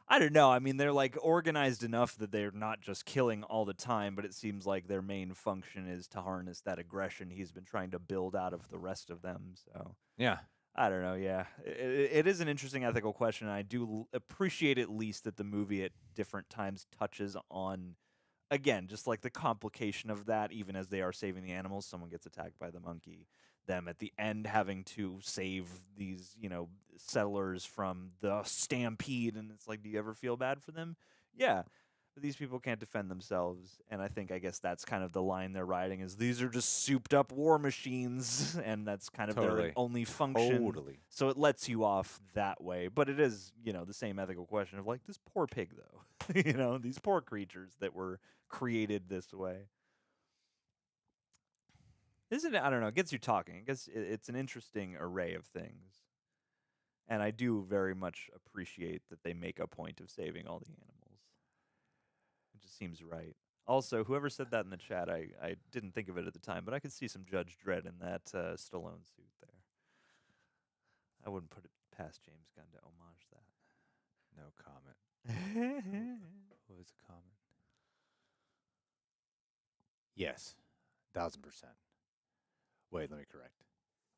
[SPEAKER 2] I don't know. I mean, they're like organized enough that they're not just killing all the time, but it seems like their main function is to harness that aggression he's been trying to build out of the rest of them. So
[SPEAKER 1] yeah.
[SPEAKER 2] I don't know. Yeah, it is an interesting ethical question. And I do appreciate at least that the movie at different times touches on, again, just like the complication of that. Even as they are saving the animals, someone gets attacked by the monkey. Them at the end having to save these, settlers from the stampede, and it's like, do you ever feel bad for them? Yeah. But these people can't defend themselves, and I guess that's kind of the line they're riding is these are just souped-up war machines, and that's kind of their only function.
[SPEAKER 1] Totally.
[SPEAKER 2] So it lets you off that way. But it is, the same ethical question of, like, this poor pig, though. These poor creatures that were created this way. Isn't it? I don't know. It gets you talking. I guess it's an interesting array of things. And I do very much appreciate that they make a point of saving all the animals. It just seems right. Also, whoever said that in the chat, I didn't think of it at the time, but I could see some Judge Dredd in that Stallone suit there. I wouldn't put it past James Gunn to homage that.
[SPEAKER 1] No comment. What was the comment? Yes, 1,000%. Wait, let me correct.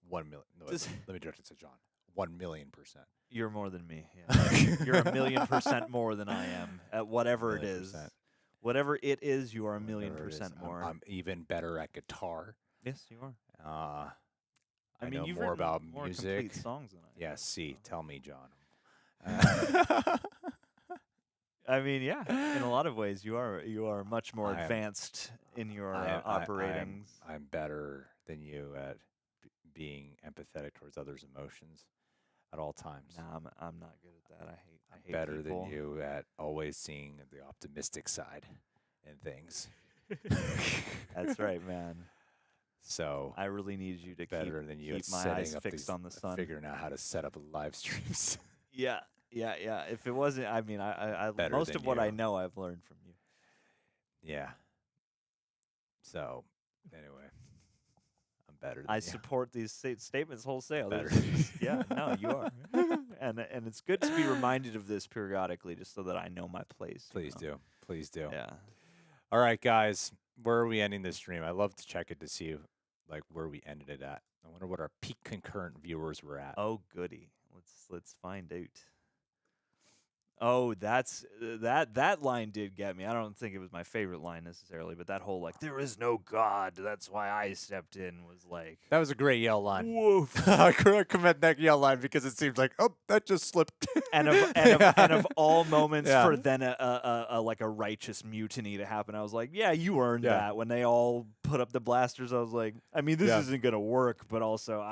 [SPEAKER 1] 1 million. No, let me direct it to John. 1,000,000%.
[SPEAKER 2] You're more than me. Yeah. You're 1,000,000% more than I am at whatever it is. Whatever it is, you are 1,000,000% more.
[SPEAKER 1] I'm even better at guitar.
[SPEAKER 2] Yes, you are.
[SPEAKER 1] I
[SPEAKER 2] mean,
[SPEAKER 1] know
[SPEAKER 2] you've
[SPEAKER 1] more
[SPEAKER 2] written
[SPEAKER 1] about
[SPEAKER 2] more
[SPEAKER 1] music.
[SPEAKER 2] complete songs than I have.
[SPEAKER 1] Yeah, see, tell me, John.
[SPEAKER 2] I mean, yeah. In a lot of ways, you are much more advanced in your operating.
[SPEAKER 1] I'm better than you at being empathetic towards others' emotions at all times.
[SPEAKER 2] Nah, I'm not good at that. I hate
[SPEAKER 1] better
[SPEAKER 2] people.
[SPEAKER 1] than you at always seeing the optimistic side in things.
[SPEAKER 2] That's right, man.
[SPEAKER 1] So
[SPEAKER 2] I really need you to keep my eyes fixed on the sun,
[SPEAKER 1] figuring out how to set up live streams.
[SPEAKER 2] Yeah. If it wasn't, I mean, I most of what I know, I've learned from you.
[SPEAKER 1] Yeah. So, anyway, I'm better than
[SPEAKER 2] I
[SPEAKER 1] you.
[SPEAKER 2] support these statements wholesale.
[SPEAKER 1] Better.
[SPEAKER 2] Yeah, no, you are. and it's good to be reminded of this periodically just so that I know my place.
[SPEAKER 1] Please do. Please do.
[SPEAKER 2] Yeah.
[SPEAKER 1] All right, guys. Where are we ending this stream? I love to check it to see like where we ended it at. I wonder what our peak concurrent viewers were at.
[SPEAKER 2] Oh, goody. Let's find out. Oh, that line did get me. I don't think it was my favorite line necessarily, but that whole like there is no God, that's why I stepped in was like
[SPEAKER 1] That was a great yell line.
[SPEAKER 2] Woof.
[SPEAKER 1] I commend that yell line because it seems like that just slipped.
[SPEAKER 2] and of all moments for then a like a righteous mutiny to happen, I was like, yeah, you earned that. When they all put up the blasters, I was like, I mean, this isn't gonna work, but also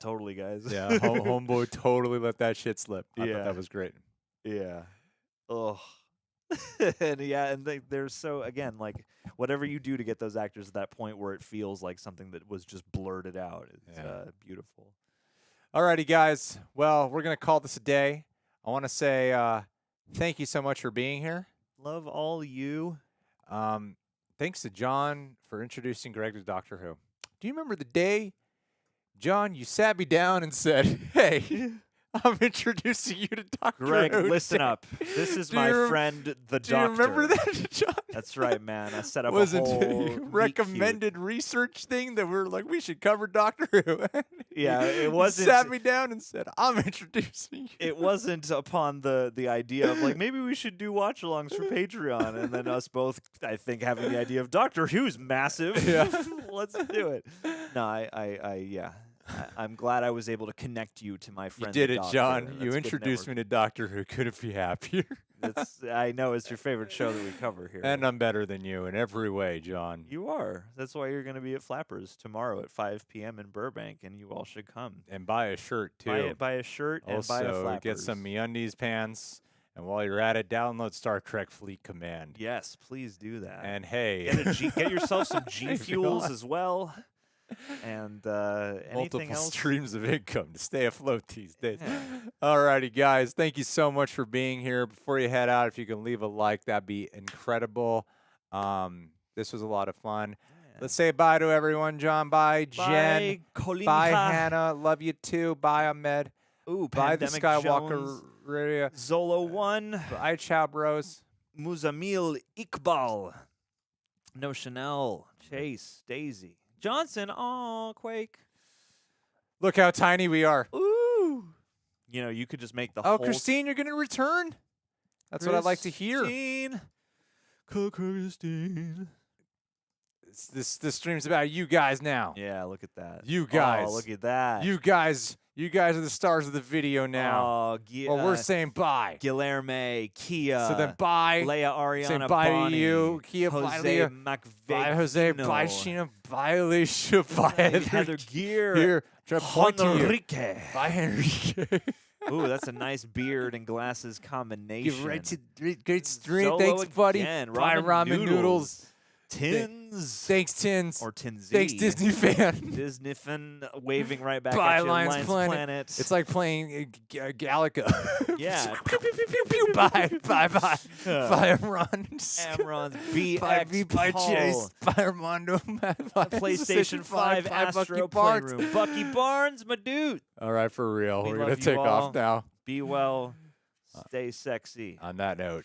[SPEAKER 2] totally, guys.
[SPEAKER 1] Yeah, homeboy totally let that shit slip. I thought that was great.
[SPEAKER 2] Yeah. Ugh. and they're so, again, like, whatever you do to get those actors at that point where it feels like something that was just blurted out is beautiful.
[SPEAKER 1] Alrighty, guys. Well, we're going to call this a day. I want to say thank you so much for being here.
[SPEAKER 2] Love all you.
[SPEAKER 1] Thanks to John for introducing Greg to Doctor Who. Do you remember the day, John, you sat me down and said, hey, I'm introducing you to Doctor
[SPEAKER 2] Greg,
[SPEAKER 1] Who.
[SPEAKER 2] listen up. This is
[SPEAKER 1] Do
[SPEAKER 2] my
[SPEAKER 1] you
[SPEAKER 2] friend, the
[SPEAKER 1] Do you
[SPEAKER 2] Doctor.
[SPEAKER 1] remember that, John?
[SPEAKER 2] That's right, man. I set up
[SPEAKER 1] Was
[SPEAKER 2] a
[SPEAKER 1] it
[SPEAKER 2] whole
[SPEAKER 1] a recommended research thing that we're like, we should cover Doctor Who?
[SPEAKER 2] Yeah, it
[SPEAKER 1] You
[SPEAKER 2] wasn't.
[SPEAKER 1] sat me down and said, I'm introducing you.
[SPEAKER 2] It wasn't upon the idea of like maybe we should do watch-alongs for Patreon, and then us both, I think, having the idea of Doctor Who's massive.
[SPEAKER 1] Yeah.
[SPEAKER 2] Let's do it. No, yeah. I'm glad I was able to connect you to my
[SPEAKER 1] You
[SPEAKER 2] friend.
[SPEAKER 1] did
[SPEAKER 2] the
[SPEAKER 1] it,
[SPEAKER 2] Doctor.
[SPEAKER 1] John.
[SPEAKER 2] That's
[SPEAKER 1] You
[SPEAKER 2] good
[SPEAKER 1] introduced me
[SPEAKER 2] network.
[SPEAKER 1] to Doctor Who. Couldn't be happier.
[SPEAKER 2] I know it's your favorite show that we cover here.
[SPEAKER 1] And I'm better than you in every way, John.
[SPEAKER 2] You are. That's why you're going to be at Flappers tomorrow at 5 p.m. in Burbank, and you all should come.
[SPEAKER 1] And buy a shirt, too.
[SPEAKER 2] Buy a shirt and buy a
[SPEAKER 1] Also,
[SPEAKER 2] Flappers.
[SPEAKER 1] get some MeUndies pants. And while you're at it, download Star Trek Fleet Command.
[SPEAKER 2] Yes, please do that.
[SPEAKER 1] And hey,
[SPEAKER 2] Get yourself some G
[SPEAKER 1] Hey,
[SPEAKER 2] Fuels
[SPEAKER 1] God.
[SPEAKER 2] as well. And anything
[SPEAKER 1] multiple
[SPEAKER 2] else?
[SPEAKER 1] streams of income to stay afloat these days.
[SPEAKER 2] Yeah.
[SPEAKER 1] Alrighty, guys. Thank you so much for being here. Before you head out, if you can leave a like, that'd be incredible. This was a lot of fun. Let's say bye to everyone, John. Bye, Jen.
[SPEAKER 2] Colin
[SPEAKER 1] Bye,
[SPEAKER 2] Mika.
[SPEAKER 1] Hannah. Love you too. Bye, Ahmed.
[SPEAKER 2] Ooh,
[SPEAKER 1] Bye, the
[SPEAKER 2] Pandemic
[SPEAKER 1] Skywalker
[SPEAKER 2] Jones,
[SPEAKER 1] Radio.
[SPEAKER 2] Zolo 1,
[SPEAKER 1] Bye, Chow Bros.
[SPEAKER 2] Muzamil Iqbal, No Chanel, Chase, Daisy, Johnson, aw, Quake.
[SPEAKER 1] Look how tiny we are.
[SPEAKER 2] Ooh. You know, you could just make the
[SPEAKER 1] Oh,
[SPEAKER 2] whole
[SPEAKER 1] Christine, you're going to return? That's what I'd like to hear.
[SPEAKER 2] Christine.
[SPEAKER 1] This stream's about you guys now.
[SPEAKER 2] Yeah, look at that.
[SPEAKER 1] You guys.
[SPEAKER 2] Oh, look at that.
[SPEAKER 1] You guys are the stars of the video now.
[SPEAKER 2] Oh,
[SPEAKER 1] Well, we're saying bye.
[SPEAKER 2] Guilherme, Kia.
[SPEAKER 1] So then bye.
[SPEAKER 2] Leia Ariana
[SPEAKER 1] Say bye
[SPEAKER 2] Bonnie,
[SPEAKER 1] to you. Kia, bye,
[SPEAKER 2] Jose
[SPEAKER 1] Leah.
[SPEAKER 2] McVeigh.
[SPEAKER 1] Bye, Jose. Bye, Sheena. Bye, Alicia. Bye,
[SPEAKER 2] Heather Gear.
[SPEAKER 1] Here, try to point to you.
[SPEAKER 2] Henrique.
[SPEAKER 1] Bye, Enrique.
[SPEAKER 2] Ooh, that's a nice beard and glasses combination.
[SPEAKER 1] Give right to great stream.
[SPEAKER 2] Solo
[SPEAKER 1] Thanks, buddy.
[SPEAKER 2] again.
[SPEAKER 1] Bye, ramen noodles.
[SPEAKER 2] Tins.
[SPEAKER 1] Thanks, Tins.
[SPEAKER 2] Or Tinzy.
[SPEAKER 1] Thanks, Disney fan.
[SPEAKER 2] Disney fan waving right back
[SPEAKER 1] Bye,
[SPEAKER 2] at you.
[SPEAKER 1] Lions
[SPEAKER 2] Lions
[SPEAKER 1] Planet. It's like playing Galaga.
[SPEAKER 2] Yeah.
[SPEAKER 1] Pew, pew, pew, pew, pew. Bye, bye, bye. Bye, Amron.
[SPEAKER 2] Amron's
[SPEAKER 1] Bye,
[SPEAKER 2] BX
[SPEAKER 1] bye,
[SPEAKER 2] Paul.
[SPEAKER 1] Chase. Bye, Armando. Bye,
[SPEAKER 2] PlayStation 5 Astro
[SPEAKER 1] Barnes.
[SPEAKER 2] Playroom. Bucky Barnes, my dude.
[SPEAKER 1] All right, for real.
[SPEAKER 2] We
[SPEAKER 1] We're
[SPEAKER 2] love
[SPEAKER 1] going to
[SPEAKER 2] you
[SPEAKER 1] take
[SPEAKER 2] all.
[SPEAKER 1] off now.
[SPEAKER 2] Be well. Stay sexy.
[SPEAKER 1] On that note.